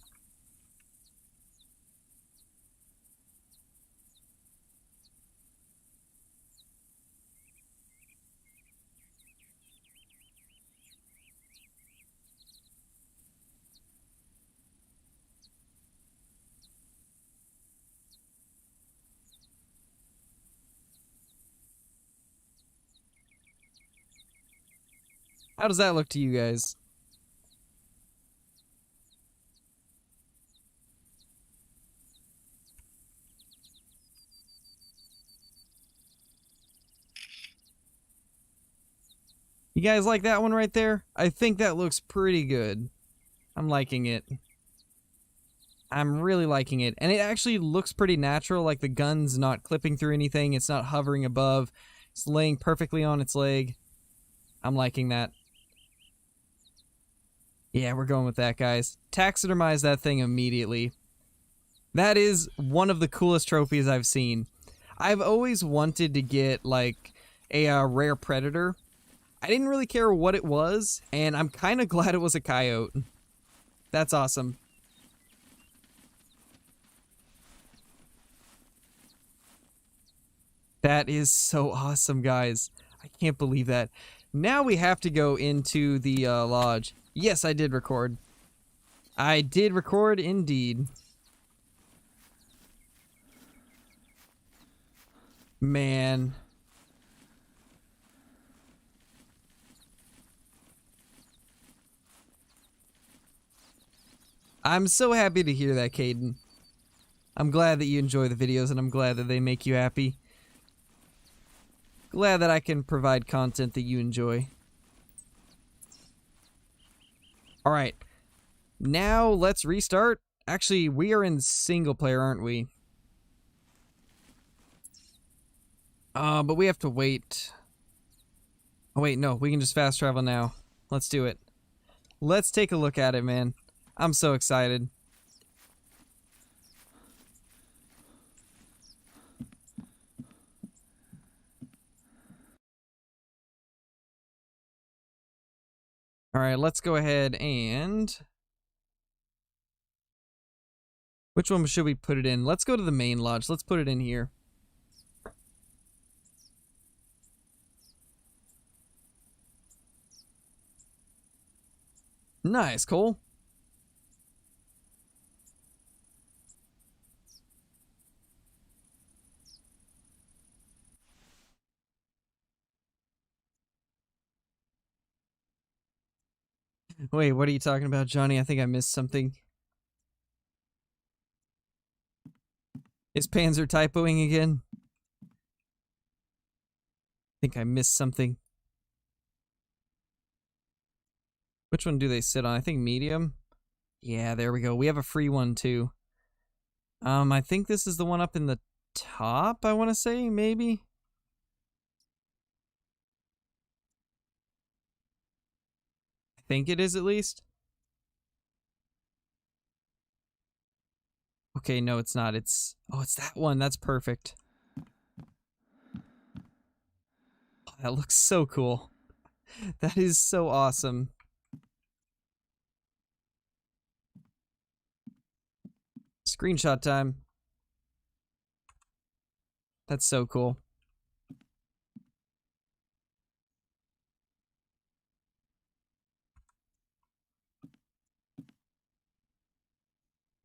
How does that look to you guys? You guys like that one right there? I think that looks pretty good. I'm liking it. I'm really liking it. And it actually looks pretty natural, like the gun's not clipping through anything, it's not hovering above, it's laying perfectly on its leg. I'm liking that. Yeah, we're going with that, guys. Taxidermize that thing immediately. That is one of the coolest trophies I've seen. I've always wanted to get, like, a rare predator. I didn't really care what it was, and I'm kind of glad it was a coyote. That's awesome. That is so awesome, guys. I can't believe that. Now we have to go into the lodge. Yes, I did record. I did record indeed. Man. I'm so happy to hear that, Caden. I'm glad that you enjoy the videos, and I'm glad that they make you happy. Glad that I can provide content that you enjoy. Alright. Now, let's restart. Actually, we are in single player, aren't we? But we have to wait. Oh, wait, no. We can just fast travel now. Let's do it. Let's take a look at it, man. I'm so excited. Alright, let's go ahead and... Which one should we put it in? Let's go to the main lodge. Let's put it in here. Nice, Cole. Wait, what are you talking about, Johnny? I think I missed something. Is Panzer typoing again? I think I missed something. Which one do they sit on? I think medium. Yeah, there we go. We have a free one too. I think this is the one up in the top, I want to say, maybe. I think it is at least. Okay, no, it's not. It's... Oh, it's that one. That's perfect. Oh, that looks so cool. That is so awesome. Screenshot time. That's so cool.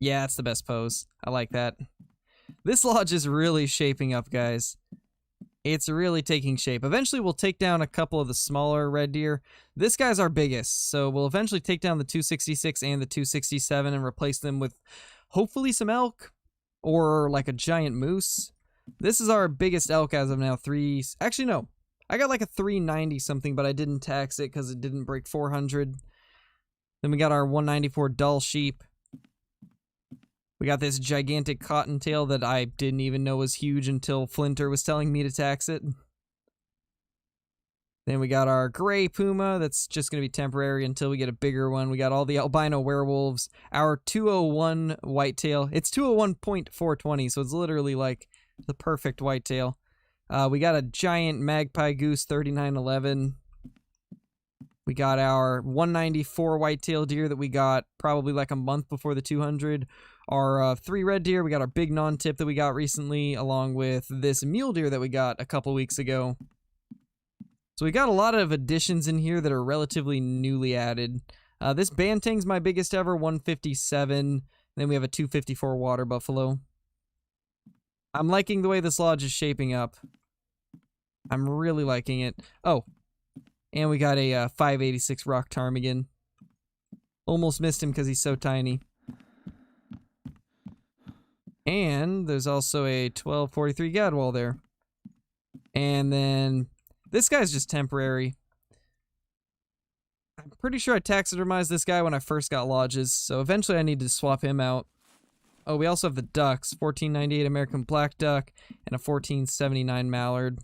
Yeah, it's the best pose. I like that. This lodge is really shaping up, guys. It's really taking shape. Eventually, we'll take down a couple of the smaller red deer. This guy's our biggest, so we'll eventually take down the 266 and the 267 and replace them with hopefully some elk or like a giant moose. This is our biggest elk as of now. Actually, no. I got like a 390 something, but I didn't tax it because it didn't break 400. Then we got our 194 dull sheep. We got this gigantic cottontail that I didn't even know was huge until Flinter was telling me to tax it. Then we got our gray puma. That's just going to be temporary until we get a bigger one. We got all the albino werewolves. Our 201 whitetail. It's 201.420, so it's literally like the perfect whitetail. We got a giant magpie goose 3911. We got our 194 whitetail deer that we got probably like a month before the 200. Our 3 red deer. We got our big non-tip that we got recently, along with this mule deer that we got a couple weeks ago. So we got a lot of additions in here that are relatively newly added. This bantang's my biggest ever, 157. Then we have a 254 water buffalo. I'm liking the way this lodge is shaping up. I'm really liking it. Oh, and we got a 586 rock ptarmigan. Almost missed him because he's so tiny. And there's also a 1243 gadwall there. And then this guy's just temporary. I'm pretty sure I taxidermized this guy when I first got lodges, so eventually I need to swap him out. Oh, we also have the ducks, 1498 American black duck and a 1479 mallard.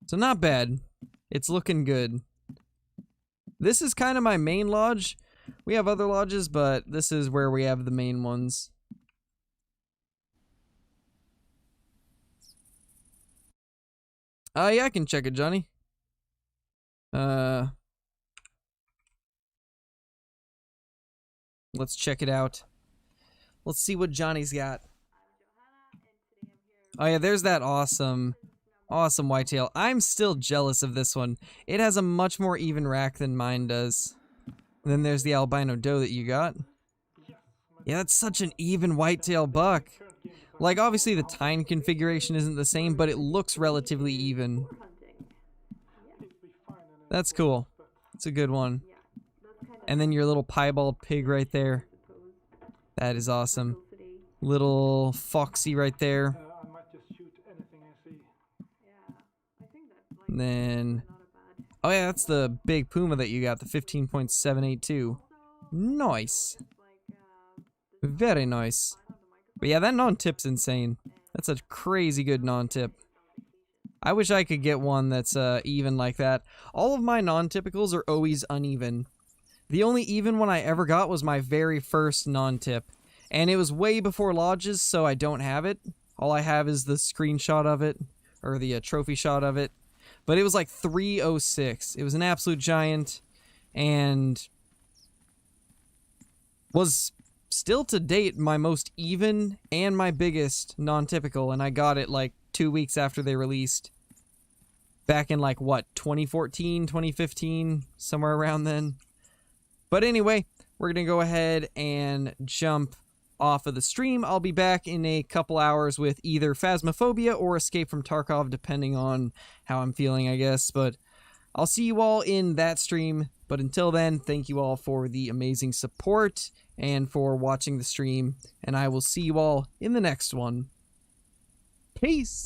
So not bad. It's looking good. This is kind of my main lodge. We have other lodges, but this is where we have the main ones. Yeah, I can check it, Johnny. Let's check it out. Let's see what Johnny's got. Oh yeah, there's that awesome whitetail. I'm still jealous of this one. It has a much more even rack than mine does. And then there's the albino doe that you got. Yeah, that's such an even whitetail buck. Like, obviously the tine configuration isn't the same, but it looks relatively even. That's cool. It's a good one. And then your little piebald pig right there. That is awesome. Little foxy right there. And then... oh yeah, that's the big puma that you got, the 15.782. Nice. Very nice. But yeah, that non-tip's insane. That's a crazy good non-tip. I wish I could get one that's even like that. All of my non-typicals are always uneven. The only even one I ever got was my very first non-tip. And it was way before lodges, so I don't have it. All I have is the screenshot of it, or the trophy shot of it. But it was like 306. It was an absolute giant, and was still to date my most even and my biggest non-typical, and I got it like 2 weeks after they released. Back in like, what, 2014, 2015, somewhere around then. But anyway, we're going to go ahead and jump off of the stream. I'll be back in a couple hours with either Phasmophobia or Escape from Tarkov, depending on how I'm feeling, I guess. But I'll see you all in that stream. But until then, thank you all for the amazing support and for watching the stream. And I will see you all in the next one. Peace!